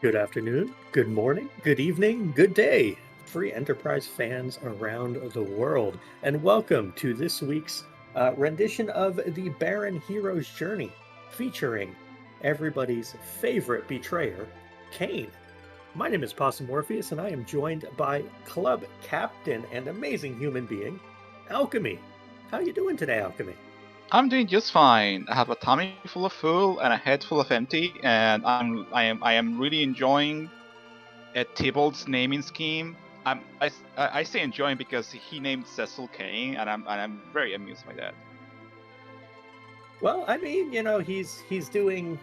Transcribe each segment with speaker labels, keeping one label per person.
Speaker 1: Good afternoon, good morning, good evening, good day, free enterprise fans around the world, and welcome to this week's rendition of the Baron Hero's Journey, featuring everybody's favorite betrayer, Kain. My name is Possum Morpheus, and I am joined by club captain and amazing human being, Alchemy. How you doing today, Alchemy?
Speaker 2: I'm doing just fine. I have a tummy full of full and a head full of empty, and I am really enjoying Tybalt's naming scheme. I say enjoying because he named Cecil Kane, and I'm very amused by that.
Speaker 1: Well, I mean, he's just doing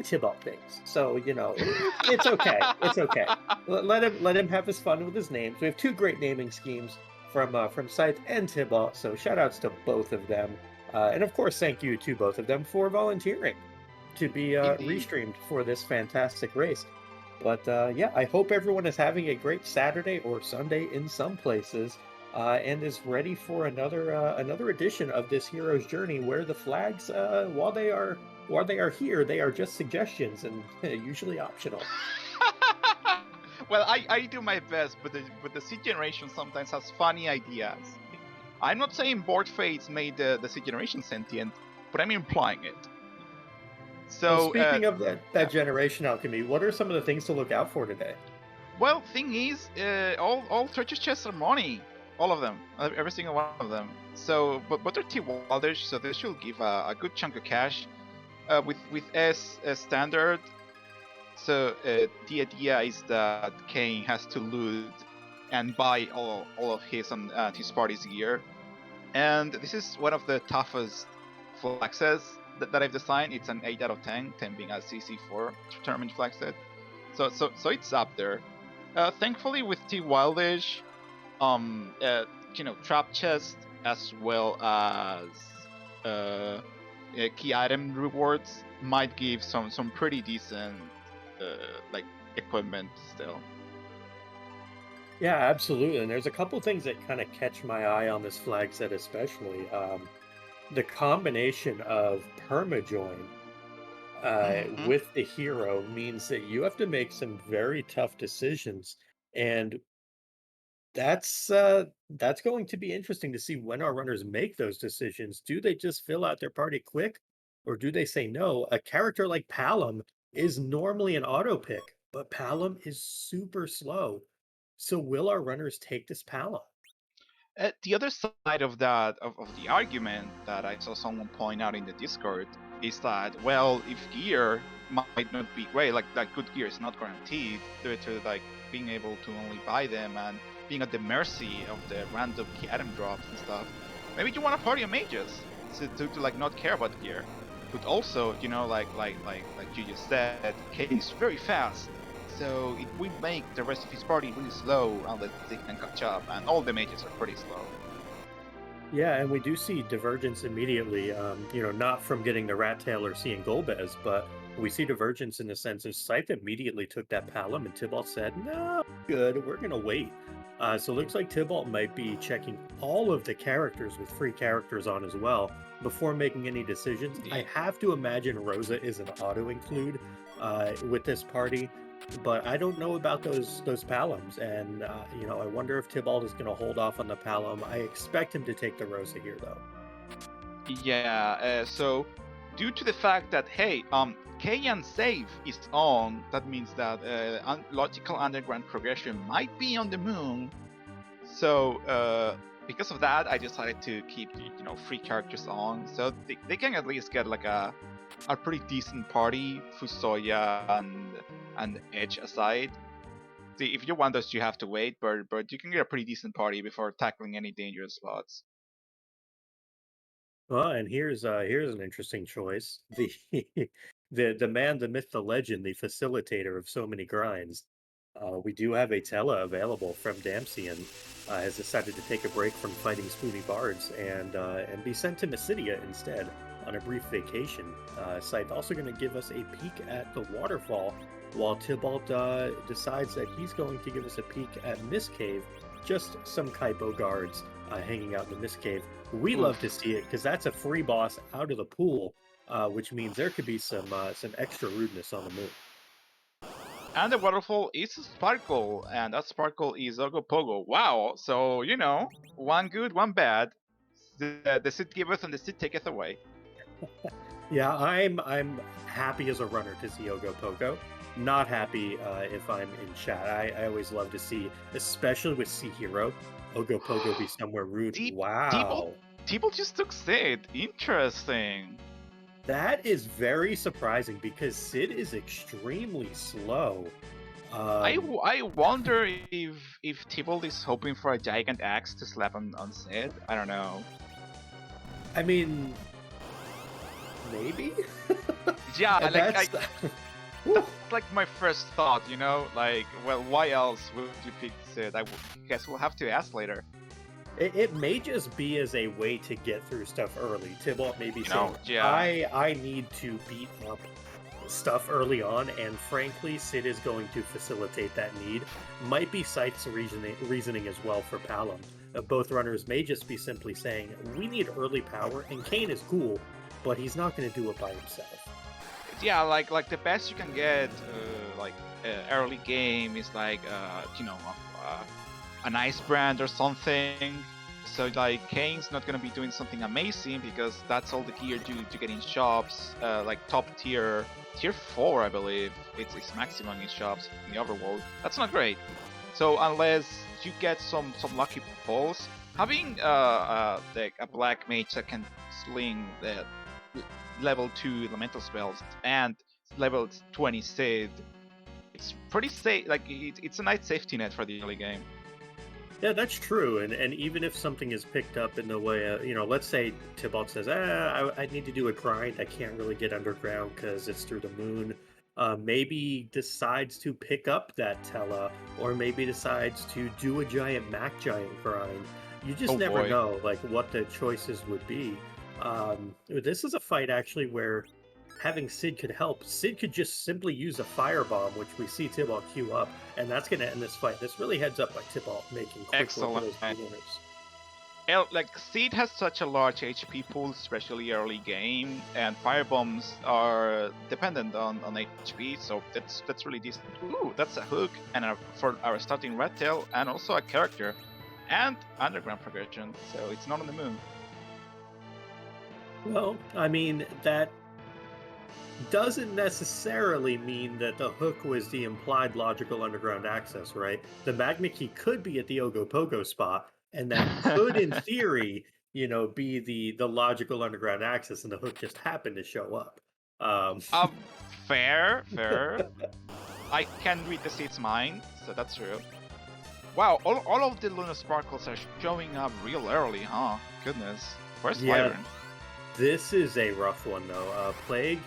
Speaker 1: Tybalt things. So, it's okay. It's okay. Let him have his fun with his names. We have two great naming schemes from Scythe and Tybalt, so shout outs to both of them. And of course, thank you to both of them for volunteering to be
Speaker 2: Indeed.
Speaker 1: restreamed for this fantastic race. But yeah, I hope everyone is having a great Saturday or Sunday in some places, and is ready for another edition of this hero's journey, where the flags, while they are here, they are just suggestions and usually optional.
Speaker 2: Well, I do my best, but the C generation sometimes has funny ideas. I'm not saying board fates made the C generation sentient, but I'm implying it.
Speaker 1: Well,
Speaker 2: So
Speaker 1: speaking of that
Speaker 2: yeah.
Speaker 1: generation alchemy, what are some of the things to look out for today?
Speaker 2: Well, thing is, all treasure chests are money, all of them, every single one of them. So, but they're T-Walders, so they should give a good chunk of cash. With S standard, so the idea is that Kane has to loot and buy all of his party's gear, and this is one of the toughest flexes that I've designed. It's an 8 out of 10, 10 being a CC4 determined flex set. So it's up there. Thankfully, with T Wildish, trap chest as well as uh, key item rewards might give some pretty decent like equipment still.
Speaker 1: Yeah, absolutely. And there's a couple things that kind of catch my eye on this flag set, especially the combination of permajoin
Speaker 2: Mm-hmm.
Speaker 1: with the hero means that you have to make some very tough decisions, and that's going to be interesting to see when our runners make those decisions. Do they just fill out their party quick, or do they say no? A character like Palom is normally an auto pick, but Palom is super slow. So will our runners take this Palom?
Speaker 2: The other side of that of the argument that I saw someone point out in the Discord is that, well, if gear might not be great, like good gear is not guaranteed due to like being able to only buy them and being at the mercy of the random key item drops and stuff. Maybe you want a party of mages to like not care about gear, but also like you just said, Kane is very fast. So it will make the rest of his party really slow unless they can catch up, and all the mages are pretty slow.
Speaker 1: Yeah, and we do see divergence immediately. Not from getting the rat tail or seeing Golbez, but we see divergence in the sense of Scythe immediately took that Palom, and Tybalt said, "No, good, we're gonna wait." So it looks like Tybalt might be checking all of the characters with free characters on as well before making any decisions. I
Speaker 2: Indeed.
Speaker 1: have to imagine Rosa is an auto include with this party, but I don't know about those Paloms, and I wonder if Tybalt is going to hold off on the Palom. I expect him to take the Rosa here, though.
Speaker 2: Yeah. So due to the fact that hey, Kayan save is on, that means that logical underground progression might be on the moon. So because of that, I decided to keep free characters on, so they can at least get like a pretty decent party, Fusoya and Edge aside. See, if you want those, you have to wait, but you can get a pretty decent party before tackling any dangerous spots.
Speaker 1: Well, and here's an interesting choice. The the man, the myth, the legend, the facilitator of so many grinds. We do have a Tela available from Damsian. Has decided to take a break from fighting spoony bards and be sent to Mysidia instead on a brief vacation. Scythe also going to give us a peek at the waterfall, while Tybalt decides that he's going to give us a peek at Mist Cave. Just some Kaipo guards hanging out in the Mist Cave. We love to
Speaker 2: Oof.
Speaker 1: see it because that's a free boss out of the pool, which means there could be some extra rudeness on the moon.
Speaker 2: And the waterfall is a sparkle, and that sparkle is Ogopogo. Wow! So, one good, one bad. The Sid giveth and the Sid taketh away.
Speaker 1: Yeah, I'm happy as a runner to see Ogopogo. Not happy if I'm in chat. I always love to see, especially with C Hero, Ogopogo be somewhere rude.
Speaker 2: Deep, Deeple,
Speaker 1: Wow.
Speaker 2: Deeple just took Sid. Interesting.
Speaker 1: That is very surprising because Sid is extremely slow. Um,
Speaker 2: I wonder if Tybalt is hoping for a giant axe to slap on Sid. I don't know.
Speaker 1: I mean, maybe?
Speaker 2: Yeah,
Speaker 1: And
Speaker 2: like
Speaker 1: that's
Speaker 2: that's like my first thought. Like, well, why else would you pick Sid? Guess we'll have to ask later.
Speaker 1: it may just be as a way to get through stuff early. Tybalt may be saying,
Speaker 2: Yeah.
Speaker 1: I need to beat up stuff early on, and frankly, Sid is going to facilitate that need. Might be Scythe's reasoning as well for Palom. Both runners may just be simply saying, we need early power, and Kain is cool, but he's not going to do it by himself.
Speaker 2: Yeah, like the best you can get, early game is like an ice brand or something. So like Kane's not gonna be doing something amazing because that's all the gear you get in shops, like top tier 4, I believe. It's maximum in shops in the Overworld. That's not great. So unless you get some lucky pulls, having like a black mage that can sling the level 2 elemental spells and level 20 Sid, it's pretty safe. Like it's a nice safety net for the early game.
Speaker 1: Yeah, that's true. And even if something is picked up in the way, let's say Tybalt says, I need to do a grind. I can't really get underground because it's through the moon. Maybe decides to pick up that Tela, or maybe decides to do a giant Mac Giant grind. You just never know, like, what the choices would be. This is a fight, actually, where having Sid could help. Sid could just simply use a firebomb, which we see Tybalt queue up, and that's going to end this fight. This really heads up by Tybalt making quick work of those winners.
Speaker 2: Like Sid has such a large HP pool, especially early game, and firebombs are dependent on HP, so that's really decent. Ooh, that's a hook, and for our starting red tail, and also a character, and underground progression. So it's not on the moon.
Speaker 1: Well, I mean, that doesn't necessarily mean that the hook was the implied logical underground access, right? The Magma Key could be at the Ogopogo spot, and that could, in theory, be the logical underground access, and the hook just happened to show up.
Speaker 2: Fair. I can read the Sid's mind, so that's true. Wow, all of the Lunar Sparkles are showing up real early, huh? Goodness. Where's Lyran?
Speaker 1: This is a rough one, though. Plague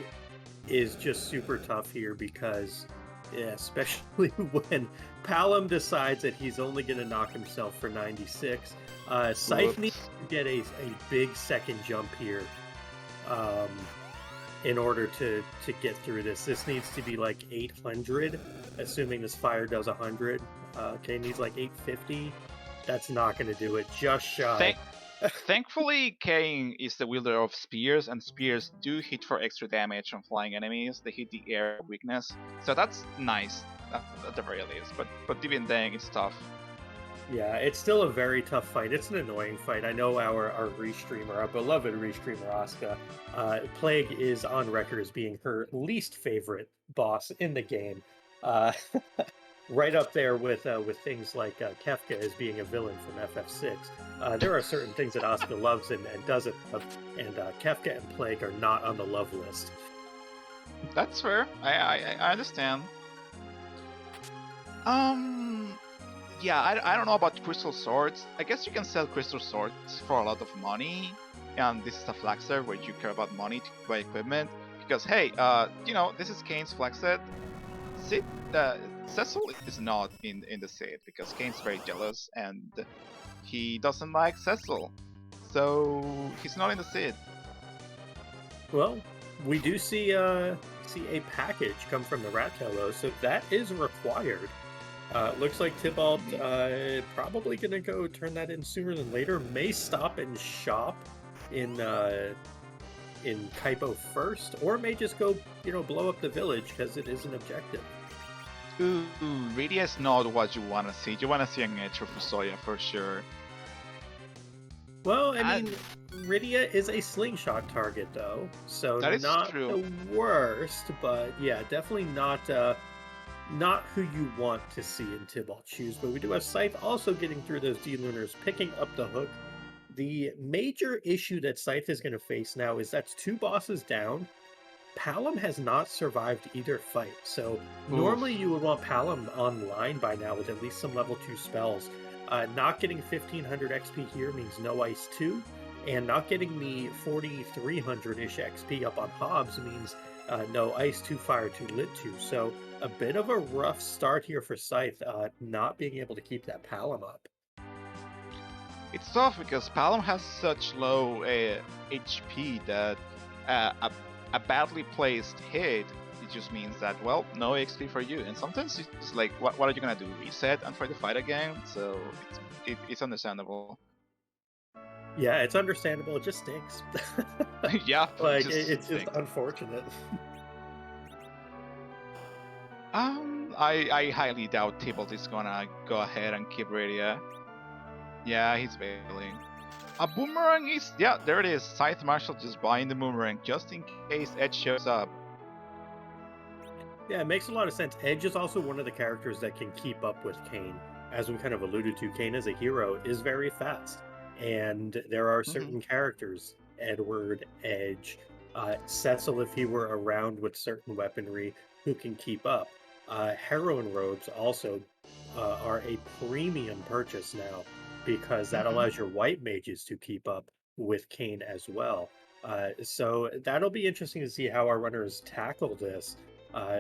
Speaker 1: is just super tough here because, especially when Palom decides that he's only going to knock himself for 96. Scythe needs to get a big second jump here in order to get through this. This needs to be like 800, assuming this fire does 100. Okay, needs like 850. That's not going to do it. Just shy.
Speaker 2: Thankfully, Kain is the wielder of spears, and spears do hit for extra damage on flying enemies. They hit the air weakness, so that's nice at the very least. But even then, it's tough.
Speaker 1: Yeah, it's still a very tough fight. It's an annoying fight. I know our restreamer, our beloved restreamer Asuka, Plague is on record as being her least favorite boss in the game. Right up there with things like Kefka as being a villain from FF6. There are certain things that Asuka loves and doesn't love, and Kefka and Plague are not on the love list.
Speaker 2: That's fair. I understand. Yeah, I don't know about crystal swords. I guess you can sell crystal swords for a lot of money, and this is a flag set where you care about money to buy equipment. Because hey, this is Kain's flag set. Sid, Cecil is not in the Sid because Kain's very jealous and he doesn't like Cecil, so he's not in the Sid.
Speaker 1: Well, we do see a package come from the Rat Tail though, so that is required. Looks like Tybalt probably gonna go turn that in sooner than later. May stop and shop in Kaipo first, or may just go blow up the village because it is an objective.
Speaker 2: Ooh, really is not what you want to see. You want to see an Edge or Fusoya for sure.
Speaker 1: Well, I
Speaker 2: And
Speaker 1: mean, Rydia is a slingshot target, though, so
Speaker 2: that is
Speaker 1: not
Speaker 2: true.
Speaker 1: the worst, but yeah, definitely not who you want to see in Tibalt shoes. But we do have Scythe also getting through those D-Lunars, picking up the hook. The major issue that Scythe is going to face now is that's two bosses down. Palom has not survived either fight, so
Speaker 2: Oof.
Speaker 1: normally you would want Palom online by now with at least some level 2 spells. Not getting 1500 XP here means no Ice 2, and not getting the 4300-ish XP up on Hobbs means no Ice 2, Fire 2, Lit 2, so a bit of a rough start here for Scythe, not being able to keep that Palom up.
Speaker 2: It's tough because Palom has such low HP that a badly placed hit, it just means that, well, no XP for you. And sometimes it's just like, what are you gonna do? Reset and try to fight again? So it's understandable.
Speaker 1: Yeah, it's understandable, it just stinks.
Speaker 2: Yeah, it
Speaker 1: Like,
Speaker 2: just
Speaker 1: it's just
Speaker 2: stinks.
Speaker 1: unfortunate.
Speaker 2: I highly doubt Tybalt is gonna go ahead and keep Radia. Yeah, he's bailing. A boomerang is, yeah, there it is. Scythe Marshal just buying the boomerang just in case Edge shows up.
Speaker 1: Yeah, it makes a lot of sense. Edge is also one of the characters that can keep up with Kain. As we kind of alluded to, Kain as a hero is very fast. And there are
Speaker 2: Mm-hmm.
Speaker 1: certain characters, Edward, Edge, Cecil, if he were around with certain weaponry, who can keep up. Heroine robes also are a premium purchase now because that
Speaker 2: Mm-hmm.
Speaker 1: allows your white mages to keep up with Kain as well. So that'll be interesting to see how our runners tackle this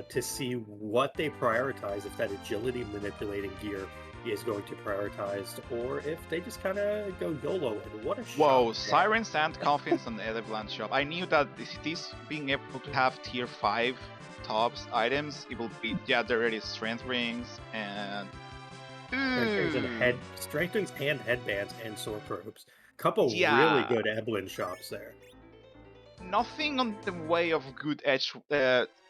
Speaker 1: to see what they prioritize, if that agility manipulating gear is going to prioritized, or if they just kind of go YOLO. And what a shot!
Speaker 2: Whoa, Sirens and Coffins on the Everland shop. I knew that this being able to have tier 5 tops items, it will be, yeah, there it is, strength rings and ooh,
Speaker 1: Strength rings and headbands and sword probes. Couple really
Speaker 2: yeah,
Speaker 1: good Eblin shops there.
Speaker 2: nothing on the way of good edge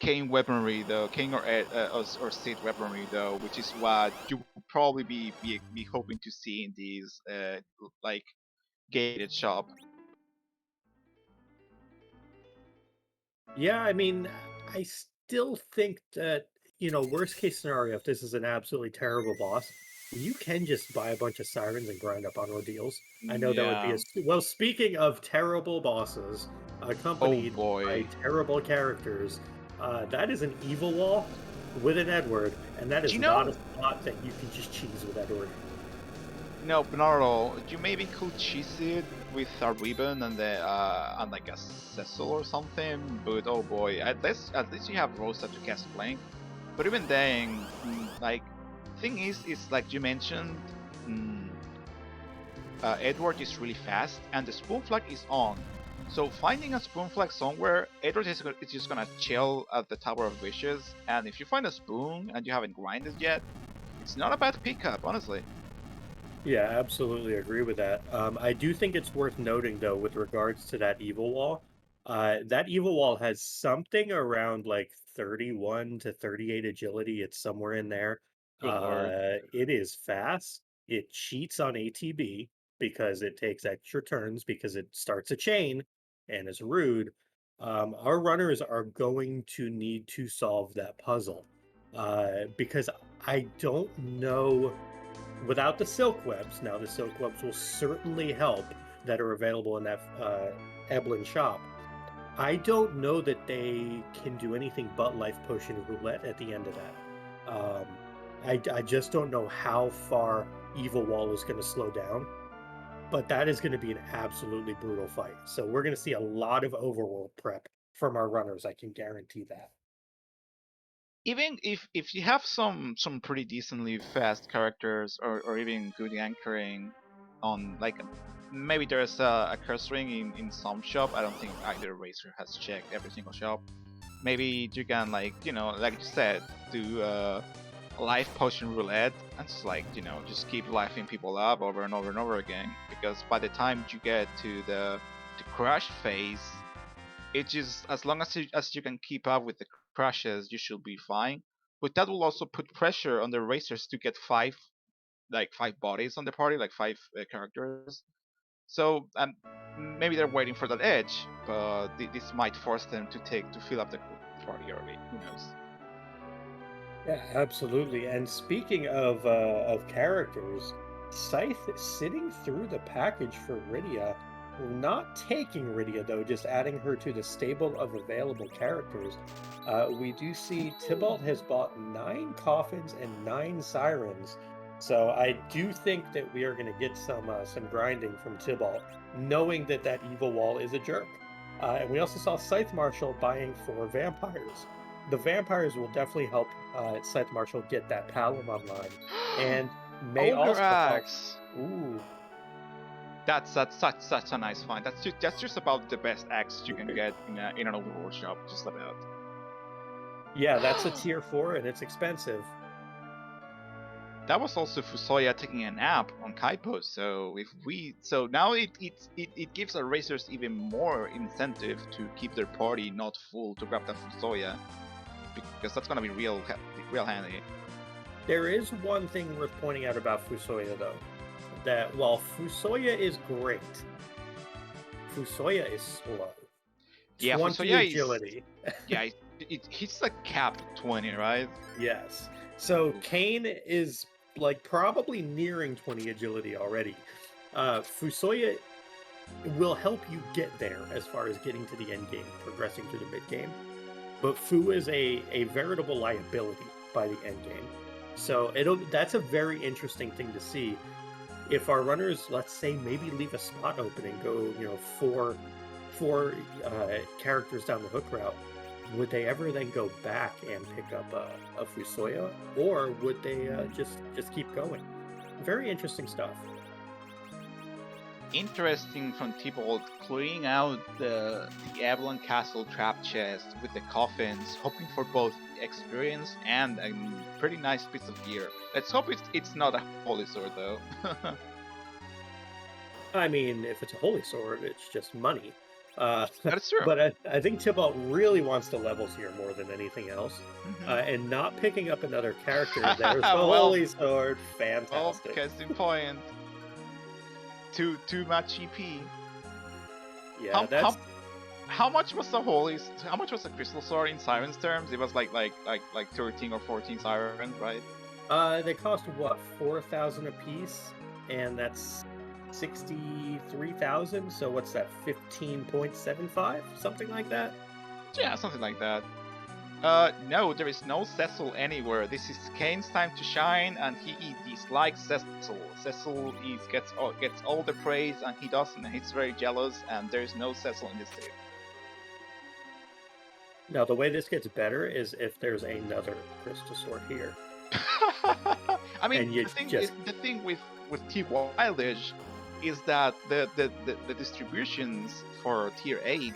Speaker 2: Kane weaponry though, Kane or Sith weaponry though, which is what you will probably be hoping to see in these like gated shop.
Speaker 1: Yeah, I mean, I still think that, worst case scenario, if this is an absolutely terrible boss, you can just buy a bunch of sirens and grind up on ordeals. I know that would be
Speaker 2: Yeah.
Speaker 1: well, speaking of terrible bosses,
Speaker 2: Oh
Speaker 1: accompanied by
Speaker 2: boy.
Speaker 1: terrible characters, that is an evil wall with an Edward, and that
Speaker 2: Do
Speaker 1: is
Speaker 2: you
Speaker 1: not a
Speaker 2: know?
Speaker 1: spot that you can just cheese with Edward.
Speaker 2: No, but not at all. You maybe could cheese it with a ribbon and the and like a Cecil or something. But oh boy, at least you have Rosa to cast Blink. But even then, like, thing is like you mentioned, mm, Edward is really fast and the spoon flag is on. So finding a spoon flag somewhere, Edward is just gonna chill at the Tower of Wishes. And if you find a spoon and you haven't grinded yet, it's not a bad pickup, honestly.
Speaker 1: Yeah, absolutely agree with that. I do think it's worth noting, though, with regards to that evil wall has something around like 31 to 38 agility. It's somewhere in there.
Speaker 2: Good lord.
Speaker 1: It is fast. It cheats on ATB because it takes extra turns because it starts a chain and is rude. Our runners are going to need to solve that puzzle because I don't know without the silk webs. Now, the silk webs will certainly help that are available in that Eblin shop. I don't know that they can do anything but life potion roulette at the end of that. I just don't know how far Evil Wall is going to slow down, but that is going to be an absolutely brutal fight. So we're going to see a lot of overworld prep from our runners. I can guarantee that.
Speaker 2: Even if you have some pretty decently fast characters or even good anchoring on like maybe there's a curse ring in some shop. I don't think either racer has checked every single shop. Maybe you can, like, like you said, do life potion roulette and just, like, just keep lifing people up over and over and over again, because by the time you get to the crash phase, it just, as long as you can keep up with the crashes, you should be fine. but that will also put pressure on the racers to get five bodies on the party, like five characters. So maybe they're waiting for that edge, but this might force them to fill up the party early. Who knows?
Speaker 1: Yeah, absolutely. And speaking of characters, Scythe is sitting through the package for Rydia. We're not taking Rydia though, just adding her to the stable of available characters. We do see Tybalt has bought 9 coffins and 9 sirens. So I do think that we are going to get some grinding from Tybalt, knowing that that evil wall is a jerk. And we also saw Scythe Marshal buying 4 vampires. The vampires will definitely help Scythe Marshal get that Palom online, and may
Speaker 2: Ogre
Speaker 1: also help.
Speaker 2: axe.
Speaker 1: Ooh,
Speaker 2: That's such a nice find. That's just about the best axe you can get in an Overworld shop. Just about.
Speaker 1: yeah, that's a tier 4, and it's expensive.
Speaker 2: That was also Fusoya taking a nap on Kaipo. So now it gives our racers even more incentive to keep their party not full to grab that Fusoya, because that's gonna be real handy.
Speaker 1: There is one thing worth pointing out about Fusoya, though, that while Fusoya is great, Fusoya is slow.
Speaker 2: Yeah,
Speaker 1: 20
Speaker 2: Fusoya
Speaker 1: agility.
Speaker 2: Yeah, he's like capped 20, right?
Speaker 1: Yes. So Kain is like probably nearing 20 agility already. Fusoya will help you get there as far as getting to the end game, progressing to the mid game. But Fu is a veritable liability by the end game. So that's a very interesting thing to see. If our runners, let's say, maybe leave a spot open and go, four characters down the hook route, would they ever then go back and pick up a Fusoya, or would they just keep going? Very interesting stuff.
Speaker 2: Interesting from Tybalt clearing out the Avalon Castle trap chest with the coffins, hoping for both experience and a pretty nice piece of gear. Let's hope it's not a holy sword though.
Speaker 1: I mean, if it's a holy sword, it's just money.
Speaker 2: That's true.
Speaker 1: But I think Tybalt really wants the levels here more than anything else. And not picking up another character, there's the holy sword. Fantastic.
Speaker 2: Well, case in point. Too much EP.
Speaker 1: Yeah, that's...
Speaker 2: How much was the holy? How much was the crystal sword in sirens terms? It was like 13 or 14 sirens, right?
Speaker 1: They cost what, 4,000 a piece, and that's 63,000. So what's that? 15.75, something like that.
Speaker 2: Yeah, something like that. No, there is no Cecil anywhere. This is Kain's time to shine, and he dislikes Cecil. Cecil gets all the praise, and he doesn't. And he's very jealous, and there's no Cecil in this team.
Speaker 1: Now, the way this gets better is if there's another crystal sword here.
Speaker 2: I mean, the thing with T Wildage is that the distributions for tier 8,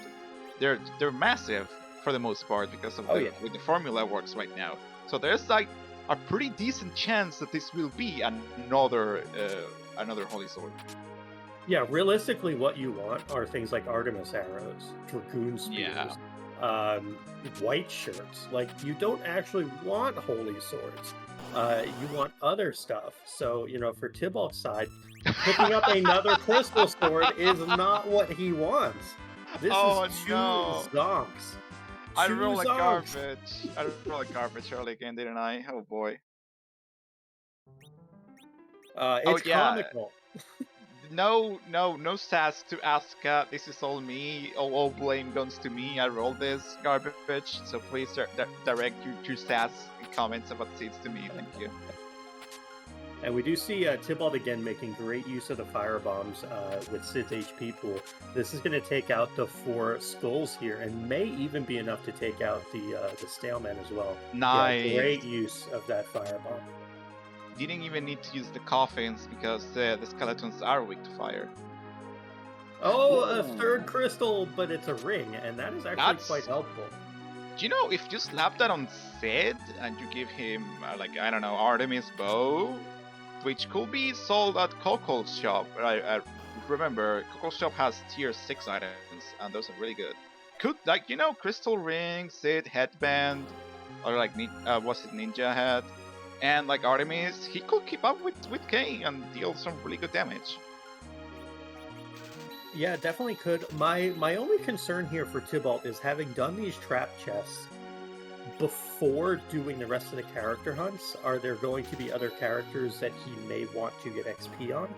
Speaker 2: they're massive for the most part because of the way the formula works right now. So there's like a pretty decent chance that this will be another holy sword.
Speaker 1: Yeah, realistically, what you want are things like Artemis arrows, Dragoon spears, white shirts. Like, you don't actually want holy swords. You want other stuff. So, for Tybalt's side, picking up another crystal sword is not what he wants. This is two zonks.
Speaker 2: I roll like garbage. I roll like garbage early again, didn't I? Oh boy.
Speaker 1: It's comical.
Speaker 2: No sass to Asuka. This is all me. All blame guns to me. I rolled this garbage. So please direct your sass comments about seeds to me. Thank you.
Speaker 1: And we do see Tybalt again making great use of the fire bombs with Sid's HP pool. This is going to take out the 4 skulls here, and may even be enough to take out the Staleman as well.
Speaker 2: Nice.
Speaker 1: Yeah, great use of that fire bomb.
Speaker 2: Didn't even need to use the coffins because the skeletons are weak to fire.
Speaker 1: Oh, a 3rd crystal, but it's a ring, and that is actually quite helpful.
Speaker 2: Do you know, if you slap that on Sid and you give him, Artemis bow, which could be sold at Coco's shop. I remember Coco's shop has tier 6 items, and those are really good. Crystal ring, Sid headband. or like was it Ninja had, and like Artemis, he could keep up with Kain and deal some really good damage.
Speaker 1: Yeah, definitely could. My only concern here for Tybalt is having done these trap chests before doing the rest of the character hunts, are there going to be other characters that he may want to get XP on?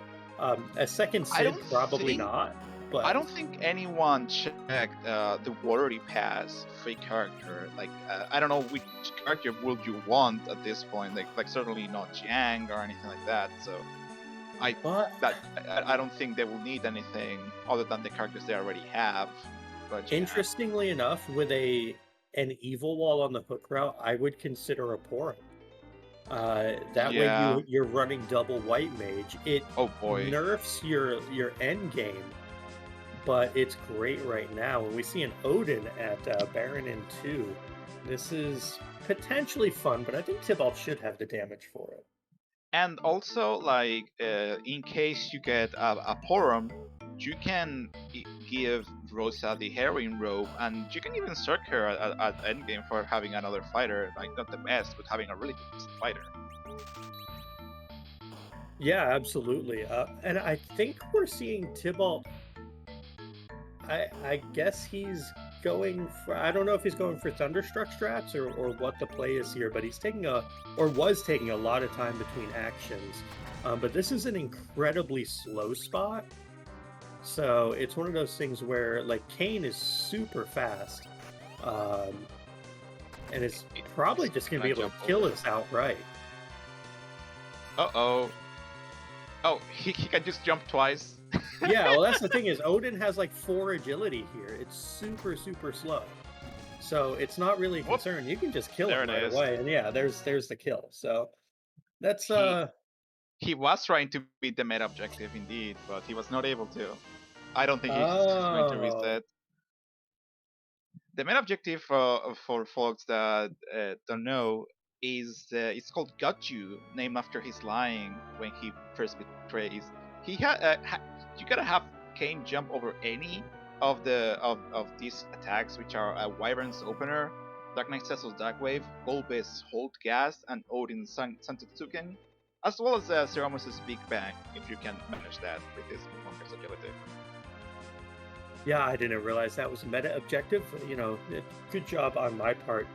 Speaker 1: A second
Speaker 2: I
Speaker 1: Sid,
Speaker 2: don't
Speaker 1: probably
Speaker 2: think
Speaker 1: not,
Speaker 2: I
Speaker 1: but
Speaker 2: don't think anyone checked the Watery Pass free character. Like, I don't know which character would you want at this point. Like certainly not Jiang or anything like that. So I
Speaker 1: but
Speaker 2: that I don't think they will need anything other than the characters they already have. But yeah,
Speaker 1: interestingly enough, with an evil wall on the hook route, I would consider a Porum. That way
Speaker 2: yeah.
Speaker 1: you're running double white mage. It
Speaker 2: Oh boy.
Speaker 1: nerfs your end game, but it's great right now. And we see an Odin at Baron in 2. This is potentially fun, but I think Tybalt should have the damage for it.
Speaker 2: And also, like, in case you get a Porum, you can give Rosa the heroine robe, and you can even circ her at endgame for having another fighter. Like, not the best, but having a really good fighter.
Speaker 1: Yeah, absolutely. And I think we're seeing Tybalt. I guess he's going for. I don't know if he's going for Thunderstruck strats or what the play is here, but he's taking was taking a lot of time between actions. But this is an incredibly slow spot. So it's one of those things where, like, Kain is super fast. And it's probably just going to be able to kill us outright.
Speaker 2: Uh-oh. Oh, he can just jump twice.
Speaker 1: Yeah, well, that's the thing is Odin has like 4 agility here. It's super, super slow. So it's not really a concern. You can just kill him right away. And yeah, there's the kill. So that's
Speaker 2: He was trying to beat the meta objective indeed, but he was not able to. I don't think he's going to reset. The main objective for folks that don't know is it's called Got You, named after his line when he first betrays. You gotta have Kain jump over any of these attacks, which are Wyvern's Opener, Dark Knight Cecil's Dark Wave, Golbez's Hold Gas, and Odin's Santetsuken, as well as Ceramus's Big Bang, if you can manage that with his Monker's agility.
Speaker 1: Yeah, I didn't realize that was a meta objective. Good job on my part,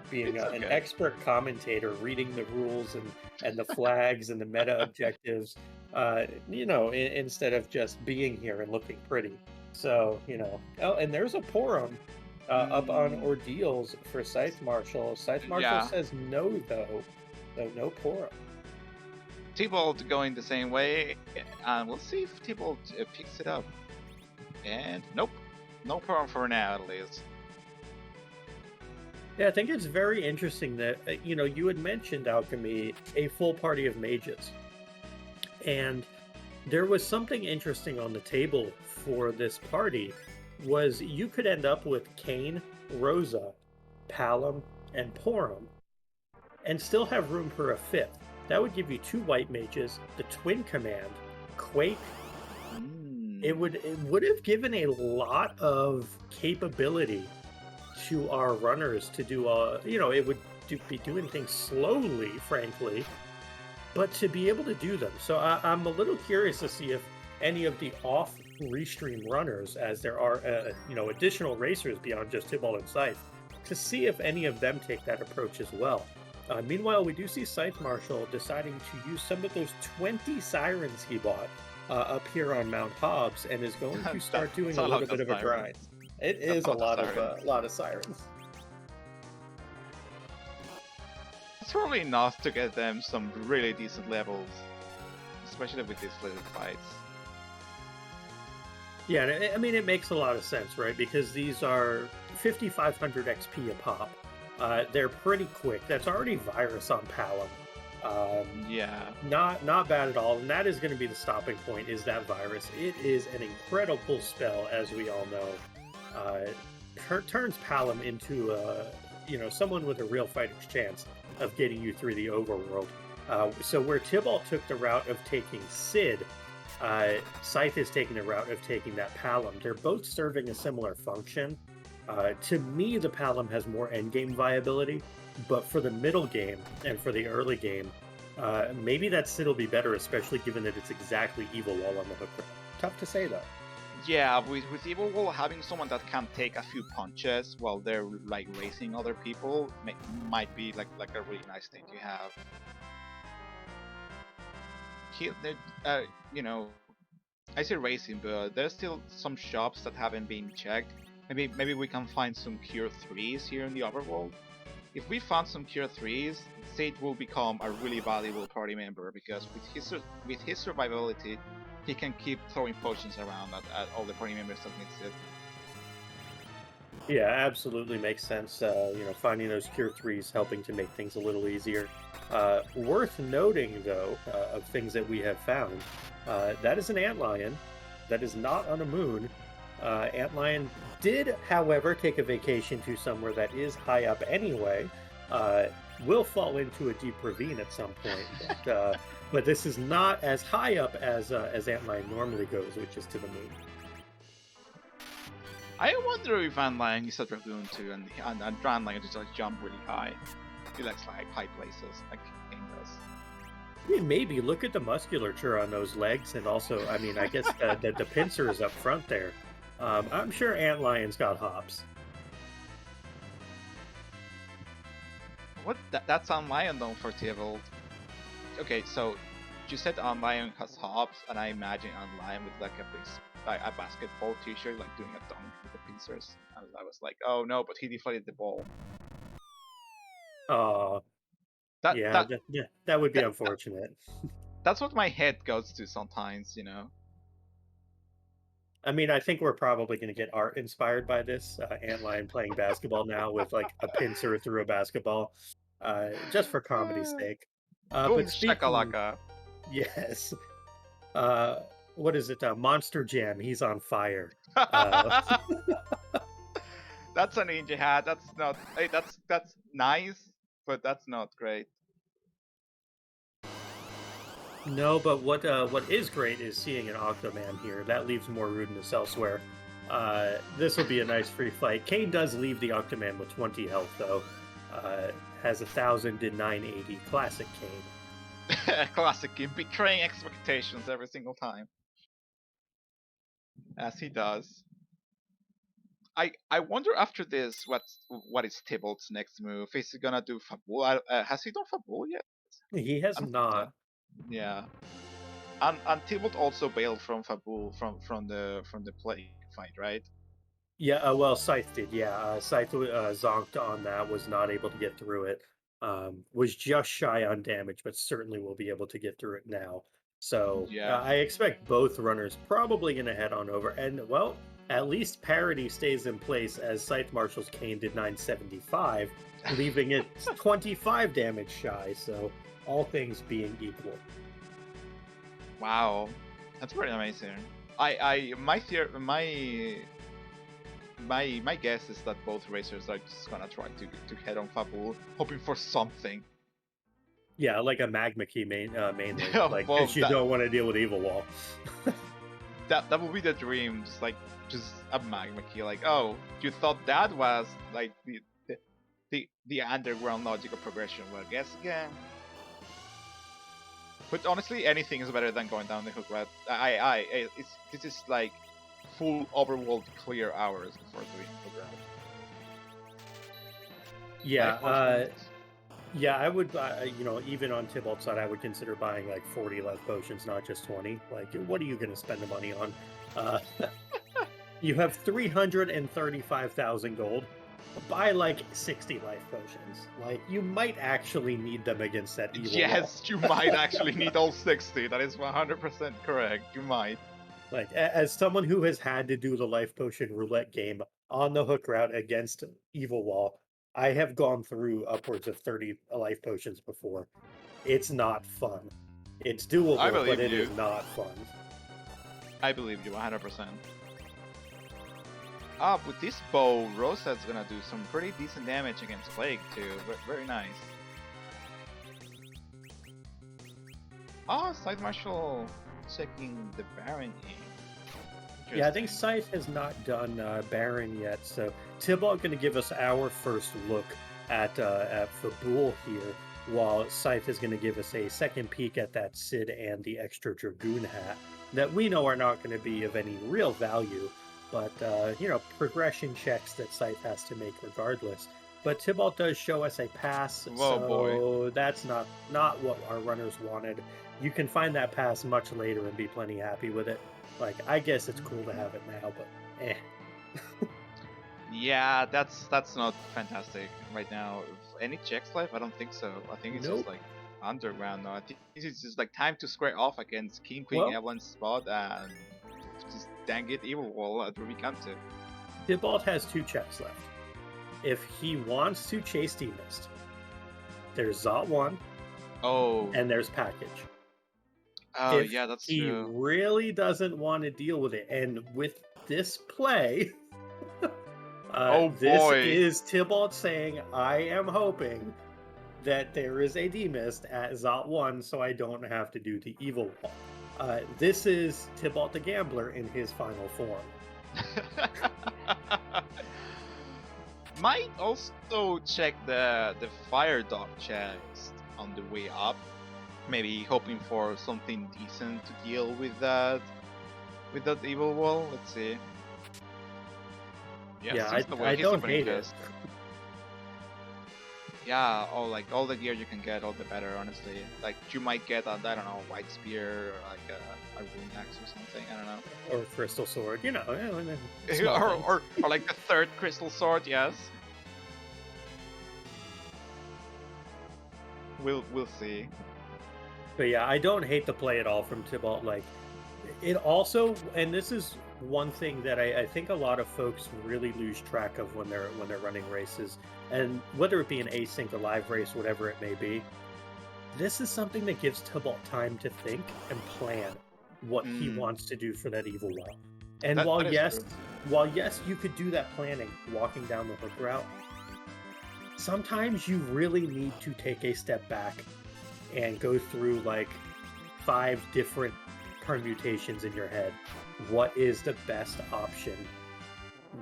Speaker 1: being an expert commentator, reading the rules and the flags and the meta objectives, instead of just being here and looking pretty. So, oh, and there's a Porum up on Ordeals for Scythe Marshal. Scythe Marshal says no, though. So no Porum.
Speaker 2: Tybalt going the same way, and we'll see if Tybalt picks it up. And nope, no problem for now at least.
Speaker 1: Yeah, I think it's very interesting that, you had mentioned, Alchemy, a full party of mages. And there was something interesting on the table for this party, was you could end up with Kain, Rosa, Palom, and Porum, and still have room for a 5th. That would give you 2 white mages, the twin command, Quake. It would have given a lot of capability to our runners to do it would be doing things slowly, frankly, but to be able to do them. So I'm a little curious to see if any of the off restream runners, as there are additional racers beyond just Tybalt and Scythe, to see if any of them take that approach as well. Meanwhile, we do see Scythe Marshal deciding to use some of those 20 sirens he bought up here on Mount Hobbs, and is going to start doing a little bit of a grind. It is a lot of sirens.
Speaker 2: It's probably enough to get them some really decent levels, especially with these little fights.
Speaker 1: Yeah, I mean, it makes a lot of sense, right? Because these are 5,500 XP a pop. They're pretty quick. That's already Virus on Palom. Not bad at all, and that is going to be the stopping point, is that Virus. It is an incredible spell, as we all know. Turns Palom into someone with a real fighter's chance of getting you through the overworld. So where Tybalt took the route of taking Sid, Scythe is taking the route of taking that Palom. They're both serving a similar function. To me, the Palom has more endgame viability, but for the middle game and for the early game, maybe that Sid will be better, especially given that it's exactly Evil Wall on the hook. Tough to say though.
Speaker 2: Yeah, with Evil Wall, having someone that can take a few punches while they're like racing other people might be like a really nice thing to have. You know, I say racing, but there's still some shops that haven't been checked. Maybe we can find some Cure 3s here in the Overworld. If we found some Cure 3s, Sage will become a really valuable party member because with his survivability, he can keep throwing potions around at all the party members that needs it.
Speaker 1: Yeah, absolutely makes sense. Finding those Cure 3s helping to make things a little easier. Worth noting, though, of things that we have found, that is an antlion. That is not on a moon. Antlion did, however, take a vacation to somewhere that is high up anyway. Will fall into a deep ravine at some point, but this is not as high up as Antlion normally goes, which is to the moon.
Speaker 2: I wonder if Antlion is a Dragoon too, and Antlion just like jump really high. He likes like high places, like Kain does.
Speaker 1: I mean, maybe look at the musculature on those legs, and also, I mean, I guess the pincer is up front there. I'm sure Antlion's got hops.
Speaker 2: What? That's Antlion though for Tybalt. Okay, so you said Antlion has hops, and I imagine Antlion with like a basketball T-shirt, like doing a dunk with the pincers. I was like, oh no, but he deflated the ball.
Speaker 1: Oh,
Speaker 2: That
Speaker 1: yeah,
Speaker 2: that
Speaker 1: that would be
Speaker 2: that,
Speaker 1: unfortunate.
Speaker 2: that's what my head goes to sometimes, you know.
Speaker 1: I mean, I think we're probably going to get art inspired by this. Antlion playing basketball now with like a pincer through a basketball, just for comedy's sake.
Speaker 2: Boom
Speaker 1: But speaking,
Speaker 2: shakalaka.
Speaker 1: yes, uh, what is it? Monster Jam. He's on fire. Uh,
Speaker 2: That's a ninja hat. That's not. Hey, that's nice, but that's not great.
Speaker 1: No, but what is great is seeing an Octoman here. That leaves more rudeness elsewhere. This will be a nice free fight. Kain does leave the Octoman with 20 health, though. Has 1,000 and 980. Classic Kain.
Speaker 2: Classic game, betraying expectations every single time, as he does. I wonder after this what is Tybalt's next move? Is he gonna do Fabul? Has he done Fabul yet?
Speaker 1: He has
Speaker 2: I don't think so.
Speaker 1: not.
Speaker 2: Yeah. And Tybalt also bailed from Fabul from the plague fight, right?
Speaker 1: Yeah, well, Scythe did. Yeah, Scythe zonked on that, was not able to get through it. Was just shy on damage, but certainly will be able to get through it now. So
Speaker 2: Yeah.
Speaker 1: I expect both runners probably going to head on over. And, well, at least parity stays in place as Scythe Marshal's Kain did 975, leaving it 25 damage shy. So all things being equal.
Speaker 2: Wow, that's pretty amazing. My guess is that both racers are just gonna try to head on Fabul, hoping for something.
Speaker 1: Yeah, like a magma key mainly, like
Speaker 2: Well,
Speaker 1: because you don't want to deal with Evil Wall.
Speaker 2: that would be the dream, just a magma key. Like, oh, you thought that was like the underground logical progression? Well, guess again. But honestly, anything is better than going down the hook, right? This is like full overworld clear hours before doing hook route.
Speaker 1: Yeah, yeah, I would, even on Tybalt's side, I would consider buying like 40 life potions, not just 20. Like, what are you going to spend the money on? Uh, you have 335,000 gold. Buy like 60 life potions. Like, you might actually need them against that evil
Speaker 2: Yes,
Speaker 1: wall.
Speaker 2: you might actually need all 60. That is 100% correct. You might.
Speaker 1: Like, as someone who has had to do the life potion roulette game on the hook route against evil wall, I have gone through upwards of 30 life potions before. It's not fun. It's
Speaker 2: I
Speaker 1: doable, but
Speaker 2: believe
Speaker 1: it
Speaker 2: you.
Speaker 1: is not fun.
Speaker 2: I believe you 100%. Ah, with this bow, Rosa's gonna do some pretty decent damage against Plague too. Very nice. Ah, Side Marshal checking the Baron in.
Speaker 1: Yeah, I think Scythe has not done Baron yet, so Tybalt going to give us our first look at Fabul here, while Scythe is going to give us a second peek at that Cid and the extra Dragoon hat that we know are not going to be of any real value, but progression checks that Scythe has to make regardless. But Tybalt does show us a pass,
Speaker 2: Whoa,
Speaker 1: so
Speaker 2: boy.
Speaker 1: that's not what our runners wanted. You can find that pass much later and be plenty happy with it. Like, I guess it's cool to have it now, but eh.
Speaker 2: Yeah, that's not fantastic right now. Any checks life? I don't think so. I think it's just
Speaker 1: Nope.
Speaker 2: like underground now. I think it's just like time to square off against King Queen
Speaker 1: Well,
Speaker 2: Evelyn's spot and just dang it, Evil Wall at Ruby Counter.
Speaker 1: Tybalt has 2 checks left. If he wants to chase Demist, there's Zot 1
Speaker 2: Oh,
Speaker 1: and there's Package.
Speaker 2: oh
Speaker 1: If
Speaker 2: yeah, that's
Speaker 1: he
Speaker 2: true.
Speaker 1: really doesn't want to deal with it, and with this play,
Speaker 2: Oh
Speaker 1: this
Speaker 2: boy.
Speaker 1: is Tybalt saying, I am hoping that there is a Demist at Zot 1 so I don't have to do the Evil Wall. This is Tybalt the Gambler in his final form.
Speaker 2: Might also check the fire dog chest on the way up. Maybe hoping for something decent to deal with that evil wall. Let's see. Yeah, seems the way
Speaker 1: I
Speaker 2: he's
Speaker 1: don't
Speaker 2: opening
Speaker 1: hate it.
Speaker 2: chest. Yeah, all the gear you can get, all the better. Honestly, like you might get I don't know, white spear or like a rune axe or something. I don't know.
Speaker 1: Or Crystal Sword,
Speaker 2: or like the third crystal sword. Yes. We'll see.
Speaker 1: But yeah, I don't hate the play at all from Tybalt. Like, it also, and this is one thing that I think a lot of folks really lose track of when they're running races, and whether it be an async or live race, whatever it may be, this is something that gives Tybalt time to think and plan what he wants to do for that evil wall. And
Speaker 2: That
Speaker 1: while
Speaker 2: is true.
Speaker 1: yes, you could do that planning walking down the hook route, sometimes you really need to take a step back and go through like 5 different permutations in your head. What is the best option?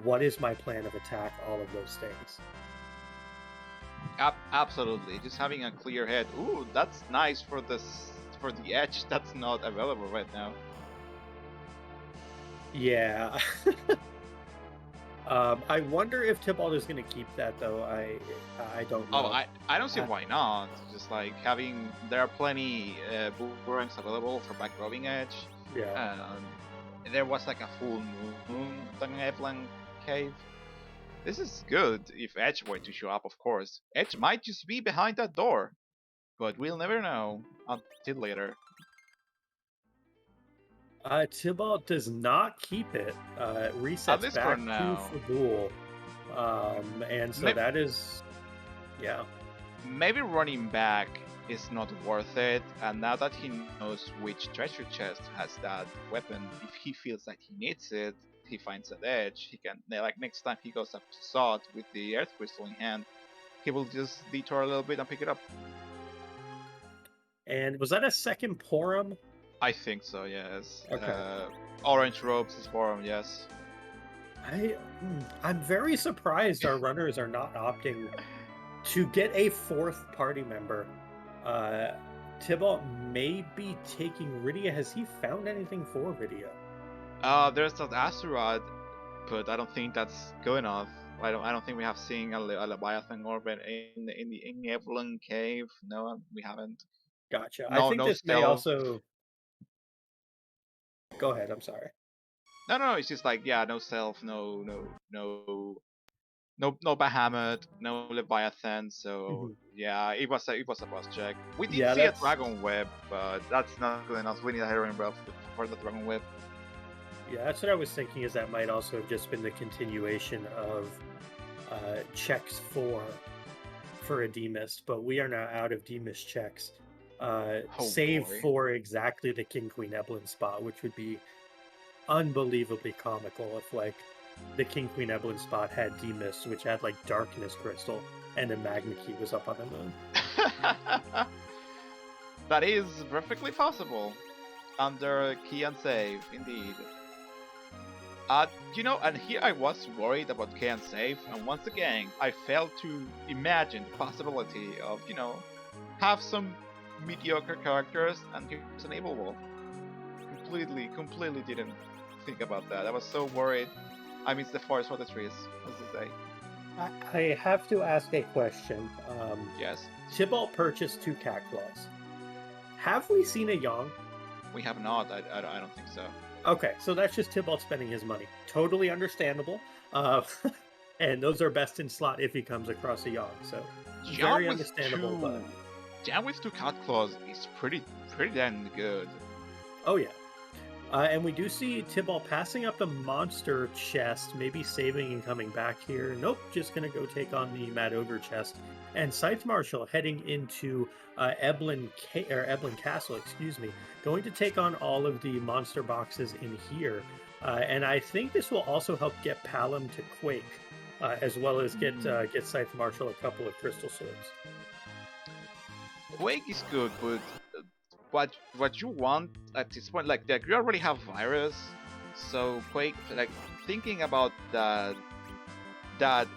Speaker 1: What is my plan of attack? All of those things.
Speaker 2: Absolutely, just having a clear head. Ooh, that's nice for the edge. That's not available right now.
Speaker 1: Yeah. I wonder if Tybalt is going to keep that though. I don't know.
Speaker 2: Oh, I don't see why not. Just like having there are plenty boomerangs available for back rubbing edge.
Speaker 1: Yeah.
Speaker 2: There was like a full moon on Evelyn Cave. This is good if Edge were to show up, of course. Edge might just be behind that door, but we'll never know until later.
Speaker 1: Tybalt does not keep it. It resets back to Fabul. And so that is, yeah.
Speaker 2: Maybe running back is not worth it, and now that he knows which treasure chest has that weapon, if he feels like he needs it, he finds that edge, he can, like next time he goes up to Sod with the Earth Crystal in hand, he will just detour a little bit and pick it up.
Speaker 1: And was that a second Porum?
Speaker 2: I think so, yes.
Speaker 1: Okay.
Speaker 2: Orange robes is Porum, yes.
Speaker 1: I'm very surprised our runners are not opting to get a 4th party member. Tybalt may be taking Rydia. Has he found anything for Rydia?
Speaker 2: There's that Asteroid, but I don't think that's good enough. I don't think we have seen a Leviathan orbit in the Evelyn Cave. No, we haven't.
Speaker 1: Gotcha. No, I think this stealth. May also. Go ahead. I'm sorry.
Speaker 2: No. It's just like no self, no Bahamut, no Leviathan. So yeah, it was a boss check. We did see a Dragon Web, but that's not good enough. We need a heroine buff for the Dragon Web.
Speaker 1: Yeah, that's what I was thinking. Is that might also have just been the continuation of checks for a Demist, but we are now out of Demist checks. Save for exactly the King Queen Evelyn spot, which would be unbelievably comical if like the King Queen Evelyn spot had Demist, which had like Darkness Crystal, and a Magma Key was up on the moon.
Speaker 2: That is perfectly possible. Under key and save, indeed. And here I was worried about Kain save, and once again, I failed to imagine the possibility of, have some mediocre characters, and here's an evil wall. Completely didn't think about that. I was so worried. I missed the forest for the trees, as they say.
Speaker 1: I have to ask a question.
Speaker 2: Yes,
Speaker 1: Tybalt purchased 2 cat claws. Have we seen a Yang?
Speaker 2: we have not. I don't think so.
Speaker 1: Okay, so that's just Tybalt spending his money. Totally understandable. And those are best in slot if he comes across a Yang. So very understandable. But
Speaker 2: Jam with 2 cat claws is pretty damn good.
Speaker 1: oh yeah. And we do see Tybalt passing up the monster chest, maybe saving and coming back here. Nope, just going to go take on the Mad Ogre chest. And Scythe Marshal heading into Eblin Castle, going to take on all of the monster boxes in here. And I think this will also help get Palom to Quake, as well as get Scythe Marshal a couple of crystal swords.
Speaker 2: Quake is good, but what you want at this point, like you already have virus, so Quake, like thinking about that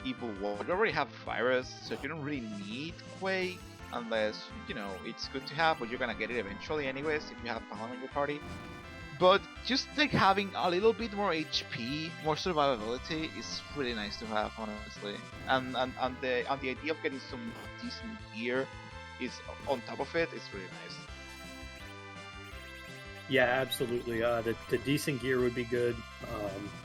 Speaker 2: evil wall, you already have virus, so you don't really need Quake unless it's good to have, but you're gonna get it eventually anyways if you have Palom in your party. But just like having a little bit more HP, more survivability is really nice to have, honestly. And the idea of getting some decent gear is on top of it is really nice.
Speaker 1: Yeah, absolutely. The decent gear would be good.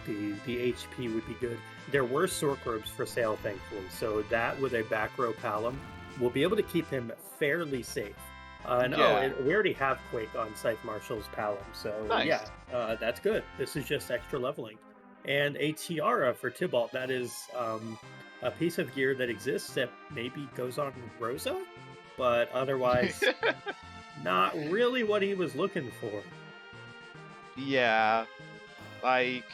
Speaker 1: The HP would be good. There were Sork robes for sale, thankfully, so that with a back row Palom will be able to keep him fairly safe. We already have Quake on Scythe Marshal's Palom, so
Speaker 2: nice.
Speaker 1: Yeah, that's good. This is just extra leveling. And a tiara for Tybalt, that is a piece of gear that exists that maybe goes on Rosa, but otherwise not really what he was looking for.
Speaker 2: Yeah, like,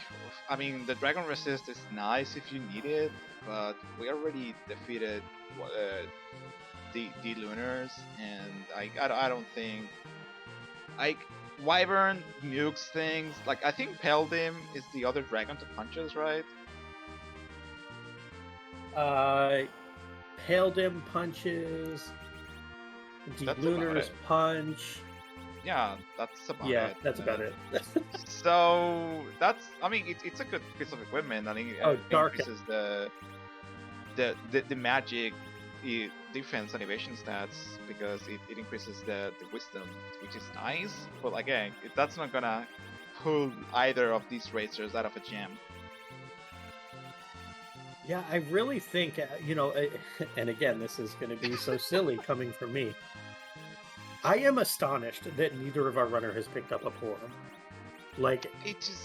Speaker 2: I mean, the Dragon Resist is nice if you need it, but we already defeated the Lunars, and I don't think, like, Wyvern nukes things. Like, I think Peldim is the other dragon to punches, right?
Speaker 1: Peldim punches. The Lunars punch.
Speaker 2: Yeah, that's about it.
Speaker 1: Yeah, that's about it.
Speaker 2: So that's, I mean, it's a good piece of equipment. I think it increases the magic defense and evasion stats because it increases the wisdom, which is nice. But again, that's not gonna pull either of these racers out of a jam.
Speaker 1: Yeah, I really think, and again, this is going to be so silly coming from me. I am astonished that neither of our runner has picked up a Porum. Like,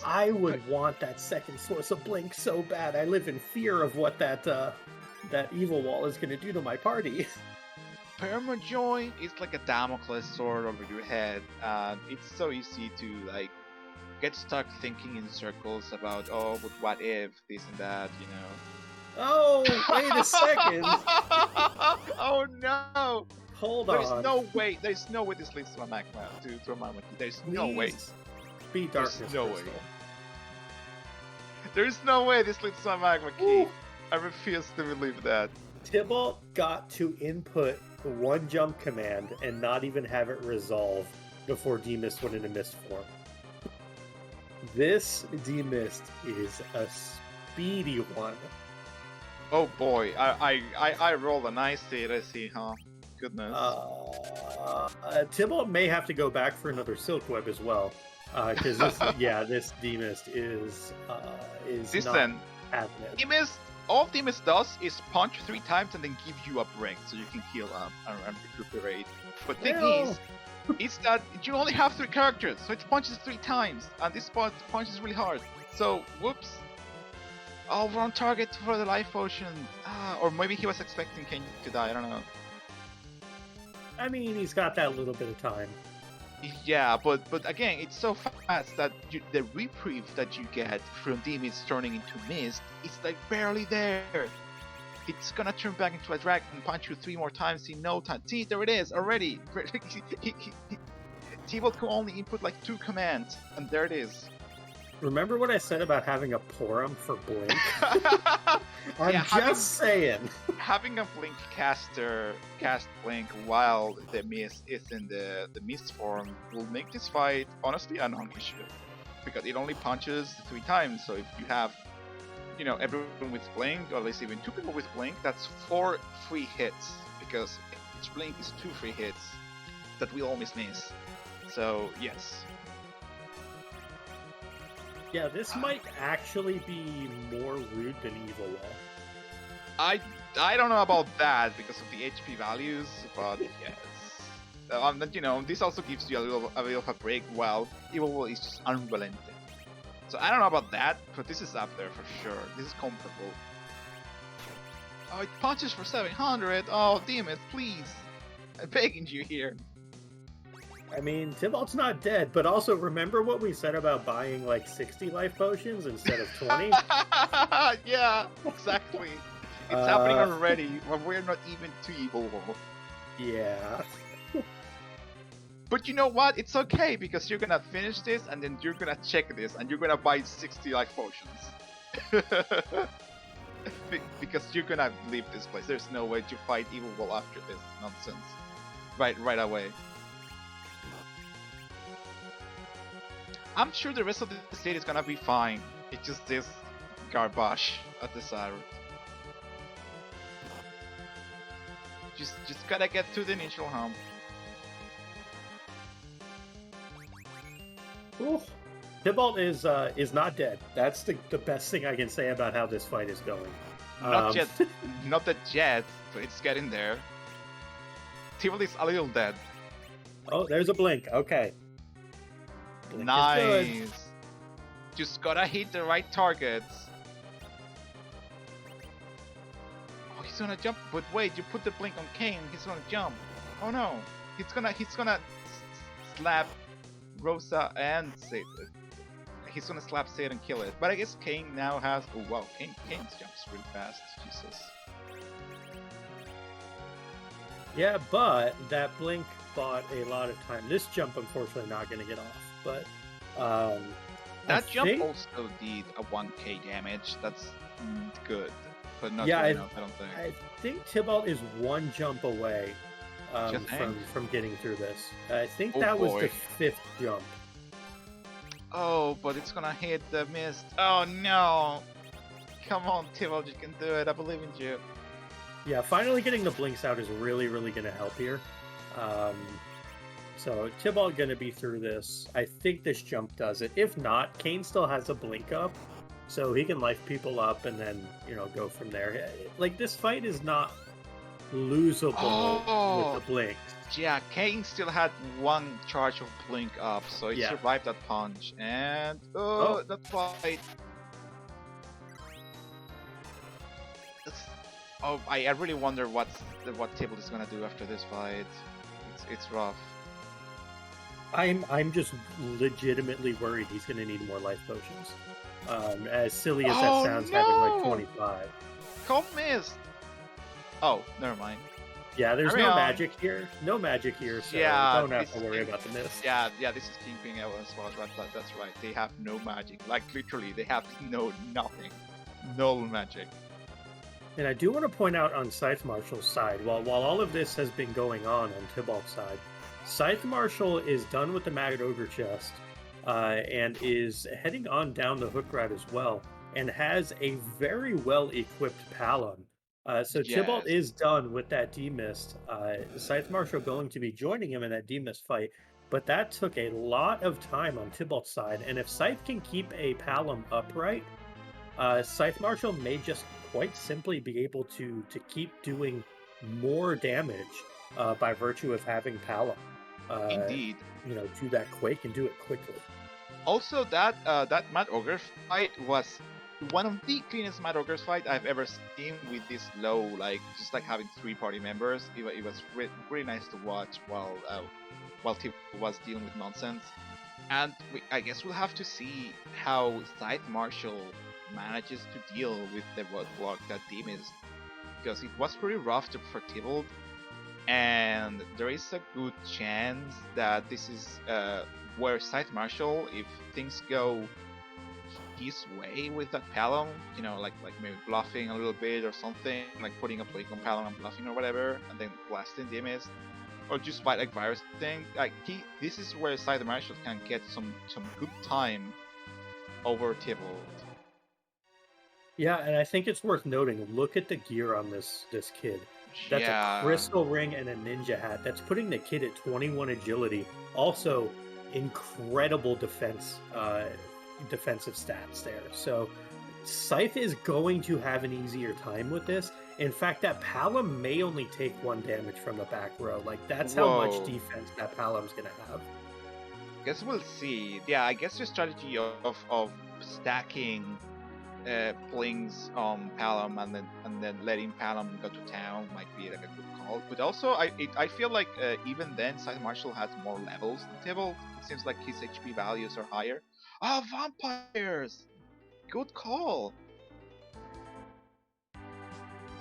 Speaker 1: I would want that second source of blink so bad. I live in fear of what that evil wall is going to do to my party.
Speaker 2: Permajoy is like a Damocles sword over your head. It's so easy to like get stuck thinking in circles about, oh, but what if this and that,
Speaker 1: Oh, wait a second.
Speaker 2: Oh no!
Speaker 1: Hold on.
Speaker 2: There's no way this leads to a magma, to a magma. There's no way.
Speaker 1: Be darkness.
Speaker 2: No way. There's no way this leads to a magma key. I refuse to believe that.
Speaker 1: Tybalt got to input the one jump command and not even have it resolve before Demist went into mist form. This Demist is a speedy one.
Speaker 2: Oh boy, I rolled a nice hit, I see, huh? Goodness.
Speaker 1: Tybalt may have to go back for another Silk Web as well. Because this Demist is
Speaker 2: Listen,
Speaker 1: not having it.
Speaker 2: Demist, all Demist does is punch 3 times and then give you a break so you can heal up and recuperate. But thing is that you only have 3 characters, so it punches 3 times, and this punch is really hard. So, whoops. Oh, we're on target for the life potion. Or maybe he was expecting Kain to die, I don't know.
Speaker 1: I mean, he's got that little bit of time.
Speaker 2: Yeah, but again, it's so fast that the reprieve that you get from Demist turning into mist is like barely there. It's gonna turn back into a dragon and punch you 3 more times in no time. See, there it is already. Tybalt can only input like 2 commands, and there it is.
Speaker 1: Remember what I said about having a Porum for Blink?
Speaker 2: Yeah,
Speaker 1: I'm just saying.
Speaker 2: having a blink caster cast blink while the mist is in the mist form will make this fight honestly a non-issue because it only punches 3 times. So if you have everyone with blink, or at least even 2 people with blink, that's 4 free hits because each blink is 2 free hits that will always miss. So yes.
Speaker 1: Yeah, this might actually be more rude than Evil Wall.
Speaker 2: I don't know about that because of the HP values, but yes. This also gives you a bit of a break while Evil Will is just unrelenting. So I don't know about that, but this is up there for sure. This is comparable. Oh, it punches for 700. Oh, damn it, please. I'm begging you here.
Speaker 1: I mean, Tybalt's not dead, but also remember what we said about buying like 60 life potions instead of 20?
Speaker 2: Yeah, exactly. It's happening already, but we're not even to Evil Wall.
Speaker 1: Yeah.
Speaker 2: But you know what? It's okay because you're gonna finish this and then you're gonna check this and you're gonna buy 60 life potions. Because you're gonna leave this place. There's no way to fight Evil Wall after this nonsense. Right away. I'm sure the rest of the state is gonna be fine. It's just this garbage at the side. Just gotta get to the initial hump.
Speaker 1: Ooh. Tybalt is not dead. That's the best thing I can say about how this fight is going.
Speaker 2: Not yet, not that yet, but it's getting there. Tybalt is a little dead.
Speaker 1: Oh, there's a blink. Okay.
Speaker 2: Blink nice. Just gotta hit the right targets. Oh, he's gonna jump. But wait, you put the blink on Kain. He's gonna jump. Oh no, he's gonna slap Rosa and Sid. He's gonna slap Sid and kill it. But I guess Kain now has. Oh wow, Kain jumps really fast. Jesus.
Speaker 1: Yeah, but that blink bought a lot of time. This jump, unfortunately, not going to get off. But
Speaker 2: that jump also did a 1k damage. That's good, but not
Speaker 1: good
Speaker 2: enough. I don't think.
Speaker 1: I think Tybalt is 1 jump away from getting through this. I think that was the 5th jump.
Speaker 2: Oh, but it's gonna hit the mist. Oh no! Come on, Tybalt, you can do it. I believe in you.
Speaker 1: Yeah, finally getting the blinks out is really, really going to help here. So Tybalt going to be through this. I think this jump does it. If not, Kain still has a blink up, so he can life people up and then go from there. Like this fight is not losable with the blinks.
Speaker 2: Yeah, Kain still had 1 charge of blink up, so he survived that punch. And that fight. Oh, I really wonder what Tybalt is gonna do after this fight. It's rough.
Speaker 1: I'm just legitimately worried he's gonna need more life potions. As silly as that sounds, having like 25.
Speaker 2: Cold mist. Oh, never mind.
Speaker 1: Yeah, there's no magic here. No magic here, so don't have to worry about the mist.
Speaker 2: Yeah, this is Kingpin as well. Right, that's right. They have no magic. Like literally, they have nothing. No magic.
Speaker 1: And I do want to point out on Scythe Marshal's side, while all of this has been going on Tybalt's side, Scythe Marshal is done with the Maggot Ogre chest and is heading on down the hook route as well, and has a very well equipped Palom. So Tybalt is done with that demist. Scythe Marshal going to be joining him in that demist fight, but that took a lot of time on Tybalt's side, and if Scythe can keep a Palom upright, Scythe Marshal may just quite simply be able to keep doing more damage by virtue of having Palom.
Speaker 2: Indeed.
Speaker 1: Do that quake and do it quickly.
Speaker 2: Also, that Mad Ogre fight was one of the cleanest Mad Ogre fight I've ever seen with this low, just having 3 party members. It was really nice to watch while Tip was dealing with nonsense. And I guess we'll have to see how Scythe Marshal manages to deal with the roadblock that Demist, because it was pretty rough for Tybalt, and there is a good chance that this is where Scythe Marshal, if things go his way with that Palom, you know, like maybe bluffing a little bit or something, like putting a play on Palom and bluffing or whatever, and then blasting the MS, or just fight like virus thing. Like this is where Side Marshall can get some good time over Tybalt.
Speaker 1: Yeah, and I think it's worth noting. Look at the gear on this kid. That's a
Speaker 2: Yeah.
Speaker 1: crystal ring and a ninja hat. That's putting the kid at 21 agility. Also, incredible defensive stats there. So, Scythe is going to have an easier time with this. In fact, that Palom may only take 1 damage from the back row. Like that's how much
Speaker 2: Whoa.
Speaker 1: defense that Palom's gonna have.
Speaker 2: Guess we'll see. Yeah, I guess your strategy of stacking Blings on Palom and then letting Palom go to town might be like a good call. But also, I feel like even then, Side Marshall has more levels than Tybalt. It seems like his HP values are higher. Ah, vampires! Good call.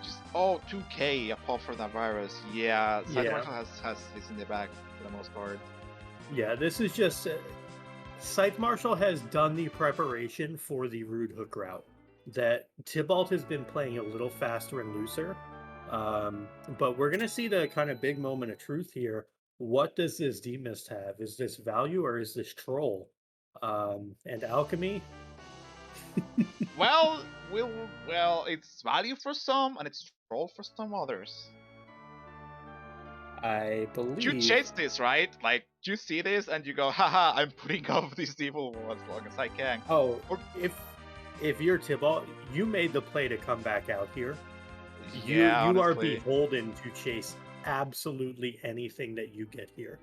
Speaker 2: Just 2k a pop for that virus. Yeah, Side
Speaker 1: Yeah,
Speaker 2: Marshall has this in the back for the most part.
Speaker 1: yeah. This is just Scythe Marshal has done the preparation for the Rude Hook route. That Tybalt has been playing a little faster and looser. But we're going to see the kind of big moment of truth here. What does this Demist have? Is this value or is this troll? And alchemy?
Speaker 2: Well, it's value for some and it's troll for some others.
Speaker 1: I
Speaker 2: You
Speaker 1: believe.
Speaker 2: chase this, right? Like you see this and you go, haha, I'm putting off this evil war as long as I can.
Speaker 1: Oh,
Speaker 2: Or,
Speaker 1: if you're Tybalt, you made the play to come back out here. You
Speaker 2: yeah,
Speaker 1: you are
Speaker 2: honestly.
Speaker 1: beholden to chase absolutely anything that you get here.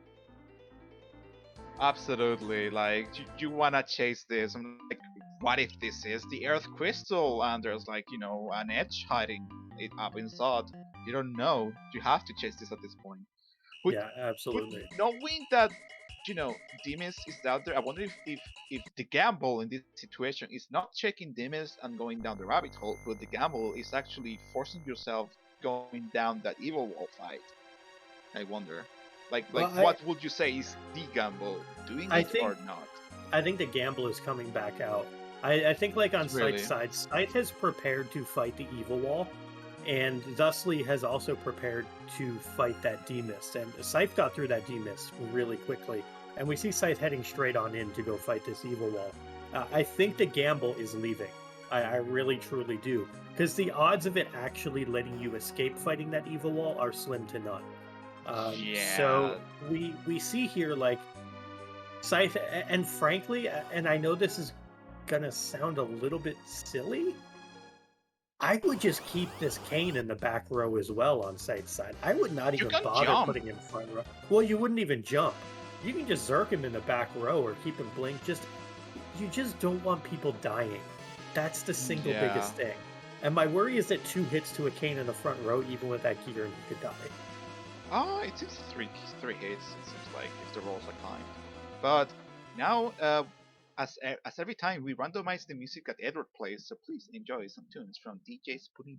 Speaker 2: Absolutely. Like you wanna chase this. I'm like, what if this is the Earth Crystal and there's like, an edge hiding it up inside? You don't know. You have to chase this at this point. But
Speaker 1: Yeah,
Speaker 2: but
Speaker 1: absolutely.
Speaker 2: knowing that Demis is out there, I wonder if the gamble in this situation is not checking Demis and going down the rabbit hole, but the gamble is actually forcing yourself going down that evil wall fight. I wonder. Like
Speaker 1: Well,
Speaker 2: what would you say is the gamble? Doing
Speaker 1: I
Speaker 2: it
Speaker 1: think
Speaker 2: or not?
Speaker 1: I think the gamble is coming back out. I think like on Scythe's
Speaker 2: Really?
Speaker 1: side, Scythe has prepared to fight the evil wall, and thusly has also prepared to fight that demist. And Scythe got through that demist really quickly, and we see Scythe heading straight on in to go fight this evil wall. I think the gamble is leaving. I really truly do, because the odds of it actually letting you escape fighting that evil wall are slim to none. So
Speaker 2: Yeah.
Speaker 1: we see here like Scythe, and frankly, and I know this is gonna sound a little bit silly, I would just keep this Kain in the back row as well on Scythe's side. I would not
Speaker 2: You
Speaker 1: even
Speaker 2: can
Speaker 1: bother
Speaker 2: jump.
Speaker 1: putting him front row. Well, you wouldn't even jump. You can just zerk him in the back row or keep him blink. You just don't want people dying. That's the single
Speaker 2: Yeah.
Speaker 1: biggest thing. And my worry is that 2 hits to a Kain in the front row, even with that gear, he could die.
Speaker 2: It seems three hits. It seems like if the rolls are kind. But now, as every time we randomize the music that Edward plays, so please enjoy some tunes from DJ Spoonie.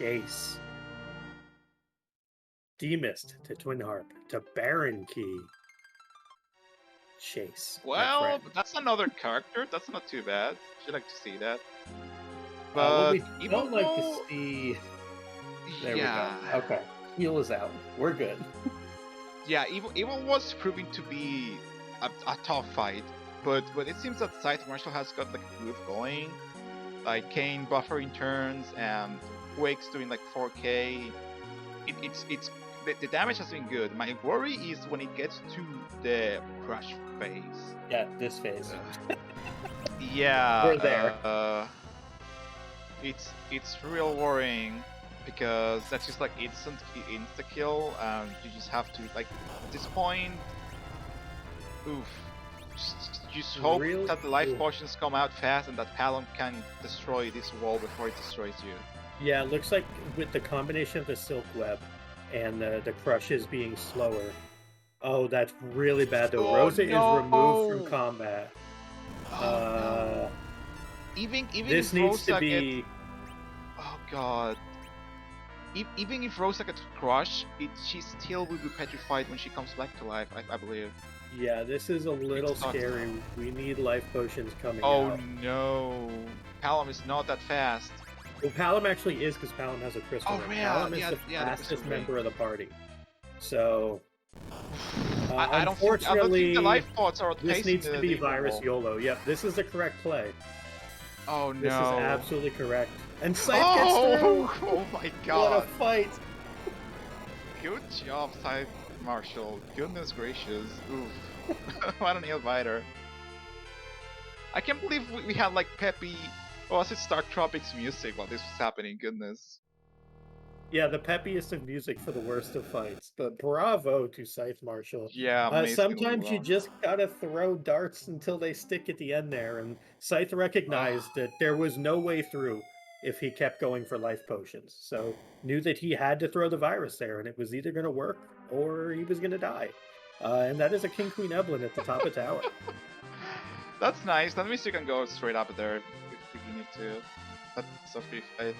Speaker 1: Ace. Demist to Twin Harp to Baron Key. Chase. My
Speaker 2: Well,
Speaker 1: friend.
Speaker 2: that's another character. That's not too bad. Should like to see that.
Speaker 1: What
Speaker 2: But
Speaker 1: we
Speaker 2: even
Speaker 1: don't like to
Speaker 2: though,
Speaker 1: see. There we go.
Speaker 2: yeah,
Speaker 1: Okay. Heal is out. We're good.
Speaker 2: yeah, Evil was proving to be a tough fight, but it seems that Scythe Marshal has got like a groove going, like Kain buffering turns and Quake's doing like 4K. It's the damage has been good. My worry is when it gets to the crush phase.
Speaker 1: Yeah, this phase.
Speaker 2: Yeah,
Speaker 1: We're there.
Speaker 2: it's real worrying because that's just like insta kill, and you just have to like at this point, oof. Just hope
Speaker 1: Really?
Speaker 2: that the life
Speaker 1: Ooh.
Speaker 2: potions come out fast and that Palom can destroy this wall before it destroys you.
Speaker 1: Yeah, it looks like with the combination of the Silk Web and the crushes being slower. Oh, that's really bad though.
Speaker 2: Oh
Speaker 1: Rosa is removed from
Speaker 2: no!
Speaker 1: combat.
Speaker 2: Oh no! Even
Speaker 1: This
Speaker 2: if
Speaker 1: needs to
Speaker 2: Rosa gets,
Speaker 1: be.
Speaker 2: oh god. Even if Rosa gets crushed, she still will be petrified when she comes back to life, I believe.
Speaker 1: Yeah, this is a little
Speaker 2: sucks.
Speaker 1: scary. We need life potions coming
Speaker 2: Oh
Speaker 1: out.
Speaker 2: no. Palom is not that fast.
Speaker 1: Well, Palom actually is because Palom has a crystal ring.
Speaker 2: yeah,
Speaker 1: Palom is
Speaker 2: yeah,
Speaker 1: the
Speaker 2: yeah, the
Speaker 1: fastest
Speaker 2: crystal ring.
Speaker 1: member of the party. So,
Speaker 2: I don't think
Speaker 1: unfortunately,
Speaker 2: the life pods are
Speaker 1: this
Speaker 2: outpacing
Speaker 1: needs to be
Speaker 2: the
Speaker 1: Virus
Speaker 2: wall.
Speaker 1: YOLO. Yep, this is the correct play.
Speaker 2: Oh no.
Speaker 1: This is absolutely correct. And Scythe gets through!
Speaker 2: Oh my
Speaker 1: What a
Speaker 2: god.
Speaker 1: fight!
Speaker 2: Good job, Scythe Marshal. Goodness gracious. Oof. What an fighter. I can't believe we had like peppy, what was it, Stark Tropics music while this was happening. Goodness.
Speaker 1: Yeah, the peppiest of music for the worst of fights, but bravo to Scythe Marshal.
Speaker 2: Yeah, amazingly
Speaker 1: Sometimes you
Speaker 2: well.
Speaker 1: just gotta throw darts until they stick at the end there, and Scythe recognized that there was no way through if he kept going for life potions, so knew that he had to throw the virus there, and it was either gonna work or he was gonna die. And that is a King Queen Evelyn at the top of tower.
Speaker 2: That's nice. That means you can go straight up there if you need to. That's a free fight.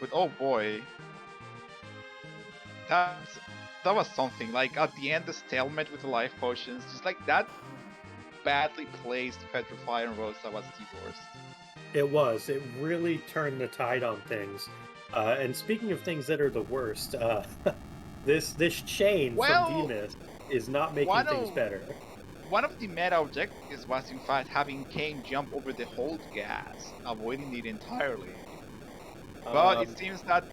Speaker 2: But oh boy. That's, that was something. Like at the end, the stalemate with the life potions, just like that badly placed Petrify and Rosa was the worst.
Speaker 1: It was. It really turned the tide on things. And speaking of things that are the worst, this chain from
Speaker 2: Well,
Speaker 1: Demas is not making things better.
Speaker 2: One of the meta objectives was in fact having Kain jump over the hold gas, avoiding it entirely. But it seems that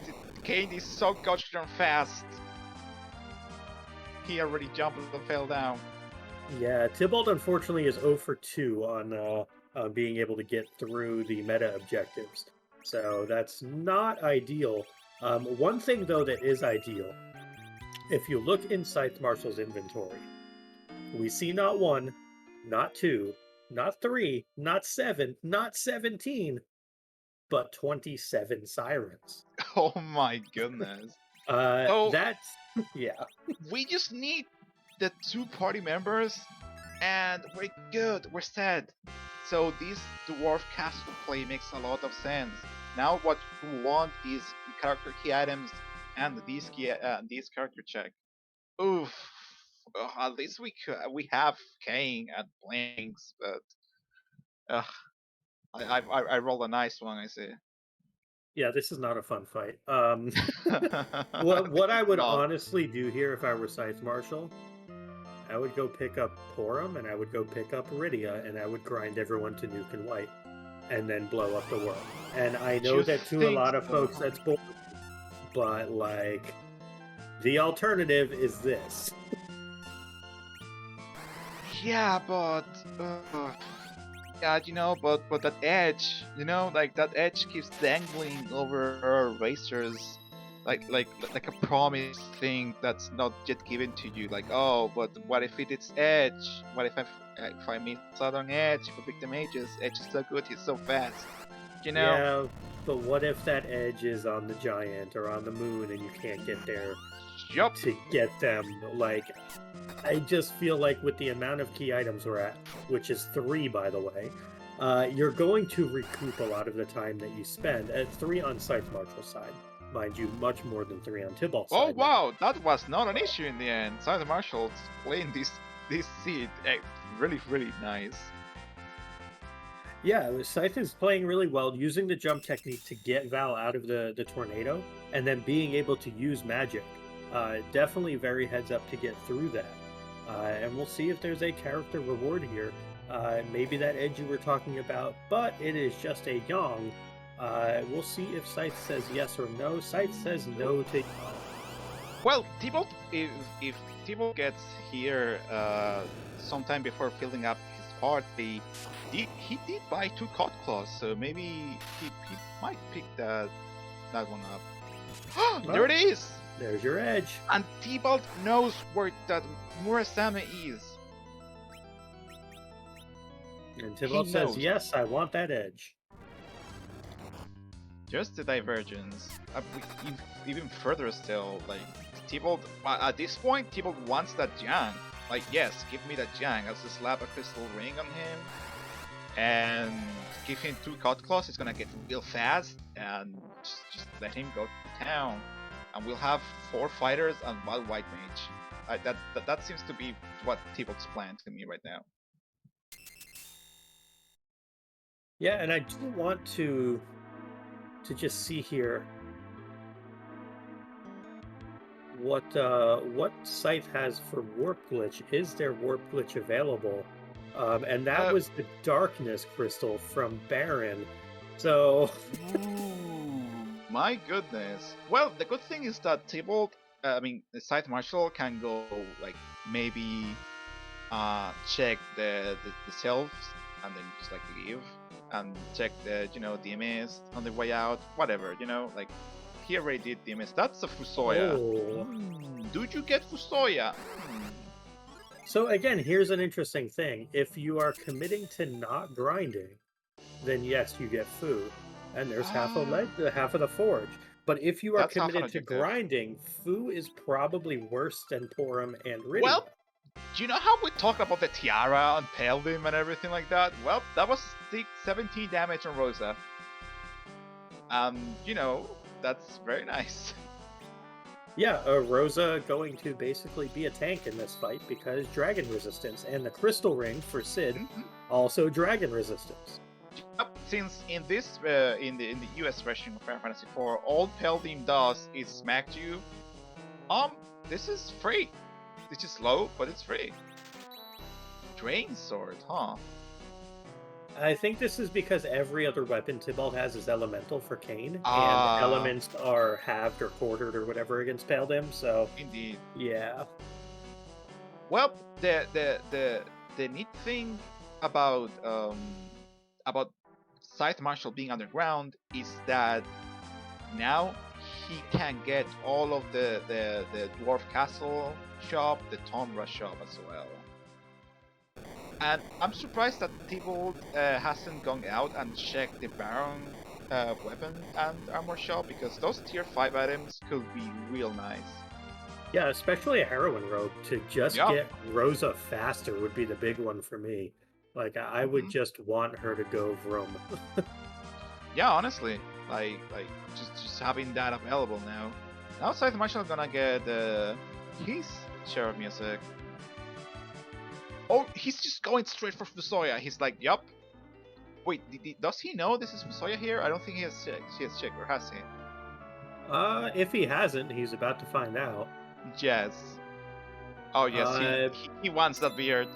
Speaker 2: Kain is so gosh darn fast. He already jumped and fell down.
Speaker 1: Yeah, Tybalt unfortunately is 0 for 2 on being able to get through the meta objectives. So that's not ideal. One thing though that is ideal, if you look in Scythe Marshal's inventory, we see not 1, not 2, not 3, not 7, not 17, but 27 sirens.
Speaker 2: Oh my goodness.
Speaker 1: That's yeah.
Speaker 2: We just need the 2 party members and we're good, we're set. So this dwarf castle play makes a lot of sense. Now what we want is the character key items and this character check. Oof. At least we have Kain at blanks, but I rolled a nice one, I see.
Speaker 1: Yeah, this is not a fun fight.
Speaker 2: This
Speaker 1: What I
Speaker 2: is
Speaker 1: would
Speaker 2: not.
Speaker 1: honestly do here if I were Scythe Marshal, I would go pick up Porum and I would go pick up Iridia and I would grind everyone to Nuke and White and then blow up the world. And I know
Speaker 2: You
Speaker 1: that to a
Speaker 2: think
Speaker 1: lot of
Speaker 2: so?
Speaker 1: folks that's boring, but like the alternative is this.
Speaker 2: Yeah, but yeah, but that edge, like that edge keeps dangling over our racers. like a promised thing that's not yet given to you. Like, oh, but what if it is Edge? What if I miss out on Edge? If I pick the mages, Edge is so good, he's so fast. You know?
Speaker 1: Yeah, but what if that edge is on the giant or on the moon and you can't get there
Speaker 2: Yup.
Speaker 1: to get them? Like, I just feel like with the amount of key items we're at, which is 3 by the way, you're going to recoup a lot of the time that you spend at 3 on Scythe Marshal's side. Mind you, much more than 3 on Tybalt's
Speaker 2: Oh
Speaker 1: side.
Speaker 2: wow, that was not an issue in the end. Side Marshals playing this seed really nice.
Speaker 1: Yeah, Scythe is playing really well, using the jump technique to get Val out of the tornado, and then being able to use magic. Definitely very heads up to get through that. And we'll see if there's a character reward here. Maybe that edge you were talking about, but it is just a Yang. We'll see if Scythe says yes or no. Scythe says no to.
Speaker 2: Well, Thibault, if Thibault gets here sometime before filling up his party, he did buy 2 cut claws, so maybe he might pick that one up. There it is!
Speaker 1: There's your edge.
Speaker 2: And Thibault knows where that Murasame is.
Speaker 1: And Thibault says, yes, I want that edge.
Speaker 2: Just the divergence. Even further still, like, Thibault, at this point, Thibault wants that Yang. Like, yes, give me that Yang. I'll just slap a crystal ring on him, and give him 2 cut claws, he's gonna get real fast, and just let him go to town. And we'll have 4 fighters and 1 white mage. That seems to be what Thibault's plan to me right now.
Speaker 1: Yeah, and I do want to just see here what Scythe has for warp glitch. Is there warp glitch available? And that was the darkness crystal from Baron. So
Speaker 2: Ooh, my goodness. Well, the good thing is that Thibault, the Scythe Marshal can go, like, maybe check the shelves and then just like leave and check the DMS on the way out, whatever, like he already did DMS. That's a Fusoya.
Speaker 1: Oh.
Speaker 2: Do you get Fusoya?
Speaker 1: So again, here's an interesting thing. If you are committing to not grinding, then yes, you get food, and there's half of the forge. But if you are committed to grinding, Fu is probably worse than Porum and Riddick.
Speaker 2: Well, do you know how we talked about the Tiara and Peldim and everything like that? Well, that was 17 damage on Rosa. That's very nice.
Speaker 1: Yeah, Rosa going to basically be a tank in this fight because dragon resistance, and the crystal ring for Sid also dragon resistance.
Speaker 2: Yep, since in this in the US version of Final Fantasy IV, all Peldim does is smack you. This is free. This is slow, but it's free. Drain sword, huh?
Speaker 1: I think this is because every other weapon Tybalt has is elemental for Kain, and elements are halved or quartered or whatever against Peldim. So
Speaker 2: indeed,
Speaker 1: yeah.
Speaker 2: Well, the neat thing about Scythe Marshal being underground is that now he can get all of the Dwarf Castle shop, the Tomra shop as well. And I'm surprised that Thibault hasn't gone out and checked the Baron weapon and armor shop, because those tier 5 items could be real nice.
Speaker 1: Yeah, especially a heroine robe to just get Rosa faster would be the big one for me. Like, I would just want her to go vroom.
Speaker 2: Yeah, honestly, like just having that available now. Now Scythe Marshal gonna get his share of music. Oh, he's just going straight for Fusoya. He's like, yup. Wait, does he know this is Fusoya here? I don't think he has checked, or has he?
Speaker 1: If he hasn't, he's about to find out.
Speaker 2: Yes. Oh yes, he wants that beard.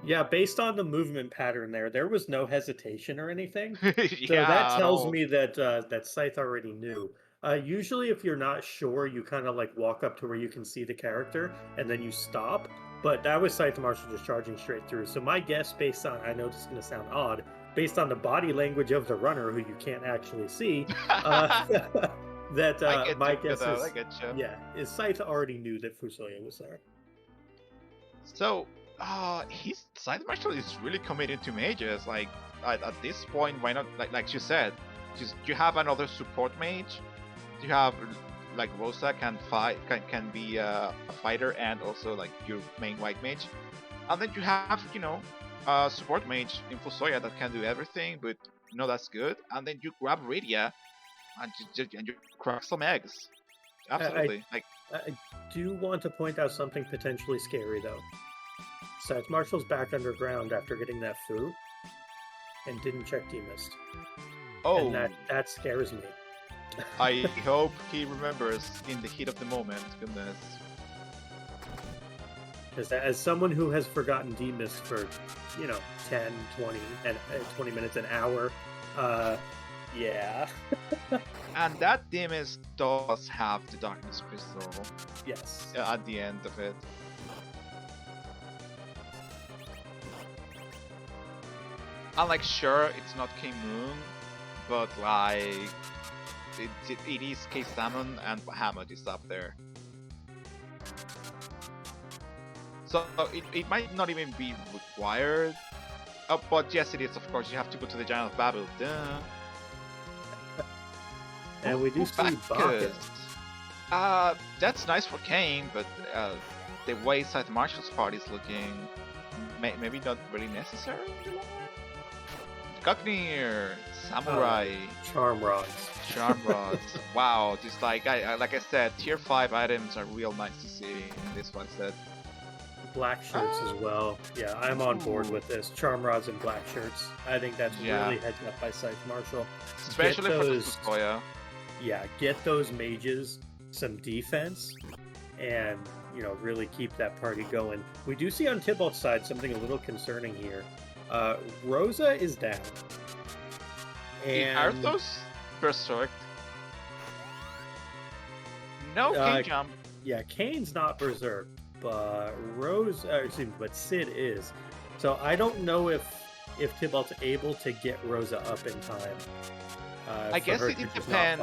Speaker 1: Yeah, based on the movement pattern there was no hesitation or anything. So
Speaker 2: Yeah,
Speaker 1: that tells me that that Scythe already knew. Usually, if you're not sure, you kind of like walk up to where you can see the character, and then you stop. But that was Scythe Marshal just charging straight through. So my guess, based on, I know this is going to sound odd, based on the body language of the runner, who you can't actually see, that
Speaker 2: I get
Speaker 1: my
Speaker 2: you
Speaker 1: guess
Speaker 2: though. I
Speaker 1: is,
Speaker 2: get you.
Speaker 1: yeah, is Scythe already knew that Fusoya was there.
Speaker 2: So, his side marshal is really committed to mages. Like at this point, why not? Like you said, just you have another support mage. You have like Rosa can fight, can be a fighter and also like your main white mage. And then you have a support mage in Fusoya that can do everything, but that's good. And then you grab Radia and you crack some eggs.
Speaker 1: I,
Speaker 2: Absolutely. Like,
Speaker 1: I do want to point out something potentially scary though. Scythe Marshal's back underground after getting that food and didn't check Demist. And
Speaker 2: oh,
Speaker 1: that scares me.
Speaker 2: I hope he remembers in the heat of the moment. Goodness.
Speaker 1: Because as someone who has forgotten Demist for, 10, 20, and 20 minutes, an hour, yeah.
Speaker 2: And that Demis does have the Darkness Crystal
Speaker 1: Yes.
Speaker 2: at the end of it. And like, sure, it's not King Moon, but like, it is K Salmon and Bahamut is up there. So it might not even be required. Oh, but yes, it is. Of course, you have to go to the Giant of Babel. Duh.
Speaker 1: And we do see Bacchus.
Speaker 2: That's nice for Kain, but the way Scythe Marshal's part is looking, maybe not really necessary in the long run. Cockneer, Samurai,
Speaker 1: Charm Rods.
Speaker 2: Charm Rods. Wow, just like I said, tier 5 items are real nice to see in this one set.
Speaker 1: Black shirts as well. Yeah, I'm on board with this. Charm Rods and black shirts. I think that's really heads up by Scythe Marshal.
Speaker 2: Especially for the Fusoya.
Speaker 1: Yeah, get those mages some defense and, really keep that party going. We do see on Tybalt's side something a little concerning here. Rosa is down. And
Speaker 2: Are those berserked? No, Kain jump.
Speaker 1: Yeah, Kane's not berserk, but but Sid is. So I don't know if Tybalt's able to get Rosa up in time.
Speaker 2: I guess it depends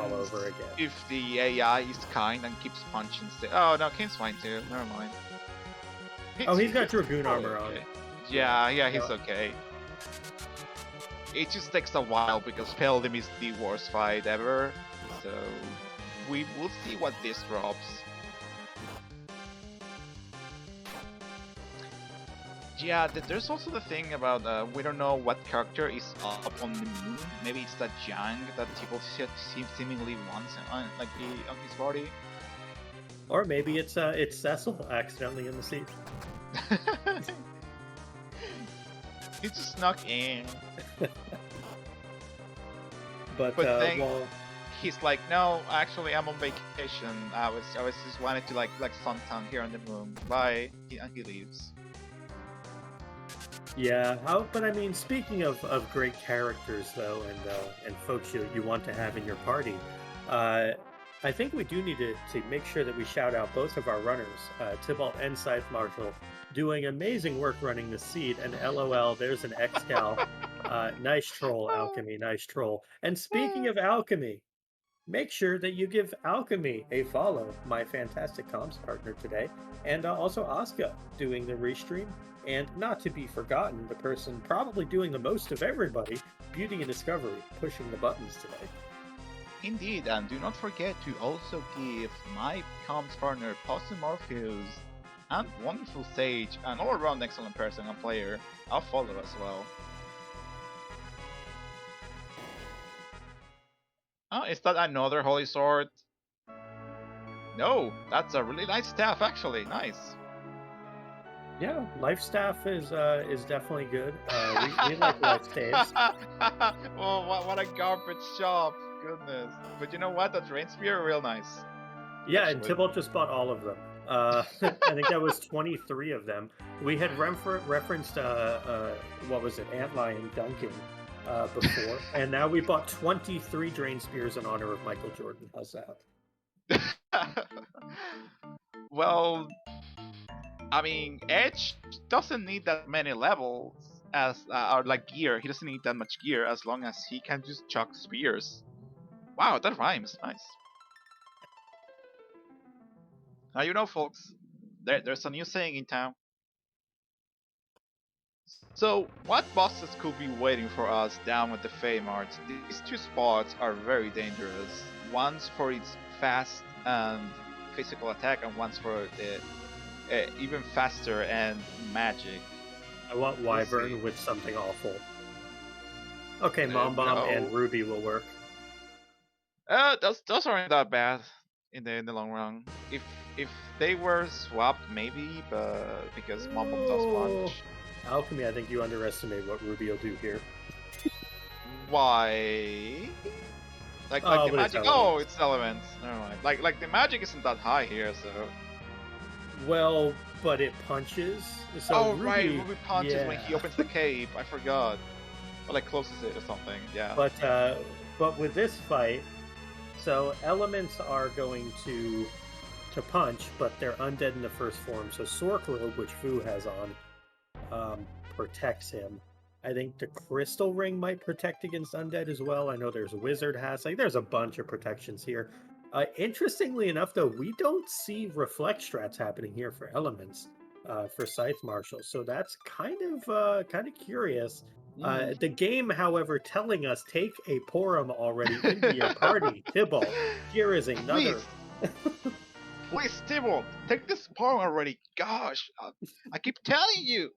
Speaker 2: if the AI is kind and keeps punching. Oh no, Kane's fine too. Never mind.
Speaker 1: He's got Dragoon armor on.
Speaker 2: Yeah, he's okay. It just takes a while because Peldim is the worst fight ever. So we will see what this drops. Yeah, there's also the thing about we don't know what character is up on the moon. Maybe it's that Yang that people seemingly wants on his body.
Speaker 1: Or maybe it's Cecil accidentally in the seat.
Speaker 2: He just snuck in.
Speaker 1: but
Speaker 2: then
Speaker 1: well,
Speaker 2: he's like, no, actually I'm on vacation. I was just wanted to like suntan here on the moon. Bye. And he leaves.
Speaker 1: Yeah, but I mean, speaking of great characters though, and folks you want to have in your party, I think we do need to make sure that we shout out both of our runners, Tybalt and Scythe Marshal, doing amazing work running the seed. And LOL, there's an Excal. Nice troll, Alchemy, nice troll. And speaking of Alchemy, make sure that you give Alchemy a follow, my fantastic comms partner today, and also Asuka doing the restream. And not to be forgotten, the person probably doing the most of everybody, Beauty and Discovery, pushing the buttons today.
Speaker 2: Indeed, and do not forget to also give my comms partner, Possum Morpheus, and wonderful Sage, and all-around excellent person and player, a follow as well. Oh, is that another Holy Sword? No, that's a really nice staff actually, nice.
Speaker 1: Yeah, life staff is definitely good. We like life staves.
Speaker 2: Oh, what a garbage shop! Goodness. But you know what? The Drain Spear, real nice.
Speaker 1: Yeah, actually. And Tybalt just bought all of them. I think that was 23 of them. We had referenced what was it, Antlion Duncan before, and now we bought 23 Drain Spears in honor of Michael Jordan. How's that?
Speaker 2: Well, I mean, Edge doesn't need that many levels as or like gear. He doesn't need that much gear as long as he can just chuck spears. Wow, that rhymes. Nice. Now you know, folks. There's a new saying in town. So, what bosses could be waiting for us down at the Feymart? These two spots are very dangerous. One's for its fast and physical attack, and one's for the even faster and magic.
Speaker 1: I want
Speaker 2: We'll see.
Speaker 1: Wyvern with something awful. Okay, Mom Bomb
Speaker 2: No.
Speaker 1: and Ruby will work.
Speaker 2: Those aren't that bad in the long run. If they were swapped, maybe, but because Mom Bomb does punch.
Speaker 1: Alchemy, I think you underestimate what Ruby will do here.
Speaker 2: Why? Like the magic? Oh, it's elements. Never mind. Like the magic isn't that high here, so.
Speaker 1: Well, but it punches. So
Speaker 2: oh
Speaker 1: Ruby,
Speaker 2: right, Ruby punches when he opens the cave. I forgot. Or like closes it or something. Yeah.
Speaker 1: But with this fight, so elements are going to punch, but they're undead in the first form. So Sork Robe, which Fu has on, protects him. I think the Crystal Ring might protect against undead as well. I know there's Wizard has, like, there's a bunch of protections here. Interestingly enough, though, we don't see reflect strats happening here for elements for Scythe Marshal, so that's kind of curious. The game, however, telling us take a Porum already into your party. Tybalt, here is another.
Speaker 2: Please, Tybalt, take this Porum already. Gosh, I keep telling you.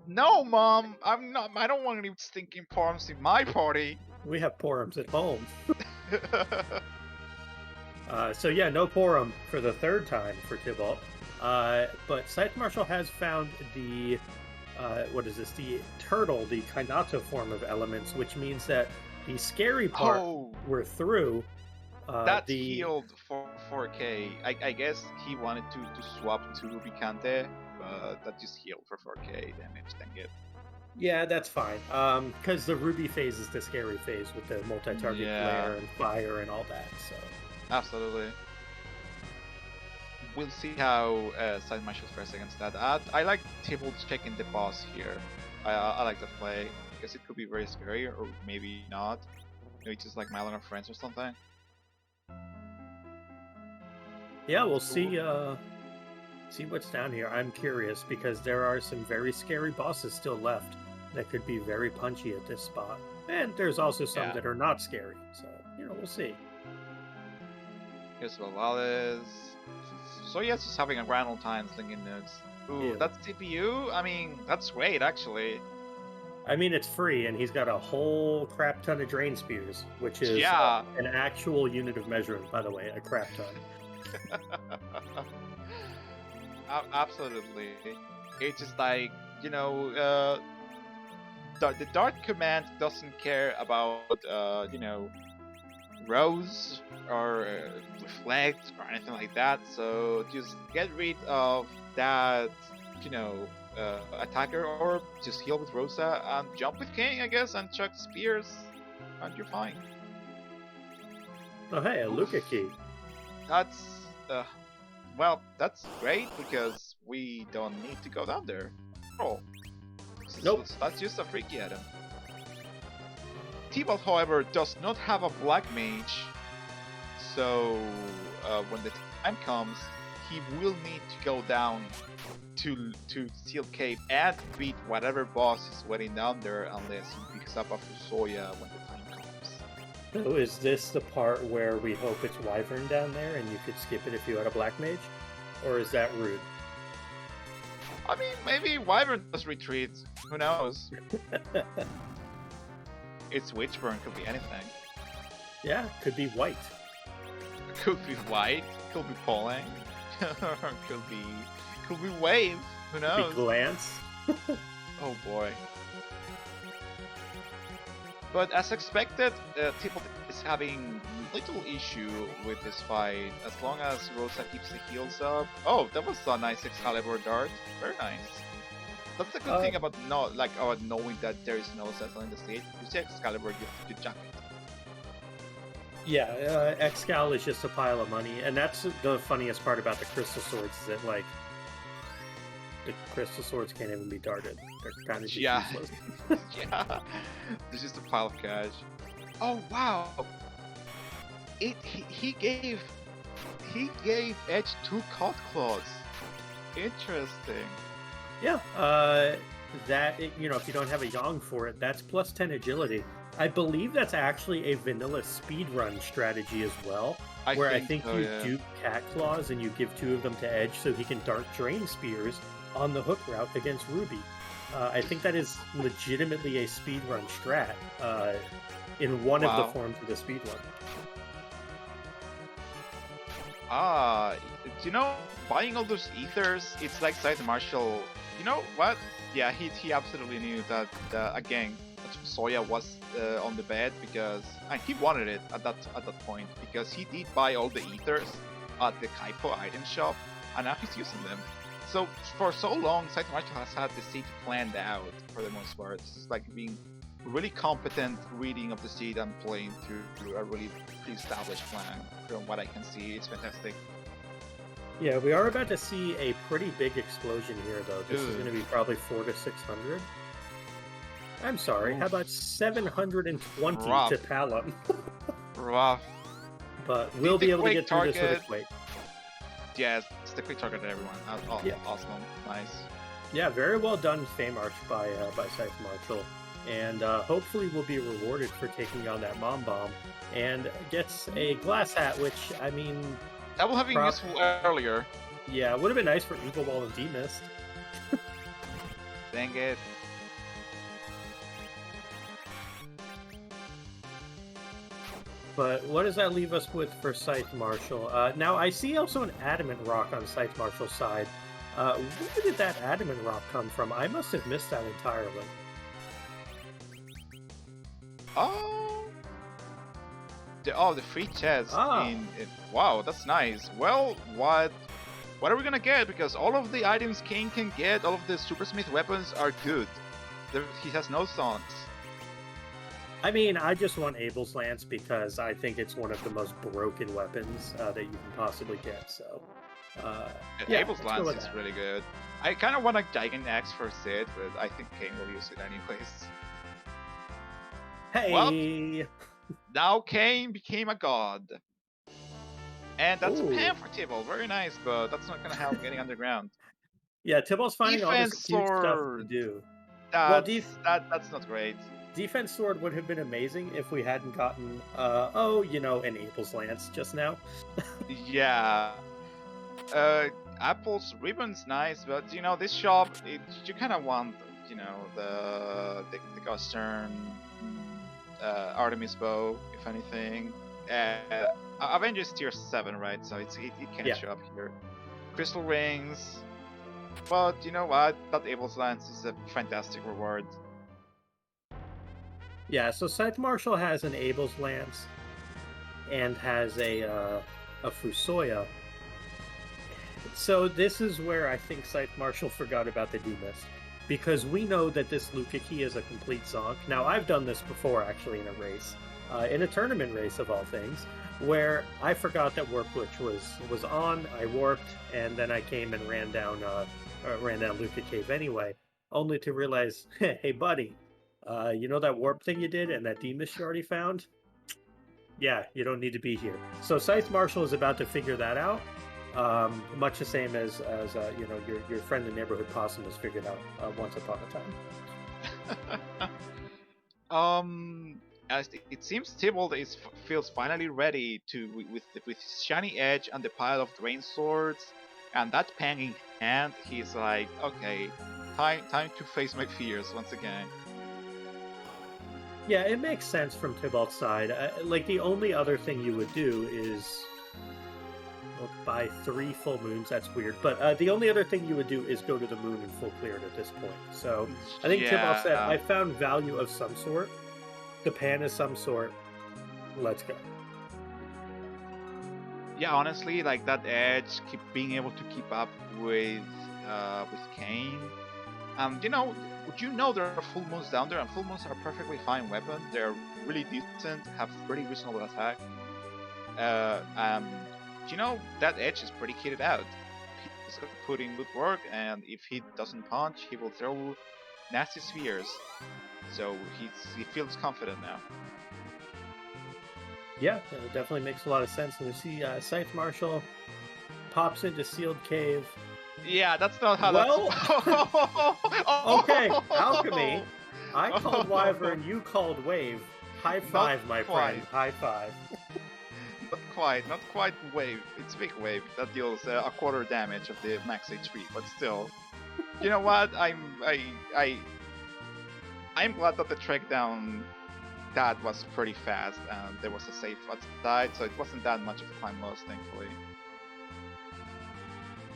Speaker 2: No, Mom, I'm not. I don't want any stinking Porums in my party.
Speaker 1: We have Porums at home. So yeah, no Porum for the third time for Tybalt. But Scythe Marshal has found the what is this? The turtle, the Kainato form of elements, which means that the scary part we're through.
Speaker 2: That's healed for 4K. I guess he wanted to swap to Ruby Kante, but that just healed for 4K damage. Dang it.
Speaker 1: Yeah, that's fine. Because the Ruby phase is the scary phase with the multi-target flare and fire and all that. So
Speaker 2: absolutely. We'll see how Scythe Marshal fares against that. I like Tybalt checking the boss here. I like that play because it could be very scary, or maybe not. Maybe just like Malon or Friends or something.
Speaker 1: Yeah, we'll see. See what's down here. I'm curious because there are some very scary bosses still left that could be very punchy at this spot, and there's also some that are not scary. So we'll see.
Speaker 2: Here's Valales. So yes, just having a grand old time slinging notes. Ooh, that's CPU? I mean, that's great, actually.
Speaker 1: I mean, it's free, and he's got a whole crap ton of Drain Spears, which is an actual unit of measurement, by the way, a crap ton.
Speaker 2: Absolutely. It's just like, the Dart Command doesn't care about, Rose or Reflect or anything like that, so just get rid of that, attacker, or just heal with Rosa and jump with King, I guess, and chuck spears, and you're fine.
Speaker 1: Oh hey, a Luca key.
Speaker 2: That's well, that's great because we don't need to go down there. Oh,
Speaker 1: nope.
Speaker 2: That's just a freaky item. Tybalt, however, does not have a black mage, so when the time comes, he will need to go down to Steel Cave and beat whatever boss is waiting down there, unless he picks up a Fusoya when the time comes.
Speaker 1: So is this the part where we hope it's Wyvern down there and you could skip it if you had a black mage? Or is that rude?
Speaker 2: I mean, maybe Wyvern does retreat. Who knows? It's Witchburn, could be anything.
Speaker 1: Yeah, could be white.
Speaker 2: Could be white, could be Polang, could be Wave, who knows?
Speaker 1: Could be Glance.
Speaker 2: Oh boy. But as expected, Tybalt is having little issue with this fight, as long as Rosa keeps the heals up. Oh, that was a nice Excalibur dart. Very nice. That's the good thing about knowing that there is no Cecil in the stage. You see Excalibur, you jump it.
Speaker 1: Yeah, Excal is just a pile of money, and that's the funniest part about the Crystal Swords, is that, like, the Crystal Swords can't even be darted. They're kind of useless.
Speaker 2: Yeah, there's just a pile of cash. Oh, wow! He gave he gave Edge 2 Cut Claws. Interesting.
Speaker 1: Yeah, if you don't have a Yang for it, that's plus 10 agility. I believe that's actually a vanilla speedrun strategy as well, where I think
Speaker 2: so,
Speaker 1: you
Speaker 2: yeah.
Speaker 1: dupe Cat Claws and you give 2 of them to Edge so he can Dark Drain Spears on the hook route against Ruby. I think that is legitimately a speedrun strat in one of the forms of the speedrun.
Speaker 2: Buying all those ethers, it's like Scythe Marshall. You know what? Yeah, he absolutely knew that again Soya was on the bed because he wanted it at that point because he did buy all the ethers at the Kaipo item shop and now he's using them. So for so long, Scythe Marshall has had the seed planned out for the most part. It's like being really competent reading of the seed and playing through a really pre-established plan. From what I can see, it's fantastic.
Speaker 1: Yeah, we are about to see a pretty big explosion here, though. This is going to be probably 400 to 600. I'm sorry, how about 720
Speaker 2: Rough.
Speaker 1: to Palom?
Speaker 2: Rough.
Speaker 1: But we'll be able to get through this with a Quake.
Speaker 2: Yes, it's the quick target everyone. Yeah. Awesome. Nice.
Speaker 1: Yeah, very well done Fame Arch by Scythe Marshall. And hopefully we'll be rewarded for taking on that Mom Bomb and gets a glass hat, which, I mean...
Speaker 2: That will have been useful earlier.
Speaker 1: Yeah, it would have been nice for Eagle Ball and D-Mist.
Speaker 2: Dang it.
Speaker 1: But what does that leave us with for Scythe Marshall? Now, I see also an Adamant Rock on Scythe Marshall's side. Where did that Adamant Rock come from? I must have missed that entirely.
Speaker 2: The free chest wow, that's nice. Well, what are we gonna get? Because all of the items Kain can get, all of the Supersmith weapons are good. He has no songs.
Speaker 1: I mean, I just want Abel's Lance because I think it's one of the most broken weapons that you can possibly get. So, yeah,
Speaker 2: Abel's Lance is really good. I kind of want a Gigant Axe for Sid, but I think Kain will use it anyways.
Speaker 1: Hey!
Speaker 2: Well, now Kain became a god. And that's a pan for Tibble. Very nice, but that's not going to help getting underground.
Speaker 1: Yeah, Tibble's finding all this cute stuff to do.
Speaker 2: That's not great.
Speaker 1: Defense Sword would have been amazing if we hadn't gotten, an Abel's Lance just now.
Speaker 2: Yeah. Apple's Ribbon's nice, but, this shop, you kind of want, the Gustern, Artemis Bow, if anything. Avengers tier 7, right? So it can't show up here. Crystal Rings. But you know what? That Abel's Lance is a fantastic reward.
Speaker 1: Yeah, so Scythe Marshall has an Abel's Lance and has a Fusoya. So this is where I think Scythe Marshall forgot about the D-Mist. Because we know that this Lukaki is a complete zonk. Now, I've done this before, actually, in a race. In a tournament race, of all things, where I forgot that Warp Glitch was on, I warped, and then I came and ran down Luca Cave anyway, only to realize, hey, buddy, you know that warp thing you did and that D-Mist you already found? Yeah, you don't need to be here. So Scythe Marshall is about to figure that out. Much the same as your friend the neighborhood possum has figured out once upon a time.
Speaker 2: As it seems Tybalt feels finally ready with his shiny edge and the pile of drain swords and that pen in hand. He's like, okay, time to face my fears once again.
Speaker 1: Yeah, it makes sense from Tybalt's side. Like the only other thing you would do is buy 3 full moons. That's weird, but the only other thing you would do is go to the moon and full clear it at this point. So I think Tybalt said, I found value of some sort. The pan is some sort. Let's go.
Speaker 2: Yeah, honestly, like that edge, being able to keep up with Kain. Would you know there are full moons down there, and full moons are a perfectly fine weapon. They're really decent, have pretty reasonable attack. That edge is pretty kitted out. He's going to put in good work, and if he doesn't punch, he will throw nasty spheres. So he feels confident now.
Speaker 1: Yeah, it definitely makes a lot of sense. And we see Scythe Marshal pops into sealed cave.
Speaker 2: Yeah, that's not how that's
Speaker 1: Well,
Speaker 2: supposed.
Speaker 1: okay, alchemy. I called
Speaker 2: Oh,
Speaker 1: Wyvern, you called Wave. High
Speaker 2: not
Speaker 1: five, my friend.
Speaker 2: quite.
Speaker 1: High five.
Speaker 2: Not quite. Not quite wave. It's big wave that deals a quarter damage of the max HP, but still. You know what? I'm glad that the trek down that was pretty fast and there was a safe outside, so it wasn't that much of a time loss, thankfully.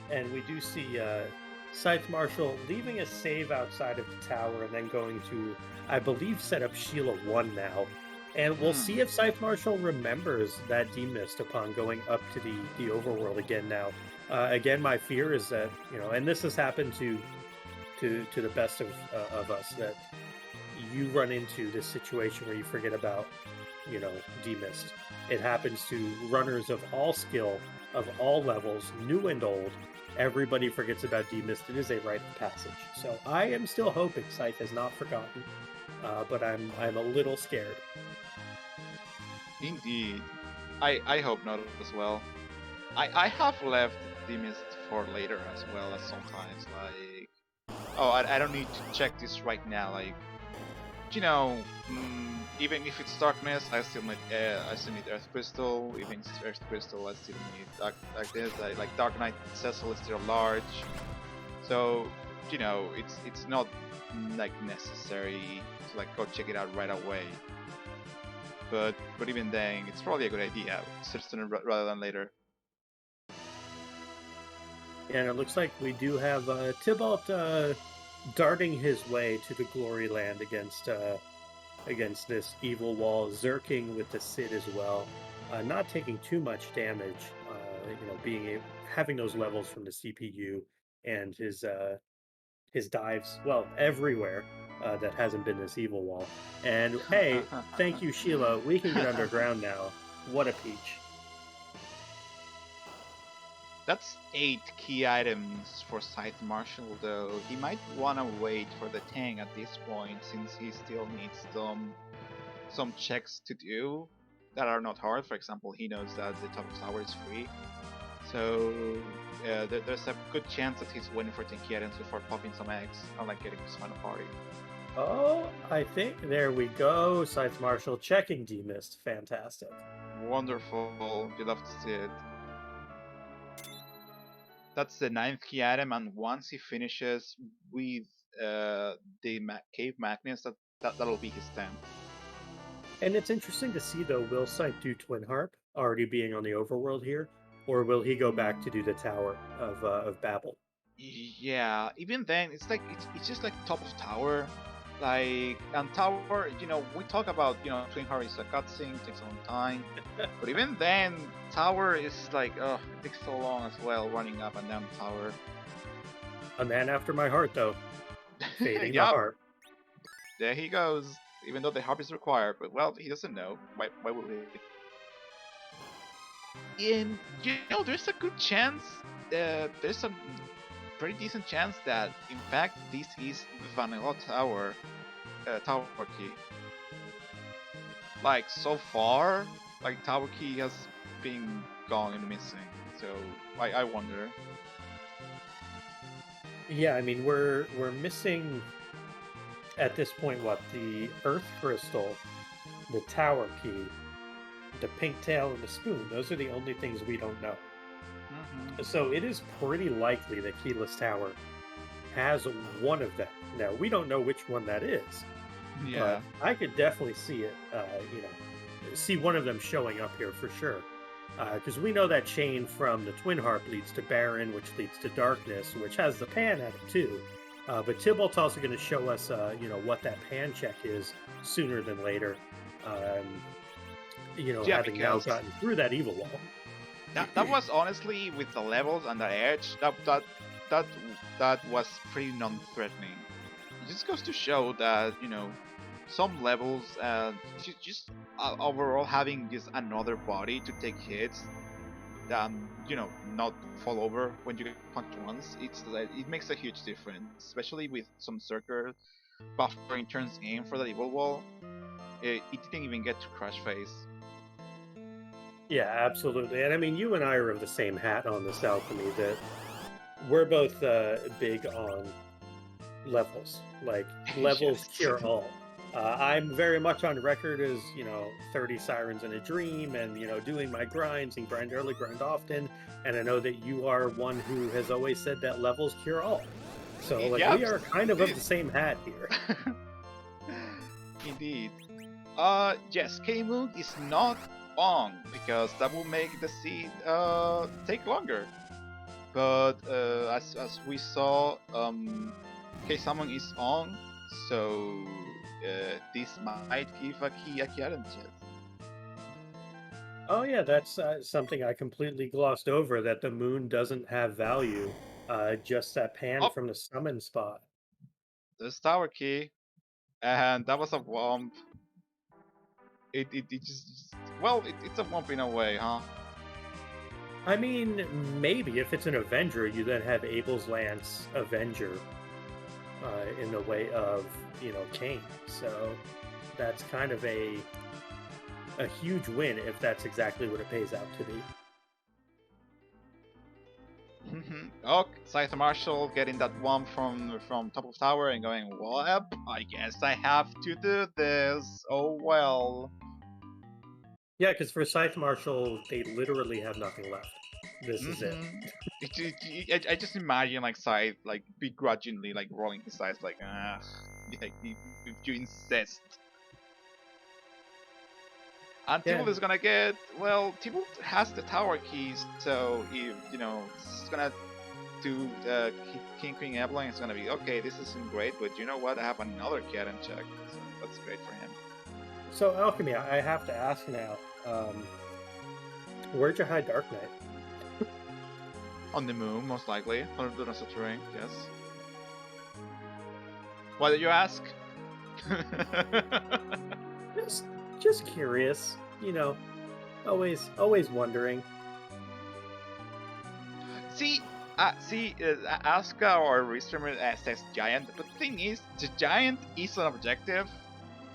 Speaker 1: And we do see Scythe Marshal leaving a save outside of the tower and then going to, I believe, set up Sheila 1 now. And we'll
Speaker 2: Hmm.
Speaker 1: see if Scythe Marshal remembers that demist upon going up to the overworld again now. Again, my fear is that, and this has happened to the best of us, that you run into this situation where you forget about, demist. It happens to runners of all skill, of all levels, new and old. Everybody forgets about demist. It is a rite of passage. So I am still hoping Scythe has not forgotten, but I'm a little scared.
Speaker 2: Indeed. I hope not as well. I have left the mist for later as well as sometimes like oh I don't need to check this right now like you know even if it's darkness I still need earth crystal even if it's earth crystal I still need darkness like dark knight cecil is still large so it's not like necessary to like go check it out right away but even then it's probably a good idea sooner rather than later.
Speaker 1: And it looks like we do have Tybalt darting his way to the glory land against this evil wall, zerking with the Sid as well, not taking too much damage. Having those levels from the CPU and his dives, well, everywhere that hasn't been this evil wall. And hey, thank you, Sheila. We can get underground now. What a peach.
Speaker 2: That's 8 key items for Scythe Marshal though. He might wanna wait for the tank at this point since he still needs some checks to do that are not hard. For example, he knows that the top of tower is free. So there's a good chance that he's waiting for 10 key items before popping some eggs, unlike getting his final party.
Speaker 1: Oh, I think there we go. Scythe Marshal checking demist. Fantastic.
Speaker 2: Wonderful, you love to see it. That's the 9th key item, and once he finishes with the cave magnets, that'll be his 10th.
Speaker 1: And it's interesting to see, though, will Scythe do Twin Harp already being on the overworld here, or will he go back to do the Tower of Babel?
Speaker 2: Yeah, even then, it's just like top of tower, like and tower. We talk about Twin Heart is a cutscene, takes a long time, but even then, tower is like it takes so long as well, running up and down tower.
Speaker 1: A man after my heart, though, fading the
Speaker 2: Yup,
Speaker 1: heart.
Speaker 2: there he goes. Even though the harp is required, but well, he doesn't know. Why would he? And there's a good chance. There's a pretty decent chance that, in fact, this is Vanilla Tower Tower Key. Like so far, like Tower Key has been gone and missing. So I wonder.
Speaker 1: Yeah, I mean we're missing at this point what the Earth Crystal, the Tower Key, the Pink Tail, and the Spoon. Those are the only things we don't know. So it is pretty likely that Keyless Tower has one of them. Now we don't know which one that is, but
Speaker 2: Yeah.
Speaker 1: I could definitely see it. See one of them showing up here for sure. Because we know that chain from the Twin Harp leads to Baron, which leads to Darkness, which has the Pan at it too. But Tybalt's also going to show us, what that Pan check is sooner than later. Um,
Speaker 2: Yeah,
Speaker 1: having now
Speaker 2: because
Speaker 1: gotten through that evil wall.
Speaker 2: that was honestly with the levels and the edge that that was pretty non-threatening. It just goes to show that some levels just overall having just another body to take hits not fall over when you get punched once. It's like it makes a huge difference, especially with some Circle buffering turns in for the evil wall. It didn't even get to crush phase.
Speaker 1: Yeah, absolutely. And I mean, you and I are of the same hat on this alchemy that we're both big on levels. Like levels
Speaker 2: Yes.
Speaker 1: cure all. I'm very much on record as 30 sirens in a dream, and doing my grinds and grind early, grind often. And I know that you are one who has always said that levels cure all. So like
Speaker 2: Yep,
Speaker 1: we are kind of
Speaker 2: indeed.
Speaker 1: the same hat here.
Speaker 2: Indeed. Yes, K-Moon is not on because that will make the seed take longer. But as we saw, K-Summon is on, so this might give a key a challenge.
Speaker 1: Oh yeah, that's something I completely glossed over. That the moon doesn't have value. Just that pan
Speaker 2: Oh,
Speaker 1: from the summon spot.
Speaker 2: there's Tower Key, and that was a womp. It just well, it's a womp in a way, huh?
Speaker 1: I mean, maybe if it's an Avenger, you then have Abel's Lance Avenger in the way of Kane. So that's kind of a huge win if that's exactly what it pays out to be.
Speaker 2: Oh, Scythe Marshal getting that one from top of tower and going, well, I guess I have to do this. Oh well.
Speaker 1: Yeah, because for Scythe Marshal, they literally have nothing left. This is it.
Speaker 2: Mm-hmm. I just imagine like Scythe like begrudgingly like rolling his eyes like, like if you insist. And
Speaker 1: Yeah,
Speaker 2: Tibble is gonna get well. Tibble has the tower keys, so if it's gonna do King Queen Evelyn, it's gonna be okay. This isn't great, but you know what? I have another cat in check, so that's great for him.
Speaker 1: so Alchemy, I have to ask now, where'd you hide Dark Knight?
Speaker 2: On the moon, most likely. On the terrain, yes. Why did you ask?
Speaker 1: Just, just curious. Always wondering.
Speaker 2: see, Asuka or Restreamer says giant, but the thing is, the giant is an objective.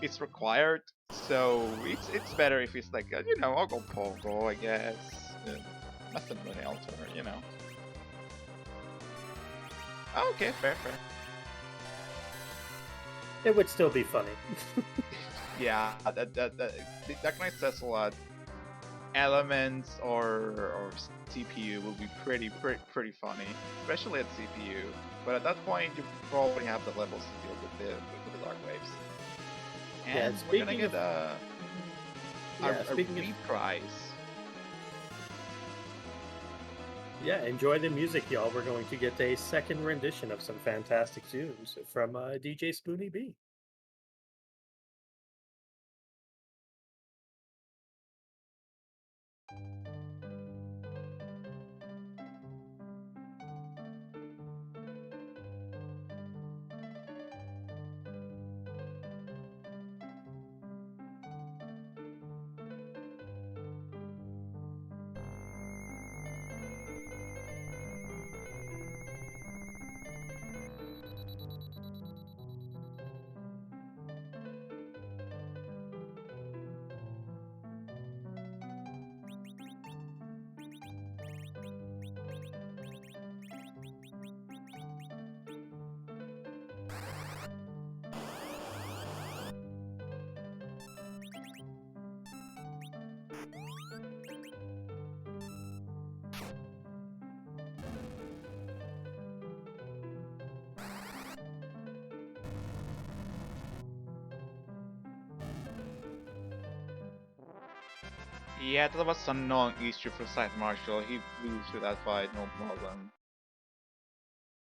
Speaker 2: It's required, so it's better if it's like I'll go Pogo, I guess. Uh, Nothing really alter. Okay, fair.
Speaker 1: It would still be funny.
Speaker 2: Yeah, that kind of says a lot. Elements or CPU will be pretty funny, especially at CPU. But at that point, you probably have the levels to deal with the dark waves.
Speaker 1: Yeah,
Speaker 2: And we're gonna
Speaker 1: speaking
Speaker 2: get
Speaker 1: of yeah,
Speaker 2: a
Speaker 1: speaking of
Speaker 2: reprise.
Speaker 1: yeah, enjoy the music, y'all. We're going to get a second rendition of some fantastic tunes from DJ Spoonie B.
Speaker 2: Yeah, that was a non-issue for Scythe Marshall. He blew through that fight, no problem.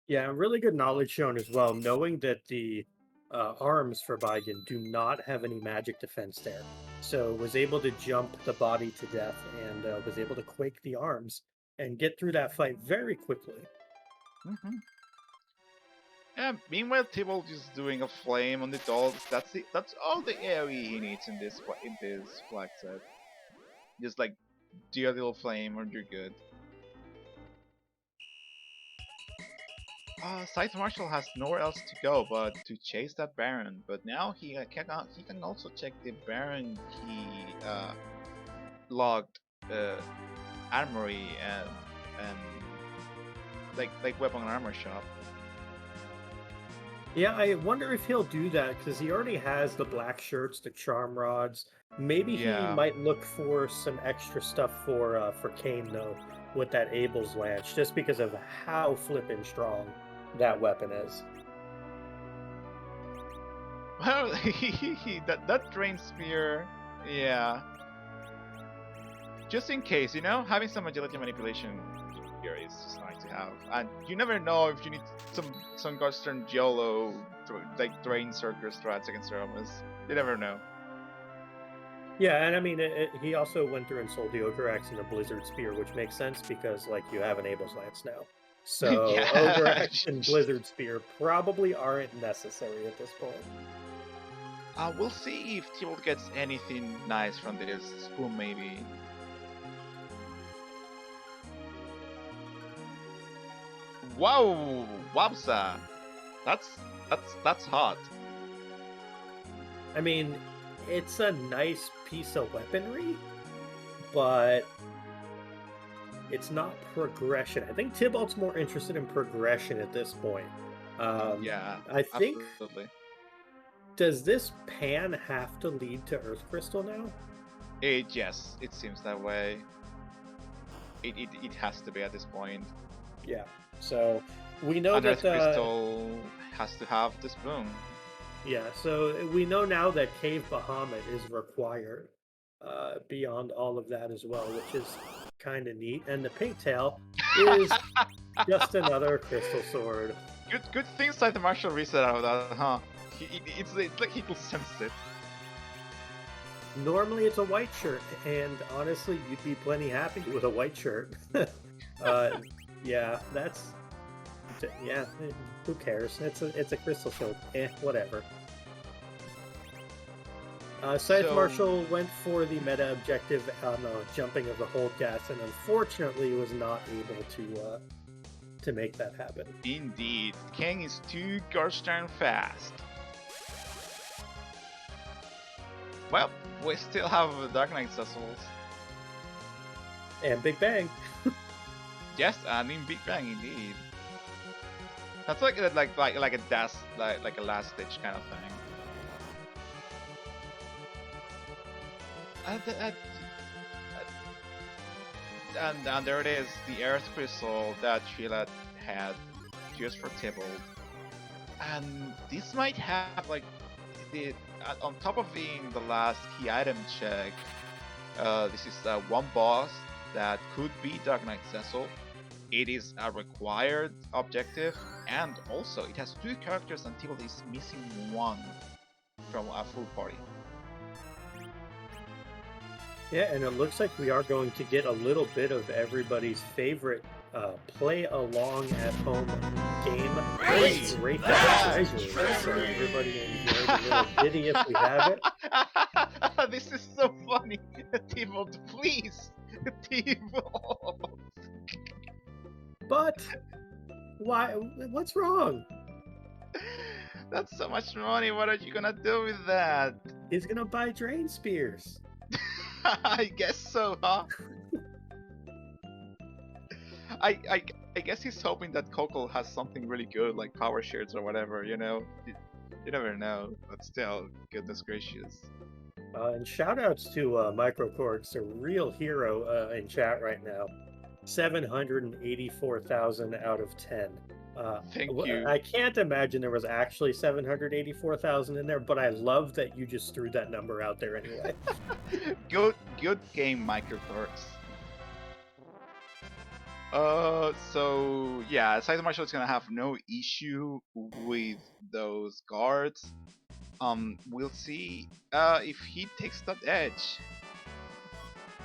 Speaker 1: Yeah, really good knowledge shown as well, knowing that the arms for Baigen do not have any magic defense there. So was able to jump the body to death and was able to quake the arms and get through that fight very quickly.
Speaker 2: Mm-hmm. Yeah, meanwhile, Tybalt is doing a flame on the dogs. That's all the area he needs in this flag set. Just like do a little flame and you're good. Scythe Marshal has nowhere else to go but to chase that Baron. But now he can also check the Baron he logged uh, armory and like weapon and armor shop.
Speaker 1: Yeah, I wonder if he'll do that because he already has the black shirts, the charm rods. Maybe he
Speaker 2: Yeah.
Speaker 1: might look for some extra stuff for Kane though, with that Abel's lance, just because of how flippin' strong that weapon is.
Speaker 2: Well, that drain spear, yeah. Just in case, having some agility manipulation here is just nice to have, and you never know if you need some Gustern YOLO like drain circular strats against Ramos. You never know.
Speaker 1: Yeah, and I mean, he also went through and sold the Ogre Axe and the Blizzard Spear, which makes sense because like you have an Abel's lance now. So Ogre
Speaker 2: Yeah.
Speaker 1: Axe and Blizzard Spear probably aren't necessary at this point.
Speaker 2: We'll see if Tybalt gets anything nice from this spoon, maybe. Wow, wowza, that's hot.
Speaker 1: I mean, it's a nice piece of weaponry, but it's not progression. I think Tybalt's more interested in progression at this point.
Speaker 2: Yeah,
Speaker 1: I think.
Speaker 2: absolutely.
Speaker 1: Does this pan have to lead to Earth Crystal now?
Speaker 2: Yes, it seems that way. It has to be at this point.
Speaker 1: Yeah. So we know
Speaker 2: And
Speaker 1: that
Speaker 2: Earth Crystal has to have the spoon.
Speaker 1: Yeah, so we know now that Cave Bahamut is required beyond all of that as well, which is kind of neat. And the Pigtail is just another crystal sword.
Speaker 2: Good things like the martial reset out of that, huh? It's like he will sense it.
Speaker 1: Normally it's a white shirt, and honestly, you'd be plenty happy with a white shirt. Yeah, yeah. Who cares? It's a crystal sword. Whatever. Scythe Marshal went for the meta objective on jumping of the hold gas, and unfortunately was not able to make that happen.
Speaker 2: Indeed, King is too gosh darn fast. Well, we still have Dark Knight Cecils.
Speaker 1: And Big Bang.
Speaker 2: Yes, and in Big Bang, indeed. That's like a dash, like a last ditch kind of thing. And there it is, the Earth Crystal that Sheila had just for Tybalt. And this might have like on top of being the last key item check. This is one boss that could be Dark Knight Cecil. It is a required objective, and also it has 2 characters and Tybalt is missing 1 from a full party.
Speaker 1: Yeah, and it looks like we are going to get a little bit of everybody's favorite play along at home game. Rate that treasure. So everybody enjoy the little ditty if we have it.
Speaker 2: This is so funny. Tybalt, please. Tybalt.
Speaker 1: But why? What's wrong?
Speaker 2: That's so much money. What are you gonna do with that?
Speaker 1: He's gonna buy drain spears.
Speaker 2: I guess so, huh? I guess he's hoping that Coco has something really good, like power shirts or whatever. You never know. But still, goodness gracious.
Speaker 1: And shout outs to Microcorks, a real hero in chat right now. 784,000 out of 10.
Speaker 2: Thank you.
Speaker 1: I can't imagine there was actually 784,000 in there, but I love that you just threw that number out there anyway.
Speaker 2: Good game, Microcorks. So yeah, Scythe Marshal is gonna have no issue with those guards. We'll see if he takes that edge.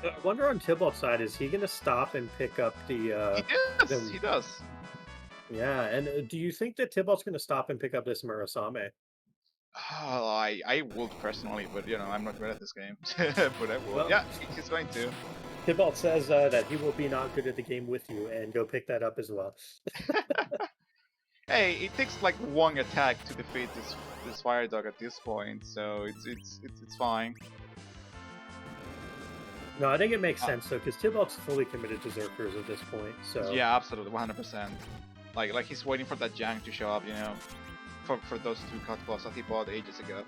Speaker 1: I wonder on Tybalt's side, is he gonna stop and pick up the?
Speaker 2: He does.
Speaker 1: Yeah, and do you think that Tybalt's gonna stop and pick up this Murasame?
Speaker 2: Oh, I would personally, but I'm not good at this game. But I would. Well, yeah, he's going to.
Speaker 1: Tybalt says that he will be not good at the game with you, and go pick that up as well.
Speaker 2: Hey, it takes like 1 attack to defeat this fire dog at this point, so it's fine.
Speaker 1: No, I think it makes
Speaker 2: Uh,
Speaker 1: sense though, because Tybalt's fully committed to Zerkers at this point. So
Speaker 2: yeah, absolutely, 100%. Like he's waiting for that Jank to show up, you know, for those two cut claws that he bought ages ago.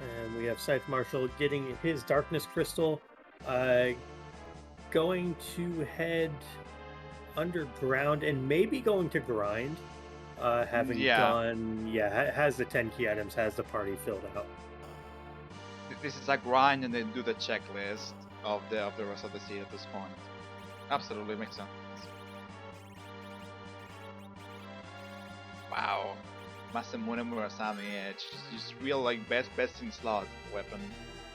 Speaker 1: and we have Scythe Marshal getting his Darkness Crystal, uh, going to head underground and maybe going to grind. Having
Speaker 2: Yeah,
Speaker 1: done, has the 10 key items, has the party filled out.
Speaker 2: this is a grind and then do the checklist of the rest of the seed at this point. Absolutely makes sense. Wow, Masamune Murasame Edge, just real like best in slot weapon.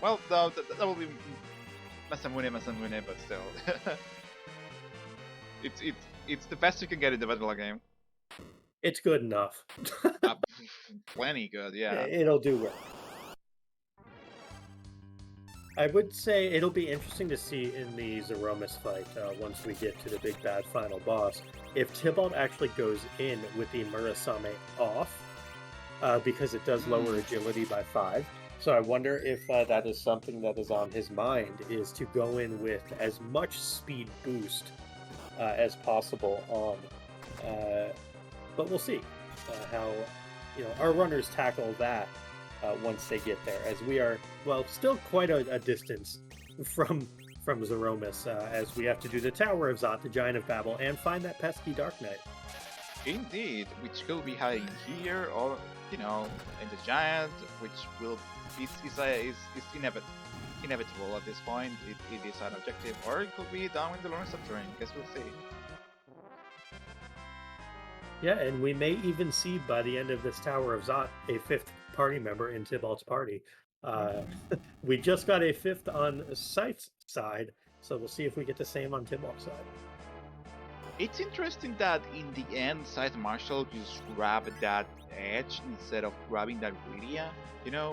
Speaker 2: Well, that will be Masamune, but still, it's it's the best you can get in the vanilla game.
Speaker 1: It's good enough.
Speaker 2: Uh, Plenty good, yeah.
Speaker 1: It'll do work. I would say it'll be interesting to see in the Zeromus fight, once we get to the big bad final boss, if Tybalt actually goes in with the Murasame off, because it does lower agility by 5. So I wonder if that is something that is on his mind, is to go in with as much speed boost as possible on. But we'll see how our runners tackle that once they get there, as we are still quite a distance from Zeromus, as we have to do the Tower of Zot, the Giant of Babel, and find that pesky Dark Knight.
Speaker 2: Indeed, which will be hiding here, or in the Giant, which will is inevitable at this point. It is an objective, or it could be down in the Lunar subterranean. Guess we'll see.
Speaker 1: Yeah, and we may even see by the end of this Tower of Zot a 5th party member in Tybalt's party. We just got a 5th on Scythe's side, so we'll see if we get the same on Tybalt's side.
Speaker 2: It's interesting that in the end, Scythe Marshal just grabbed that edge instead of grabbing that Rydia,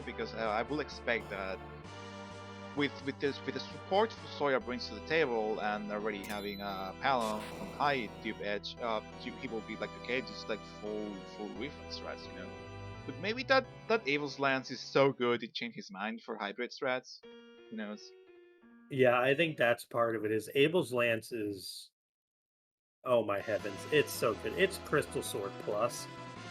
Speaker 2: because I will expect that with the support Soya brings to the table and already having a Palom on high deep edge, he will be like, okay, just like full reflex strats, But maybe that Abel's Lance is so good it changed his mind for hybrid strats. Who knows?
Speaker 1: Yeah, I think that's part of it. Is Abel's Lance is, oh my heavens, it's so good. It's Crystal Sword plus,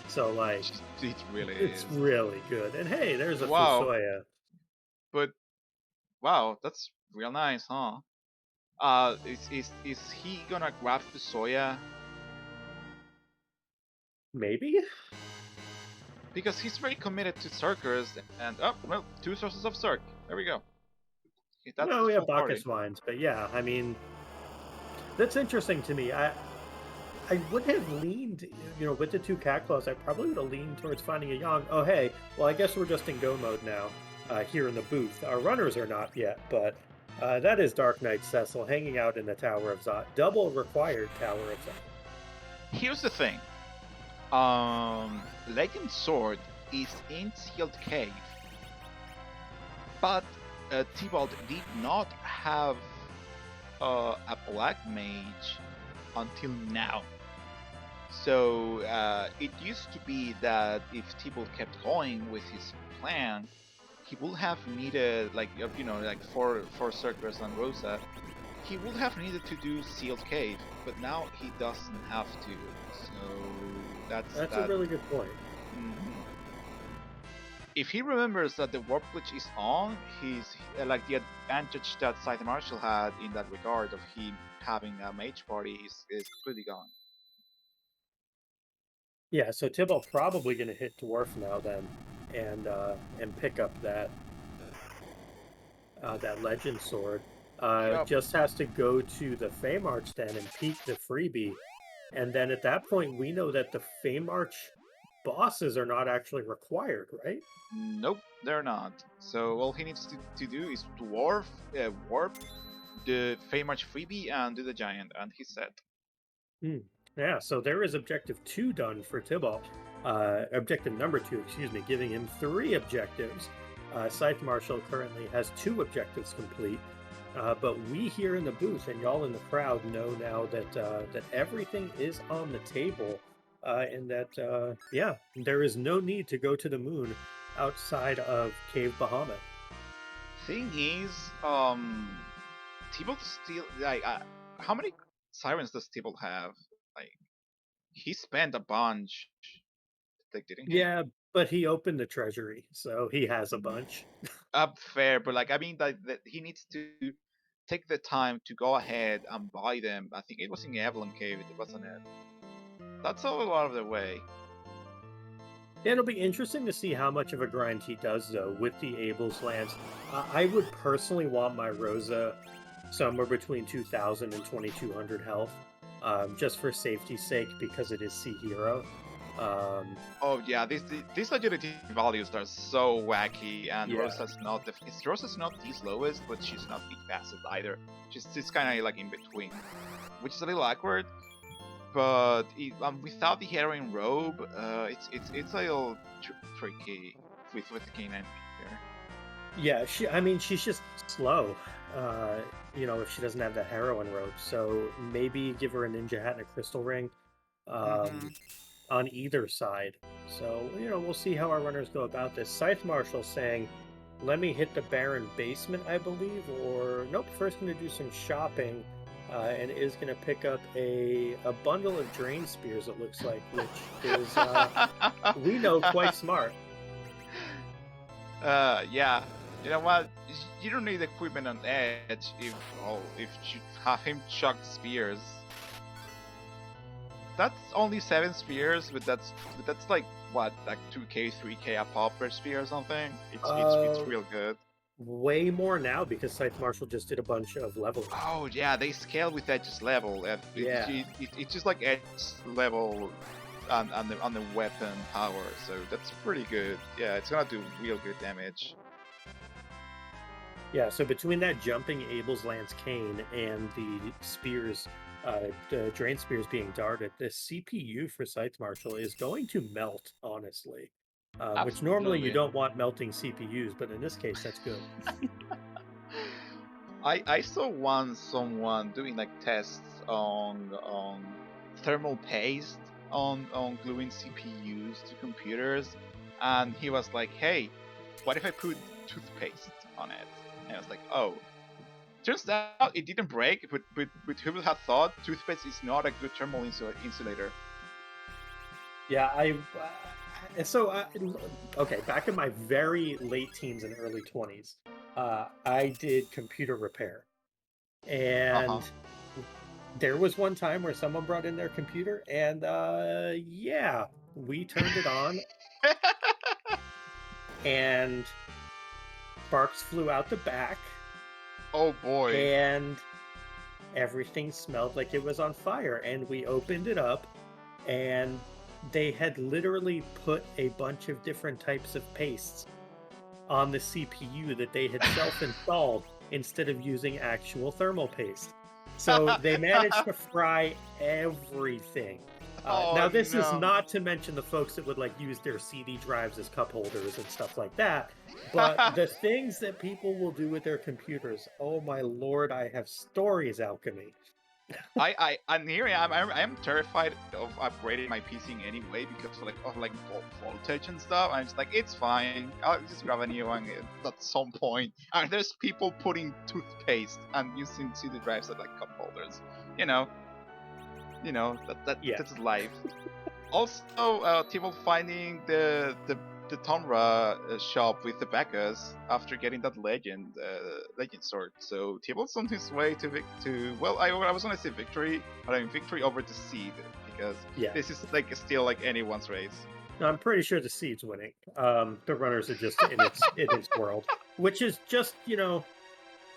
Speaker 1: so like
Speaker 2: It really
Speaker 1: it's
Speaker 2: is.
Speaker 1: really good. And hey, there's a
Speaker 2: Wow,
Speaker 1: Fusoya.
Speaker 2: but wow, that's real nice, huh? Is he gonna grab the Soya?
Speaker 1: Maybe.
Speaker 2: Because he's very committed to Circus, and oh well, 2 sources of Circ. There we go. That's
Speaker 1: No,
Speaker 2: the
Speaker 1: we have
Speaker 2: full
Speaker 1: Bacchus
Speaker 2: party.
Speaker 1: wines, but yeah, I mean, that's interesting to me. I would have leaned, with the 2 cat claws, I probably would have leaned towards finding a Yang. Oh, hey, well, I guess we're just in go mode now, here in the booth. Our runners are not yet, but that is Dark Knight Cecil hanging out in the Tower of Zot. Double required Tower of Zot.
Speaker 2: Here's the thing. Legend Sword is in Sealed Cave, but Tybalt did not have a Black Mage until now. So it used to be that if Tybalt kept going with his plan, he would have needed like for Circus and Rosa, he would have needed to do Sealed Cave, but now he doesn't have to. So
Speaker 1: That's
Speaker 2: that.
Speaker 1: a really good point.
Speaker 2: Mhm. If he remembers that the Warp Glitch is on, he's like the advantage that Scythe Marshal had in that regard of him having a mage party is completely gone.
Speaker 1: Yeah, so Tybalt probably going to hit Dwarf now then, and pick up that Legend Sword.
Speaker 2: Yup.
Speaker 1: Just has to go to the Feymarch then and peek the freebie. And then at that point, we know that the Feymarch bosses are not actually required, right?
Speaker 2: Nope, they're not. So all he needs to do is dwarf, warp the Feymarch freebie and do the giant, and he's set.
Speaker 1: Hmm. Yeah, so there is objective 2 done for Tybalt. Objective number 2, excuse me, giving him 3 objectives. Scythe Marshal currently has 2 objectives complete. But we here in the booth and y'all in the crowd know now that everything is on the table, and that there is no need to go to the moon outside of Cave Bahamut.
Speaker 2: thing is, Tybalt still like how many sirens does Tybalt have? Like he spent a bunch, like didn't he?
Speaker 1: Yeah, but he opened the treasury, so he has a bunch.
Speaker 2: Up fair, but like I mean that he needs to take the time to go ahead and buy them. I think it was in Avalon Cave, wasn't it? That's a lot of the way.
Speaker 1: It'll be interesting to see how much of a grind he does, though, with the Abel's Lance. I would personally want my Rosa somewhere between 2,000 and 2,200 health, just for safety's sake, because it is Sea Hero. Um,
Speaker 2: Oh yeah, these agility values are so wacky, and
Speaker 1: yeah.
Speaker 2: Rosa's not the slowest, but she's not the fastest either. She's kind of like in between, which is a little awkward. But without the heroine robe, it's a little tricky with the canine here.
Speaker 1: Yeah, I mean, she's just slow, if she doesn't have the heroin rope. So maybe give her a ninja hat and a crystal ring.
Speaker 2: Mm-hmm.
Speaker 1: On either side. So, we'll see how our runners go about this. Scythe Marshal saying, let me hit the Baron basement, I believe, or nope, first going to do some shopping, and is going to pick up a bundle of Drain Spears, it looks like, which is, we know, quite smart.
Speaker 2: Yeah. You know what? You don't need equipment on edge if you have him chuck spears. That's only 7 spears, but that's like what, like 2k, 3k a pop per spear or something. It's real good.
Speaker 1: Way more now because Scythe Marshal just did a bunch of leveling.
Speaker 2: Oh yeah, they scale with edge's level. It's just like edge level on the weapon power, so that's pretty good. Yeah, it's gonna do real good damage.
Speaker 1: Yeah, so between that jumping Abel's Lance Kain and the spears, the Drain Spears being darted, the CPU for Scythe Marshal is going to melt, honestly. Which normally you
Speaker 2: Absolutely.
Speaker 1: don't want melting CPUs, but in this case, that's good.
Speaker 2: I saw once someone doing like tests on thermal paste on gluing CPUs to computers, and he was like, "Hey, what if I put toothpaste on it?" And I was like, "Oh." Turns out it didn't break, but who would have thought toothpaste is not a good thermal insulator?
Speaker 1: Yeah, okay, back in my very late teens and early 20s, I did computer repair.
Speaker 2: Uh-huh.
Speaker 1: And there was one time where someone brought in their computer, and yeah, we turned it on, and sparks flew out the back,
Speaker 2: Oh boy.
Speaker 1: and everything smelled like it was on fire. And we opened it up, and they had literally put a bunch of different types of pastes on the CPU that they had self-installed instead of using actual thermal paste. So they managed to fry everything. Now,
Speaker 2: Oh
Speaker 1: this is
Speaker 2: no.
Speaker 1: not to mention the folks that would like use their CD drives as cup holders and stuff like that. But the things that people will do with their computers, oh my lord, I have stories, Alchemy.
Speaker 2: I'm here. I'm terrified of upgrading my PC in any way because of voltage and stuff. I'm just like, it's fine. I'll just grab a new one at some point. And there's people putting toothpaste and using CD drives as like cup holders. You know,
Speaker 1: Yeah.
Speaker 2: that's life. Also, Tybalt finding the Tonra shop with the Becas after getting that legend sword. So Tybalt's on his way to well, I was gonna say victory, but I mean victory over the Seed because
Speaker 1: Yeah.
Speaker 2: this is like still like anyone's race.
Speaker 1: No, I'm pretty sure the seed's winning. The runners are just in its world, which is just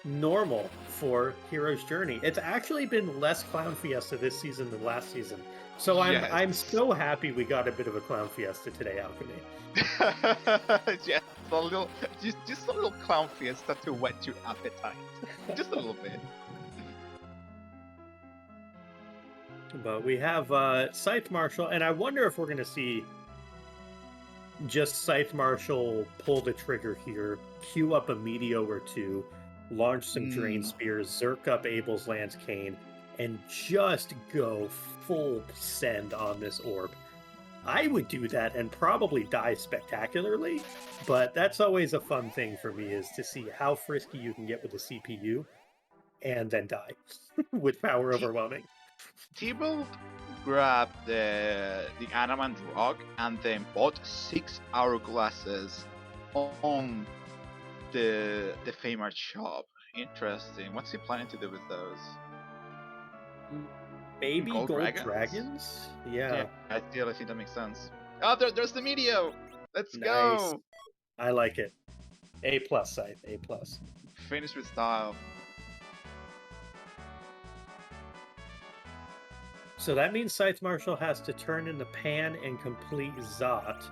Speaker 1: normal for Hero's Journey. It's actually been less Clown Fiesta this season than last season. So I'm
Speaker 2: Yes.
Speaker 1: so happy we got a bit of a Clown Fiesta today, Alchemy.
Speaker 2: Just a little, just a little clown fiesta to whet your appetite, just a little bit.
Speaker 1: But we have Scythe Marshal, and I wonder if we're going to see just Scythe Marshal pull the trigger here, queue up a Meteo or two, launch some Drain Spears, Zerk up Abel's Lance Kain, and just go full send on this orb. I would do that and probably die spectacularly, but that's always a fun thing for me is to see how frisky you can get with the CPU and then die with power
Speaker 2: T-
Speaker 1: overwhelming.
Speaker 2: Tybalt grabbed the Adamant Rock and then bought 6 hourglasses on the Famart shop. Interesting. What's he planning to do with those?
Speaker 1: Maybe
Speaker 2: Gold
Speaker 1: gold
Speaker 2: dragons?
Speaker 1: dragons?
Speaker 2: Yeah,
Speaker 1: Yeah.
Speaker 2: I think that makes sense. Oh, there's the Meteor! Let's
Speaker 1: Nice.
Speaker 2: go!
Speaker 1: I like it. A plus site. A plus.
Speaker 2: Finish with style.
Speaker 1: So that means Scythe Marshal has to turn in the Pan and complete Zot.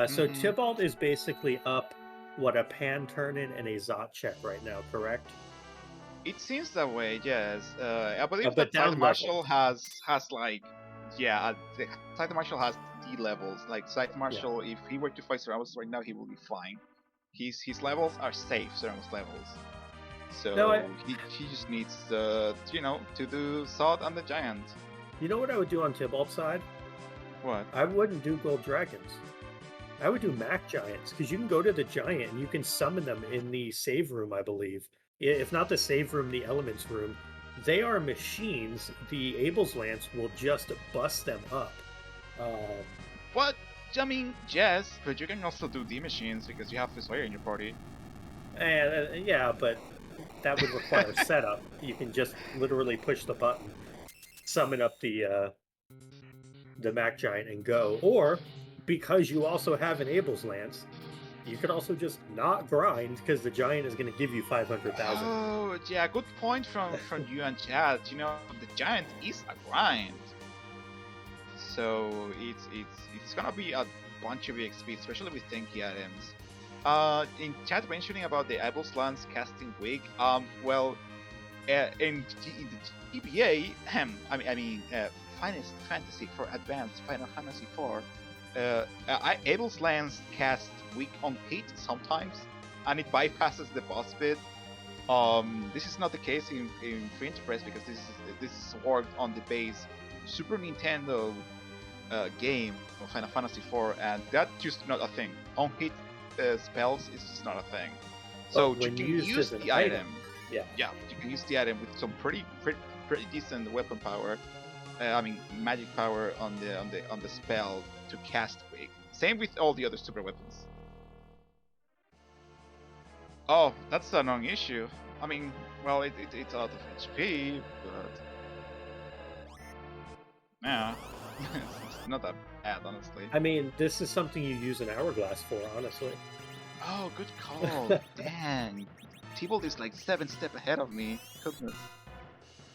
Speaker 1: So Tybalt is basically up what a Pan turn in and a Zot check right now, correct?
Speaker 2: It seems that way, yes. I believe
Speaker 1: But
Speaker 2: that Scythe
Speaker 1: down
Speaker 2: Marshal
Speaker 1: level.
Speaker 2: has like, yeah, the Scythe Marshal has D levels. Like Scythe Marshal, if he were to fight Ceremus right now, he will be fine. His levels are safe, Ceremus levels.
Speaker 1: No,
Speaker 2: So he just needs to do Sod and the Giant.
Speaker 1: you know what I would do on Tybalt's side?
Speaker 2: What?
Speaker 1: I wouldn't do Gold Dragons. I would do Mac Giants, because you can go to the Giant and you can summon them in the save room, I believe. If not the save room, the Elements room. They are machines. The Abel's Lance will just bust them up.
Speaker 2: What? I mean, yes, but you can also do D machines because you have Fusilier in your party.
Speaker 1: And yeah, but that would require setup. You can just literally push the button, summon up the Mac Giant and go. Or, because you also have an Abel's Lance, you could also just not grind because the Giant is going to give you 500,000.
Speaker 2: Oh, yeah, good point from you and Chad. You know, the Giant is a grind. So it's gonna be a bunch of EXP, especially with tanky items. In chat mentioning about the Abel's Lance casting wig. Well, in the GBA, Finest Fantasy for Advanced Final Fantasy IV, Abel's Lance cast weak on hit sometimes, and it bypasses the boss bit. This is not the case in Free Enterprise because this is worked on the base Super Nintendo game of Final Fantasy IV, and that's just not a thing. On hit spells is just not a thing. So you can use the item.
Speaker 1: Yeah,
Speaker 2: you can use the item with some pretty decent weapon power. Magic power on the spell to cast Wig. Same with all the other super weapons. Oh, that's a non-issue. I mean, well, it's a lot of HP, but yeah, it's not that bad, honestly.
Speaker 1: I mean, this is something you use an hourglass for, honestly.
Speaker 2: Oh, good call. Dang, Tybalt is like 7 steps ahead of me. Goodness.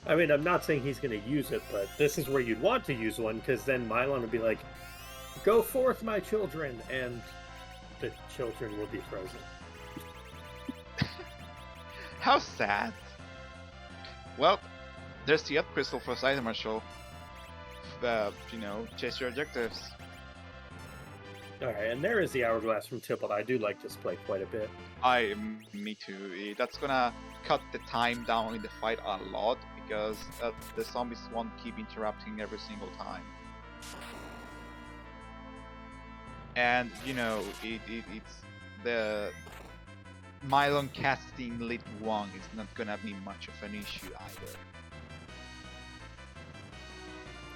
Speaker 1: I mean, I'm not saying he's going to use it, but this is where you'd want to use one, because then Mylon would be like, "Go forth, my children," and the children will be frozen.
Speaker 2: How sad. Well, there's the up crystal for Scythe Marshal. Chase your objectives.
Speaker 1: Alright, and there is the hourglass from Tybalt. I do like this play quite a bit.
Speaker 2: Me too. That's gonna cut the time down in the fight a lot because the zombies won't keep interrupting every single time. And it's the Mylon casting Lit 1 is not gonna be much of an issue either.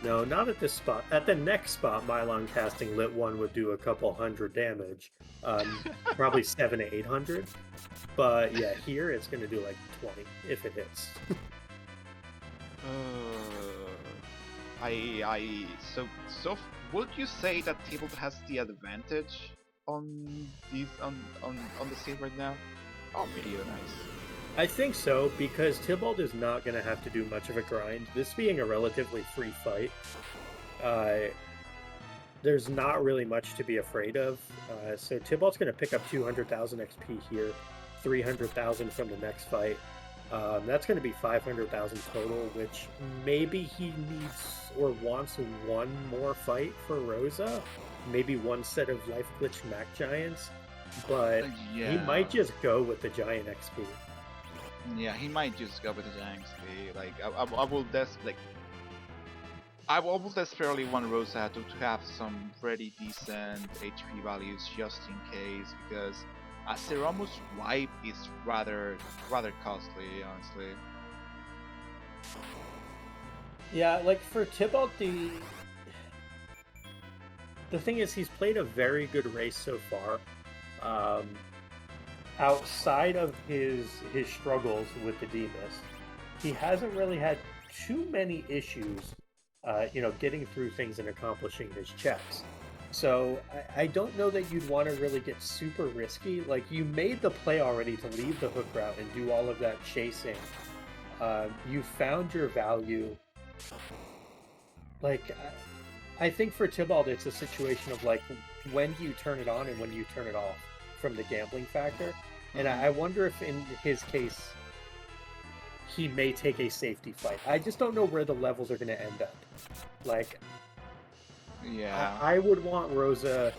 Speaker 1: No, not at this spot. At the next spot, Mylon casting Lit 1 would do a couple hundred damage. Probably 700 to 800. But yeah, here it's going to do like 20 if it hits.
Speaker 2: So would you say that Tybalt has the advantage on the scene right now? Oh, really nice.
Speaker 1: I think so, because Tybalt is not going to have to do much of a grind. This being a relatively free fight, there's not really much to be afraid of. So Tybalt's going to pick up 200,000 XP here, 300,000 from the next fight. That's going to be 500,000 total, which maybe he needs or wants one more fight for Rosa. Maybe one set of Life Glitch Mac Giants. But he might just go with the Giant XP.
Speaker 2: Yeah, he might just go with the Giant XP. Like, I will just like. I would desperately want Rosa to have some pretty decent HP values just in case, because a Ceromus wipe is rather costly, honestly.
Speaker 1: Yeah, like for Tybalt, the thing is he's played a very good race so far. Um, Outside of his struggles with the Demas, he hasn't really had too many issues, getting through things and accomplishing his checks. So I don't know that you'd want to really get super risky. Like you made the play already to leave the hook route and do all of that chasing. You found your value. Like I think for Tybalt, it's a situation of like when do you turn it on and when do you turn it off from the gambling factor. And I wonder if in his case, he may take a safety fight. I just don't know where the levels are going to end up. Like,
Speaker 2: Yeah.
Speaker 1: I would want Rosa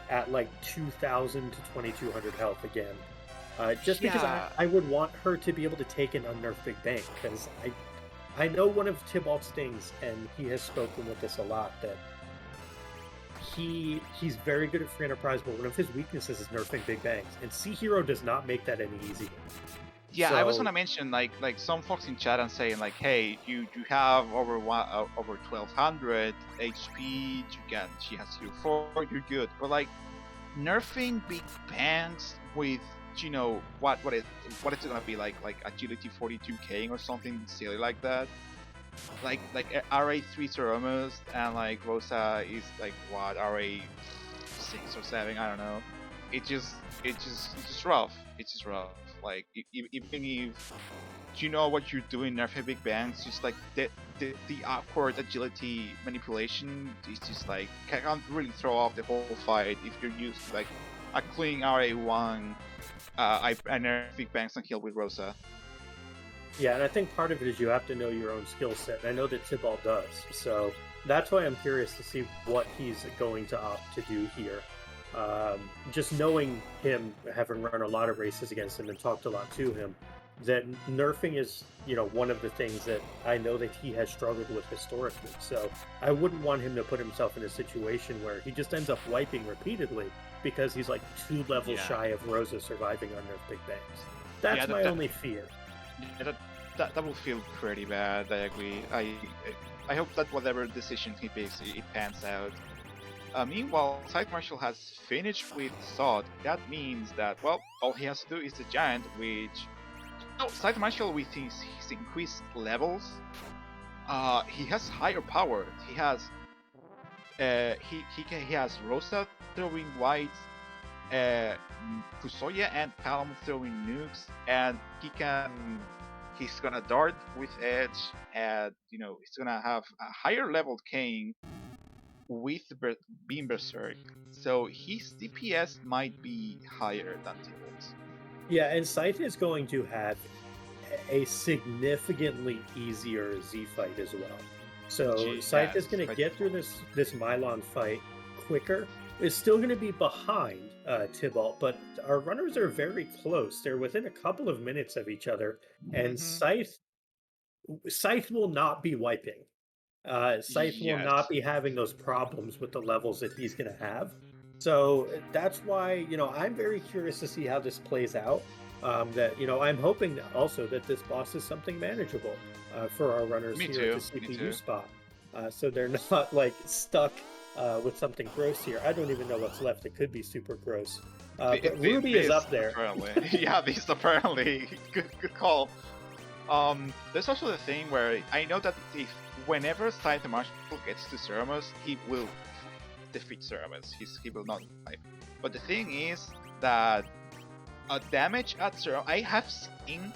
Speaker 1: at like 2,000 to 2,200 health again. Just because I would want her to be able to take an unnerved Big Bang. Because I know one of Tybalt's things, and he has spoken with this a lot, that he's very good at free enterprise, but one of his weaknesses is nerfing Big Bangs. And Sea Hero does not make that any easier.
Speaker 2: Yeah,
Speaker 1: So,
Speaker 2: I was gonna mention like some folks in chat and saying like, hey, you have over 1,200 HP. She has heal 4. You're good. But like nerfing Big Bangs with what it's gonna be like agility 42k or something silly like that. Like RA3 Ceromus and like Rosa is like what RA 6 or 7. I don't know. It's just rough. It's just rough. Like even if you know what you're doing, nerfing Big Bangs, just like the awkward agility manipulation is just like can't really throw off the whole fight if you're used to like a clean RA1. I nerf Big Bangs and kill with Rosa.
Speaker 1: yeah, and I think part of it is you have to know your own skill set. And I know that Tybalt does. So that's why I'm curious to see what he's going to opt to do here. Just knowing him, having run a lot of races against him and talked a lot to him, that nerfing is, one of the things that I know that he has struggled with historically. So I wouldn't want him to put himself in a situation where he just ends up wiping repeatedly because he's like 2 levels shy of Rosa surviving on nerf Big Bangs. That's my only fear.
Speaker 2: Yeah, that will feel pretty bad. I agree. I hope that whatever decision he picks, it pans out. Meanwhile, Side Marshal has finished with Sod. That means that, well, all he has to do is the Giant, which... Side Marshal with his increased levels, he has higher power. He has... he has Rosa throwing whites, Fusoya and Palom throwing nukes, and he's gonna dart with Edge, and he's gonna have a higher leveled Kain with Beam Berserk, so his DPS might be higher than Tybalt's.
Speaker 1: Yeah, and Scythe is going to have a significantly easier Z fight as well. So Scythe is going to get through this Mylon fight quicker. It's still going to be behind Tybalt, but our runners are very close. They're within a couple of minutes of each other, and Scythe will not be wiping. Scythe will not be having those problems with the levels that he's going to have. So that's why, I'm very curious to see how this plays out. I'm hoping also that this boss is something manageable for our runners here at the CPU spot. So they're not like stuck with something gross here. I don't even know what's left. It could be super gross. But Ruby is up there.
Speaker 2: Yeah, this apparently. Good call. There's also the thing where I know that whenever Scythe Marshal gets to Ceromus, he will defeat Ceromus. He will not die. But the thing is that damage at Ceromus, I have seen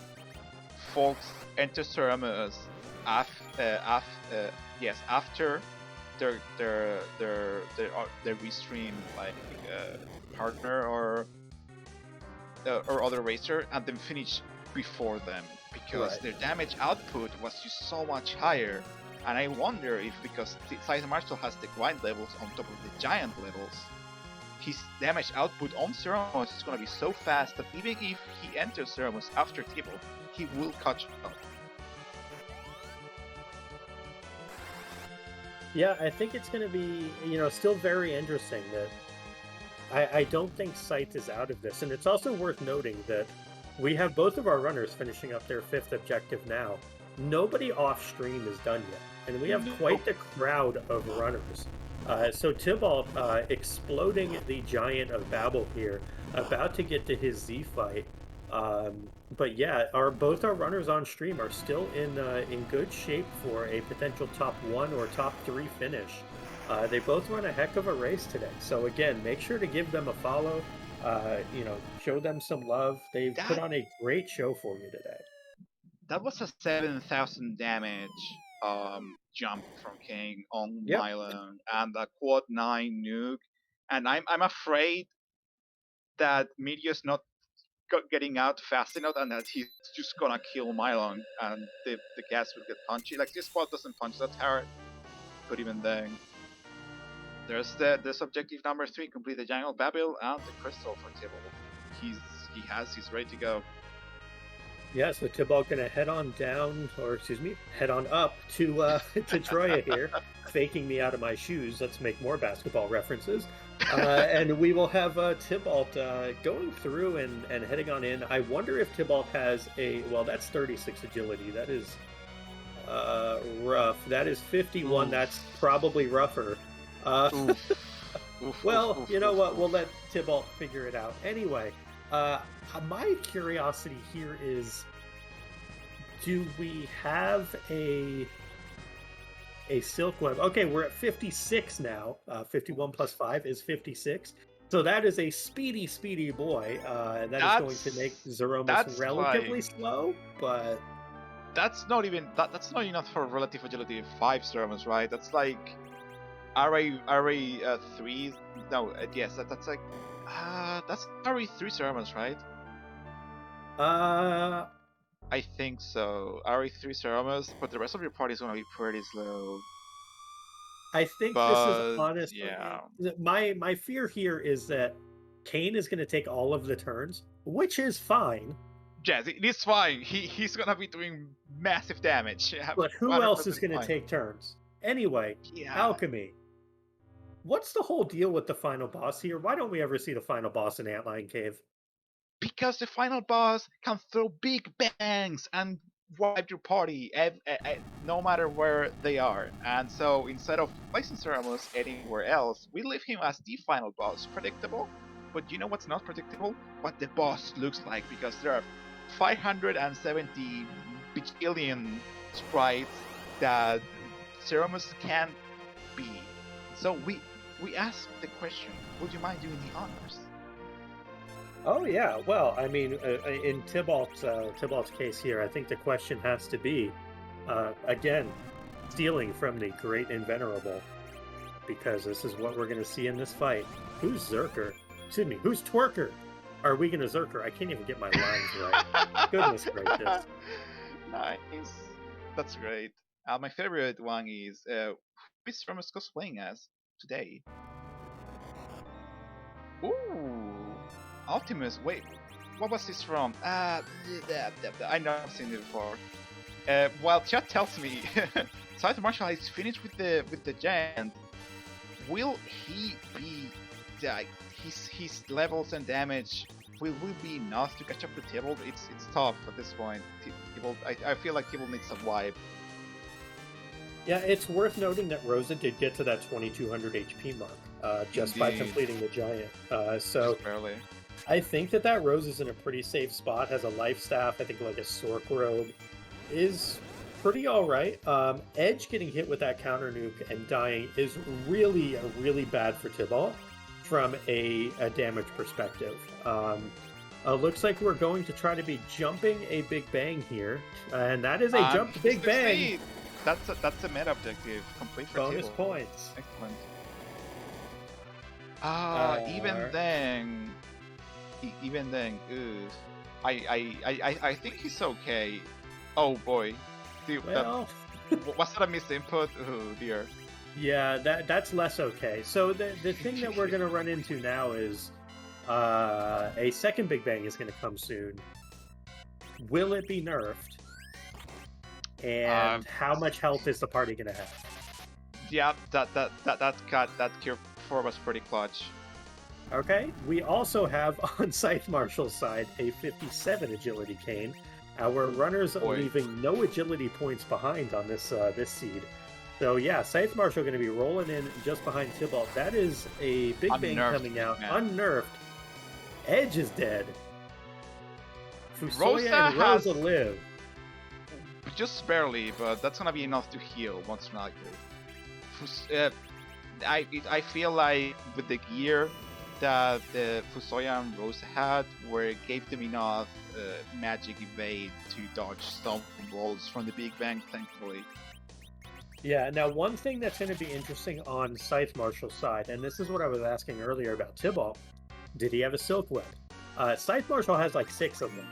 Speaker 2: folks enter Ceromus after their restream partner or other racer, and then finish before them because their damage output was just so much higher. And I wonder if because Scythe Marshal has the grind levels on top of the giant levels, his damage output on Ceromus is going to be so fast that even if he enters Ceromus after Tybalt, he will catch up.
Speaker 1: Yeah, I think it's going to be, still very interesting that I don't think Scythe is out of this. And it's also worth noting that we have both of our runners finishing up their fifth objective now. Nobody off stream is done yet. And we have quite the crowd of runners. So Tybalt exploding the giant of Babel here, about to get to his Z fight. But yeah, both our runners on stream are still in good shape for a potential top 1 or top 3 finish. They both run a heck of a race today. So again, make sure to give them a follow. Show them some love. They've put on a great show for you today.
Speaker 2: That was a 7,000 damage jump from King on
Speaker 1: Yep.
Speaker 2: Mylon and a quad 9 nuke. And I'm afraid that Meteor's not getting out fast enough and that he's just gonna kill Mylon and the gas will get punchy. Like, this spot doesn't punch that hard, but even then. There's objective number 3, complete the jungle, Babel, and the crystal for Tybalt. He's ready to go.
Speaker 1: Yeah, so Tybalt gonna head on down, or excuse me, head on up to to Troya here, faking me out of my shoes. Let's make more basketball references. And we will have Tybalt going through and heading on in. I wonder if Tybalt has that's 36 agility. That is rough. That is 51. Oof. That's probably rougher. Well, you know what? We'll let Tybalt figure it out. Anyway, my curiosity here is, do we have a silk web? Okay, we're at 56 now. 51 plus 5 is 56. So that is a speedy boy. That is going to make Zeromus relatively slow, but
Speaker 2: that's not enough for relative agility 5 Zeromus, right? That's like RA 3. No, yes, that's like that's RA 3 Zeromus, right? I think so. RA 3 Zeromus, but the rest of your party is gonna be pretty slow.
Speaker 1: I think this is honestly, yeah. My fear here is that Kain is going to take all of the turns, which is fine.
Speaker 2: Yes, it is fine. He's going to be doing massive damage.
Speaker 1: But who else is going to take turns? Anyway, yeah. Alchemy. What's the whole deal with the final boss here? Why don't we ever see the final boss in Antlion Cave?
Speaker 2: Because the final boss can throw big bangs and wipe your party no matter where they are. And so instead of placing Zeromus anywhere else, we leave him as the final boss. Predictable, but you know what's not predictable? What the boss looks like, because there are 570 bajillion sprites that Zeromus can't be. So we ask the question, would you mind doing the honors?
Speaker 1: Oh yeah, well, I mean, in Tybalt's case here, I think the question has to be, again, stealing from the great invenerable, because this is what we're going to see in this fight. Who's Zerker? Excuse me, who's Twerker? Are we going to Zerker? I can't even get my lines right. Goodness gracious.
Speaker 2: Nice. That's great. My favorite one is, who is Zeromus cosplaying as today? Ooh. Optimus, wait, what was this from? I know I've seen it before. While chat tells me Scythe Marshall is finished with the giant, will he be like his levels and damage will be enough to catch up with Tybalt? It's tough at this point. I feel like Tybalt needs a wipe.
Speaker 1: Yeah, it's worth noting that Rosa did get to that 2200 HP mark just by completing the giant. So
Speaker 2: barely.
Speaker 1: I think that Rose is in a pretty safe spot, has a life staff. I think like a Sork robe is pretty all right. Edge getting hit with that counter nuke and dying is really bad for Tybalt from a damage perspective. Looks like we're going to try to be jumping a big bang here, and that is a jump big bang.
Speaker 2: That's a meta objective, complete for
Speaker 1: bonus
Speaker 2: Tybalt.
Speaker 1: Points.
Speaker 2: Excellent. Even then, I think he's okay. Oh boy,
Speaker 1: well,
Speaker 2: was that a misinput? Oh dear.
Speaker 1: Yeah, that's less okay. So the thing that we're gonna run into now is a second Big Bang is gonna come soon. Will it be nerfed? And how much health is the party gonna have?
Speaker 2: Yeah, that Cure 4 was pretty clutch.
Speaker 1: Okay, we also have on Scythe Marshal's side a 57 agility Kain. Our runners
Speaker 2: Boy.
Speaker 1: leaving no agility points behind on this seed. So yeah, Scythe Marshal going to be rolling in just behind Tybalt. That is a Big Bang
Speaker 2: Unnerved
Speaker 1: coming out,
Speaker 2: man.
Speaker 1: unnerved. Edge is dead. Fusoya
Speaker 2: Rosa
Speaker 1: and Rosa
Speaker 2: has
Speaker 1: live.
Speaker 2: just barely, but that's gonna be enough to heal once likely. I feel like with the gear that the Fusoya and Rosa had, where it gave them enough magic evade to dodge some rolls from the Big Bang, thankfully.
Speaker 1: Yeah, now one thing that's going to be interesting on Scythe Marshal's side, and this is what I was asking earlier about Tybalt, did he have a Silk Web? Scythe Marshal has like 6 of them.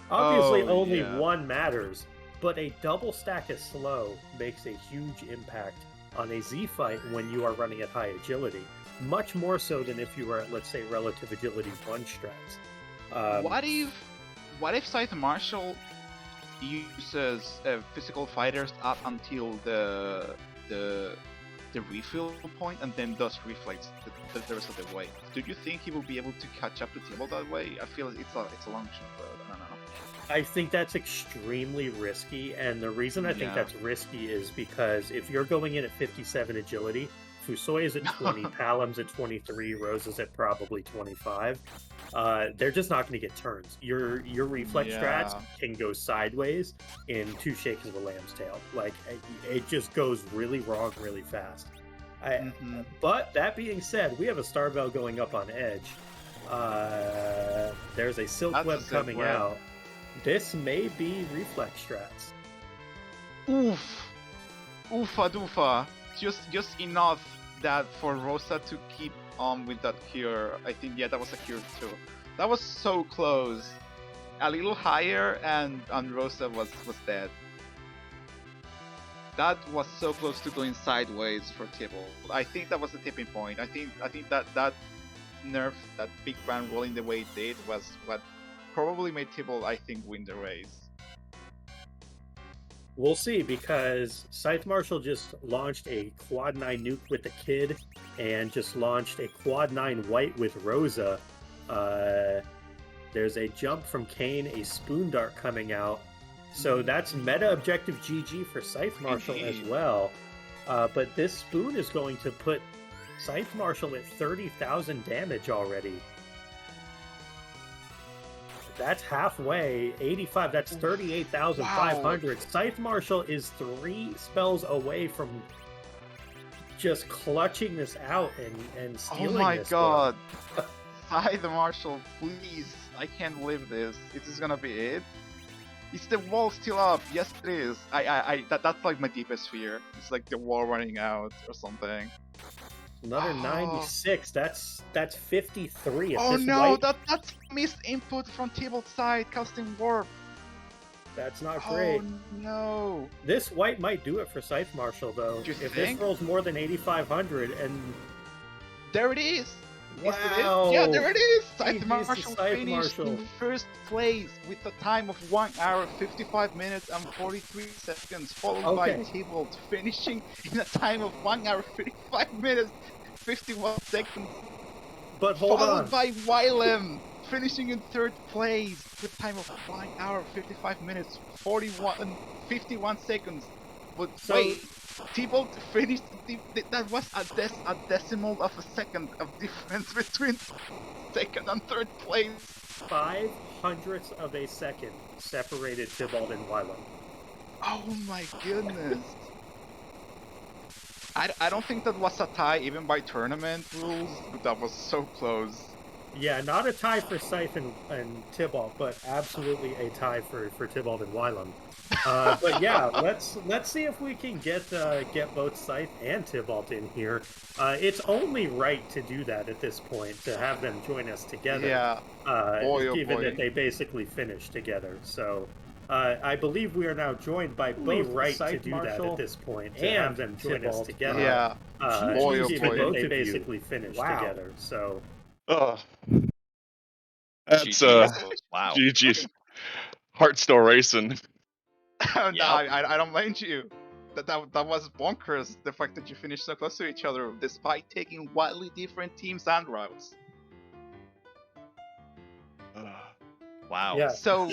Speaker 1: Obviously, only one matters, but a double stack of slow makes a huge impact on a Z fight when you are running at high agility. Much more so than if you were at, let's say, relative agility 1 strats.
Speaker 2: What if Scythe Marshal uses physical fighters up until the refill point and then does reflex the rest of the way? Do you think he will be able to catch up to Tybalt that way? I feel it's a long shot, but I don't know.
Speaker 1: I think that's extremely risky, and the reason I think that's risky is because if you're going in at 57 agility, Fusoy is at 20, Palam's at 23, Rose is at probably 25. They're just not going to get turns. Your reflex strats can go sideways in 2 shakes of a lamb's tail. Like, it just goes really wrong really fast. But that being said, we have a Star Bell going up on Edge. There's a Silk Web coming out. This may be reflex strats.
Speaker 2: Oof. Oofa doofa. Just enough that for Rosa to keep on with that cure. I think, yeah, that was a cure too. That was so close. A little higher and Rosa was dead. That was so close to going sideways for Tybalt. I think that was the tipping point. I think that nerf, that big bang rolling the way it did, was what probably made Tybalt, I think, win the race.
Speaker 1: We'll see, because Scythe Marshal just launched a quad 9 nuke with the Kid and just launched a quad 9 white with Rosa. There's a jump from Kain, a Spoon Dart coming out. So that's meta objective GG for Scythe Marshal as well. But this Spoon is going to put Scythe Marshal at 30,000 damage already. That's halfway. 85, that's 38,500. Wow. Scythe Marshal is 3 spells away from just clutching this out and stealing this.
Speaker 2: Oh my god. Scythe Marshal, please. I can't live this. Is this gonna be it? Is the wall still up? Yes, it is. That's like my deepest fear. It's like the wall running out or something.
Speaker 1: Another 96. That's 53.
Speaker 2: Oh no, that's missed input from Tybalt's side, casting warp.
Speaker 1: That's not great.
Speaker 2: Oh no.
Speaker 1: This white might do it for Scythe Marshal though. If this rolls more than 8,500 and
Speaker 2: there it is.
Speaker 1: Wow.
Speaker 2: Yes, it is. Yeah, there it is. Scythe Marshal finished in first place with a time of 1 hour, 55 minutes and 43 seconds, followed by Tybalt finishing in a time of 1 hour, 55 minutes, 51 seconds.
Speaker 1: But hold on.
Speaker 2: Followed by Wylem finishing in 3rd place with time of 1 hour, 55 minutes, 51 seconds. But wait, Tybalt finished. That was a decimal of a second of difference between 2nd and 3rd place.
Speaker 1: 0.05 of a second separated Tybalt and Wylem.
Speaker 2: Oh my goodness! I don't think that was a tie even by tournament rules, but that was so close.
Speaker 1: Yeah, not a tie for Scythe and Tybalt, but absolutely a tie for Tybalt and Wylem. But yeah, let's see if we can get both Scythe and Tybalt in here. It's only right to do that at this point, to have them join us together.
Speaker 2: Yeah.
Speaker 1: Given that they basically finished together. So I believe we are now joined by both right to do that at this point, to have them join us together.
Speaker 2: Yeah.
Speaker 1: Given that they basically finished together. So.
Speaker 3: That's wow. GG. Heart still racing.
Speaker 2: No, I don't mind you. that was bonkers. The fact that you finished so close to each other, despite taking wildly different teams and routes.
Speaker 3: Wow.
Speaker 1: Yeah.
Speaker 2: So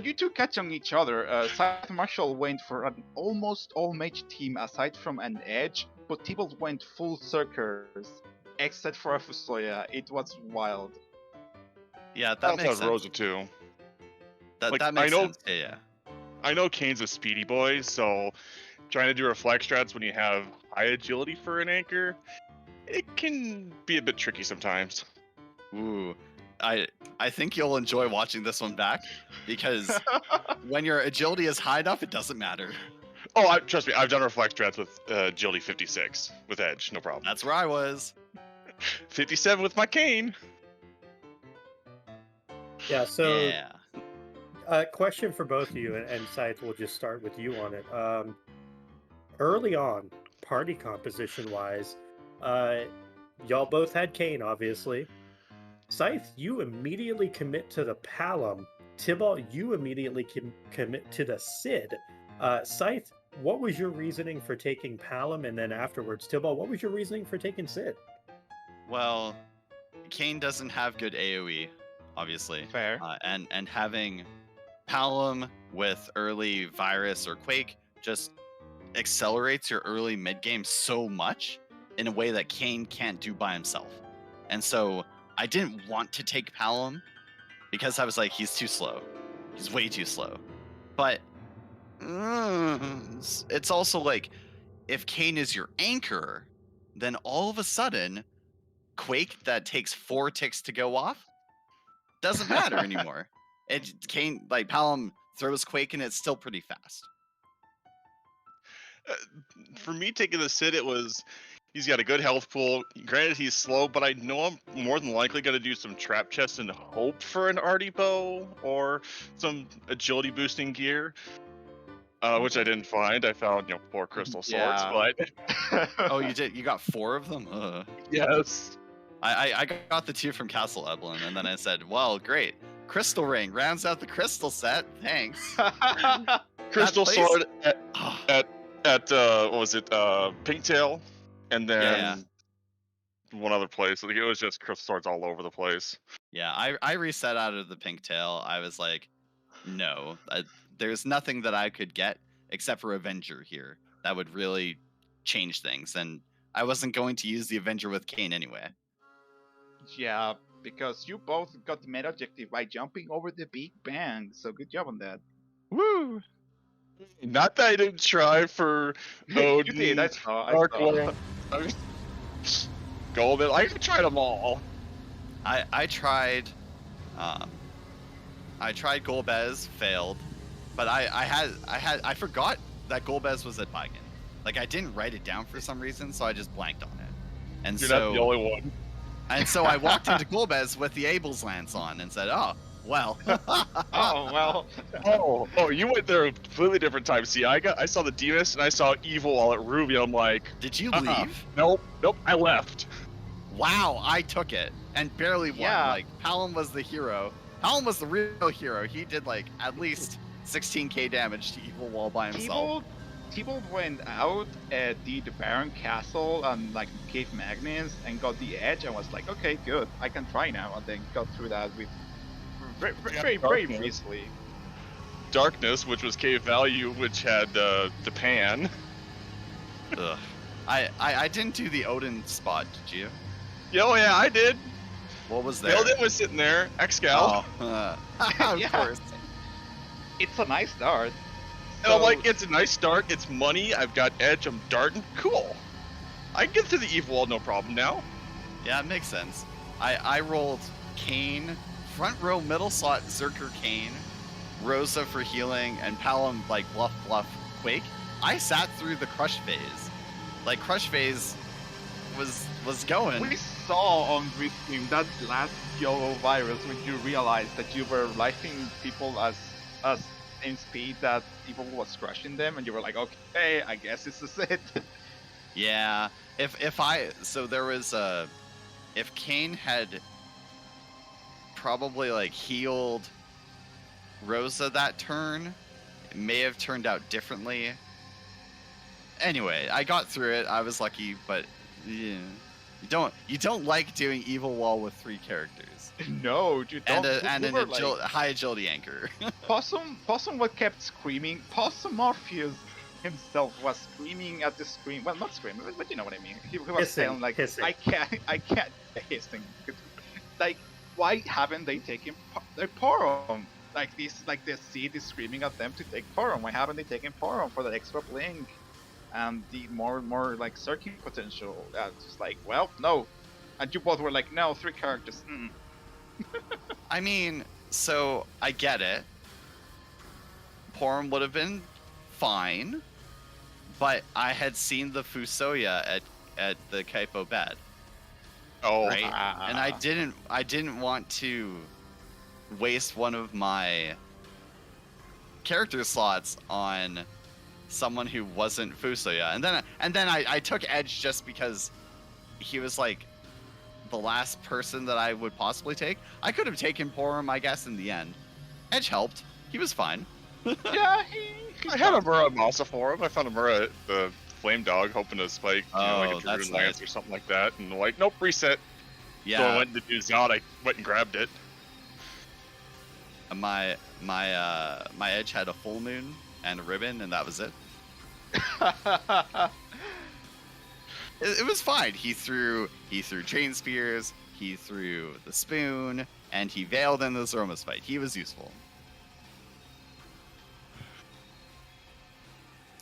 Speaker 2: you two catch on each other. Scythe and Marshall went for an almost all mage team aside from an edge, but Tybalt went full circles, except for a Fusoya. It was wild.
Speaker 3: Yeah,
Speaker 4: I
Speaker 3: that
Speaker 4: also
Speaker 3: makes
Speaker 4: have
Speaker 3: sense.
Speaker 4: Rosa too. Like,
Speaker 3: That makes
Speaker 4: I know-
Speaker 3: sense. Yeah.
Speaker 4: I know Kane's a speedy boy, so trying to do reflect strats when you have high agility for an anchor, it can be a bit tricky sometimes.
Speaker 3: Ooh, I think you'll enjoy watching this one back because when your agility is high enough, it doesn't matter.
Speaker 4: Oh, trust me, I've done reflect strats with agility 56 with edge, no problem.
Speaker 3: That's where I was.
Speaker 4: 57 with my Kane.
Speaker 1: Yeah. So,
Speaker 3: Yeah.
Speaker 1: question for both of you, and Scythe, we'll just start with you on it. Early on, party composition wise, y'all both had Kane, obviously. Scythe, you immediately commit to the Palom. Tybalt, you immediately commit to the Sid. Scythe, what was your reasoning for taking Palom, and then afterwards, Tybalt, what was your reasoning for taking Sid?
Speaker 3: Well, Kane doesn't have good AoE, obviously.
Speaker 2: Fair.
Speaker 3: And having Palom with early Virus or Quake just accelerates your early mid game so much in a way that Kane can't do by himself. And so I didn't want to take Palom because I was like, he's too slow. He's way too slow. But it's also like, if Kane is your anchor, then all of a sudden, Quake that takes 4 ticks to go off doesn't matter anymore. Kane, like Palom throws Quake and it's still pretty fast.
Speaker 4: For me, taking the Sid, it was he's got a good health pool. Granted, he's slow, but I know I'm more than likely going to do some trap chests and hope for an arty bow or some agility boosting gear, which I didn't find. I found 4 crystal swords,
Speaker 3: Yeah.
Speaker 4: but
Speaker 3: Oh, you did? You got 4 of them?
Speaker 4: yes.
Speaker 3: I got the 2 from Castle Eblin, and then I said, well, great. Crystal Ring rounds out the crystal set. Thanks.
Speaker 4: Crystal
Speaker 3: place-
Speaker 4: sword at what was it? Pinktail, and then one other place. Like, it was just crystal swords all over the place.
Speaker 3: Yeah, I reset out of the pink tail. I was like, no, there's nothing that I could get except for Avenger here that would really change things, and I wasn't going to use the Avenger with Kane anyway.
Speaker 2: Yeah, because you both got the meta objective by jumping over the Big Bang. So good job on that.
Speaker 3: Woo!
Speaker 4: Not that I didn't try for
Speaker 2: You did. I saw.
Speaker 4: Dark World, Golden. I tried them all.
Speaker 3: I tried Golbez, failed, but I forgot that Golbez was at Bigan. Like, I didn't write it down for some reason, so I just blanked on it. And
Speaker 4: You're
Speaker 3: so
Speaker 4: not the only one.
Speaker 3: And so I walked into Golbez with the Abel's Lance on and said, oh, well.
Speaker 2: Oh, well.
Speaker 4: Oh, you went there a completely different time. See, I saw the Demas and I saw Evil all at Ruby. I'm like,
Speaker 3: Did you leave?
Speaker 4: Nope, I left.
Speaker 3: Wow, I took it and barely won.
Speaker 2: Yeah.
Speaker 3: Like, Palom was the hero. Palom was the real hero. He did like at least 16k damage to Evil Wall by himself.
Speaker 2: Tybalt went out, did the Baron Castle and like Cave Magnus and got the edge and was like, okay, good, I can try now, and then got through that with very easily.
Speaker 4: Darkness, which was Cave Value, which had the pan.
Speaker 3: Ugh. I didn't do the Odin spot, did you?
Speaker 4: Oh yeah, I did.
Speaker 3: What was there?
Speaker 4: Odin was sitting there, Excal.
Speaker 3: Of
Speaker 2: Yeah.
Speaker 3: course.
Speaker 2: It's a nice start.
Speaker 4: And I'm like, it's a nice start, it's money, I've got edge, I'm darting, cool. I can get through the Evil Wall, no problem now.
Speaker 3: Yeah, it makes sense. I rolled Kane, front row middle slot Zerker Kane, Rosa for healing, and Palom like bluff Quake. I sat through the crush phase. Like, crush phase was going.
Speaker 2: We saw on Restream that last YOLO virus when you realized that you were lifing people as in speed that people was crushing them, and you were like, okay, I guess this is it.
Speaker 3: Yeah. If Kane had probably like healed Rosa that turn, it may have turned out differently. Anyway, I got through it. I was lucky, but yeah, you don't like doing evil wall with 3 characters
Speaker 2: No, you don't.
Speaker 3: and
Speaker 2: We
Speaker 3: an
Speaker 2: were like,
Speaker 3: high agility anchor.
Speaker 2: Possum what kept screaming. Possum Morpheus himself was screaming at the screen. Well, not screaming, but you know what I mean. He was
Speaker 1: Hissing,
Speaker 2: saying like,
Speaker 1: hissing.
Speaker 2: I can't hissing. Like, why haven't they taken their Porom? Like the seed is screaming at them to take Porom. Why haven't they taken Porom for the extra blink and the more like circuit potential? Just like, well, no. And you both were like, no, 3 characters.
Speaker 3: I mean, so I get it. Porum would have been fine, but I had seen the Fusoya at the Kaipo bed,
Speaker 4: Oh,
Speaker 3: right? And I didn't want to waste one of my character slots on someone who wasn't Fusoya. And then I took Edge just because he was like the last person that I would possibly take. I could have taken Porum, I guess, in the end. Edge helped. He was fine.
Speaker 2: Yeah,
Speaker 4: I had a Mura Masa for him. I found a Mura, the Flame Dog, hoping to spike, like
Speaker 3: Oh,
Speaker 4: a
Speaker 3: that's
Speaker 4: Dragoon Lance
Speaker 3: nice.
Speaker 4: or something like that. And like, nope, reset.
Speaker 3: Yeah.
Speaker 4: So I went to do Zod, I went and grabbed it.
Speaker 3: My Edge had a full moon and a ribbon, and that was it. It was fine. He threw chain spears, he threw the spoon, and he veiled in the Zromas fight. He was useful.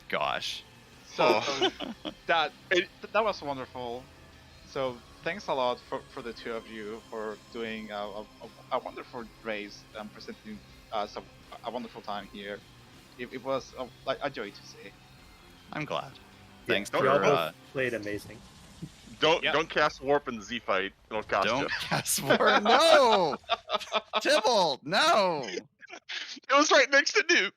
Speaker 3: Gosh.
Speaker 2: So that was wonderful. So thanks a lot for the 2 of you for doing a wonderful race and presenting us a wonderful time here. It was a joy to see.
Speaker 3: I'm glad.
Speaker 1: Yeah,
Speaker 3: Thanks
Speaker 1: y'all
Speaker 3: for
Speaker 1: both played amazing.
Speaker 4: Don't cast Warp in the Z fight. It'll cost
Speaker 3: don't
Speaker 4: you.
Speaker 3: cast war. No, Tibble, no.
Speaker 4: It was right next to Nuke.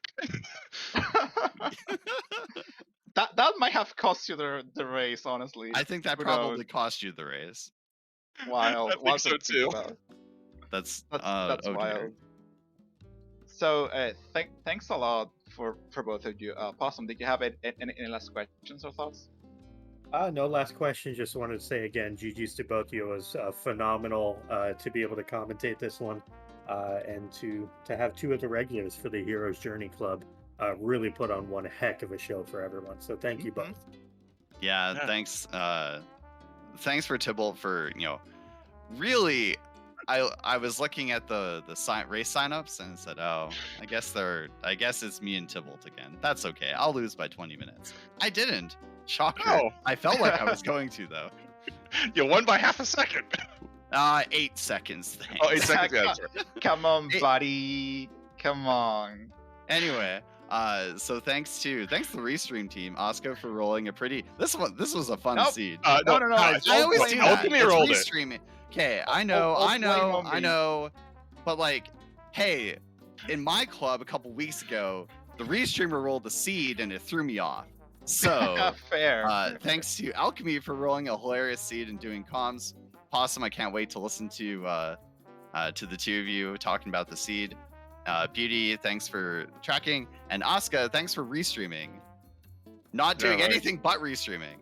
Speaker 2: that might have cost you the race, honestly.
Speaker 3: I think that
Speaker 2: Who
Speaker 3: probably
Speaker 2: knows?
Speaker 3: cost you the race.
Speaker 2: Wild.
Speaker 4: I think
Speaker 2: wild
Speaker 4: so
Speaker 2: to think
Speaker 4: too.
Speaker 2: about.
Speaker 3: That's
Speaker 2: That's
Speaker 3: oh dear.
Speaker 2: wild. So thanks a lot for both of you. Possum, did you have any last questions or thoughts?
Speaker 1: No last question. Just wanted to say again, GG's to both of you. It was phenomenal to be able to commentate this one and to have 2 of the regulars for the Hero's Journey Club really put on one heck of a show for everyone. So thank you both.
Speaker 3: Yeah,
Speaker 4: Yeah.
Speaker 3: thanks. Thanks for Tibble for really. I was looking at the race signups and said, oh, I guess it's me and Tybalt again. That's okay. I'll lose by 20 minutes. I didn't. Shocker.
Speaker 4: Oh.
Speaker 3: I felt like I was going to though.
Speaker 4: You won by half a second.
Speaker 3: 8 seconds. Thanks.
Speaker 4: Oh, 8 seconds. Yeah, that's right.
Speaker 2: Come on,
Speaker 3: Hey.
Speaker 2: buddy. Come on.
Speaker 3: Anyway, so thanks to the Restream team, Oscar for rolling a pretty. This was a fun
Speaker 2: Nope.
Speaker 3: seed.
Speaker 2: No.
Speaker 3: I always do that.
Speaker 4: Alchemy
Speaker 3: It's
Speaker 4: rolled it.
Speaker 3: Restreaming. Okay, I know,
Speaker 2: I'll blame
Speaker 3: I
Speaker 2: me.
Speaker 3: know, but like, hey, in my club a couple weeks ago, the Restreamer rolled the seed and it threw me off. So,
Speaker 2: Fair.
Speaker 3: thanks to Alchemy for rolling a hilarious seed and doing comms. Possum, I can't wait to listen to the 2 of you talking about the seed. Beauty, thanks for tracking, and Asuka, thanks for restreaming. Not doing
Speaker 4: right.
Speaker 3: anything but restreaming.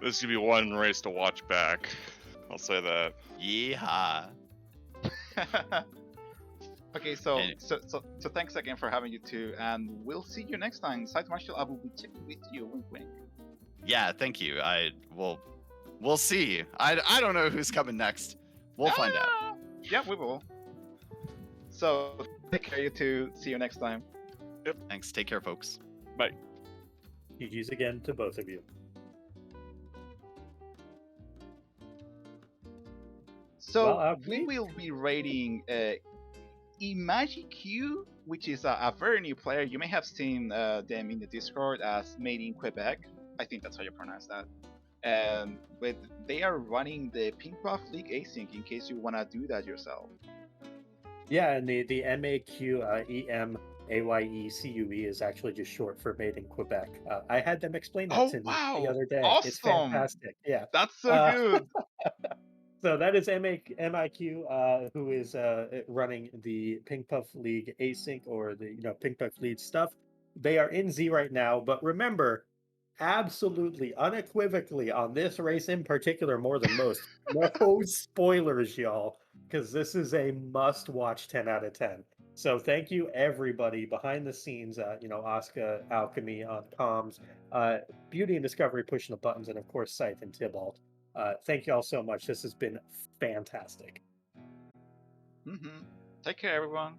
Speaker 4: This is gonna be one race to watch back. I'll say that.
Speaker 3: Yeehaw.
Speaker 2: Okay, so
Speaker 3: Any-
Speaker 2: thanks again for having you 2, and we'll see you next time. Side Marshal, I will be checking with you. Wink, wink.
Speaker 3: Yeah, thank you. We'll see. I don't know who's coming next. We'll find out.
Speaker 2: Yeah, we will. So take care, you 2. See you next time.
Speaker 3: Thanks. Take care, folks.
Speaker 1: GG's again to both of you.
Speaker 2: So
Speaker 1: Well,
Speaker 2: we will be rating ImagiQ, which is a very new player. You may have seen them in the Discord as Made in Quebec. I think that's how you pronounce that. But they are running the Pink Puff League Async in case you want to do that yourself.
Speaker 1: Yeah, and the MAQ EMAYECUE is actually just short for Made in Quebec. I had them explain that
Speaker 2: Oh,
Speaker 1: to me
Speaker 2: wow.
Speaker 1: the other day. It's
Speaker 2: Awesome.
Speaker 1: fantastic. Yeah.
Speaker 2: That's so good.
Speaker 1: So that is MIQ, who is running the Pink Puff League Async or the Pink Puff League stuff. They are in Z right now, but remember, absolutely, unequivocally, on this race in particular, more than most, no spoilers, y'all, because this is a must-watch 10 out of 10. So thank you, everybody, behind the scenes, Asuka, Alchemy on comms, uh, Beauty and Discovery pushing the buttons, and of course, Scythe and Tybalt. Thank you all so much. This has been fantastic.
Speaker 2: Take care, everyone.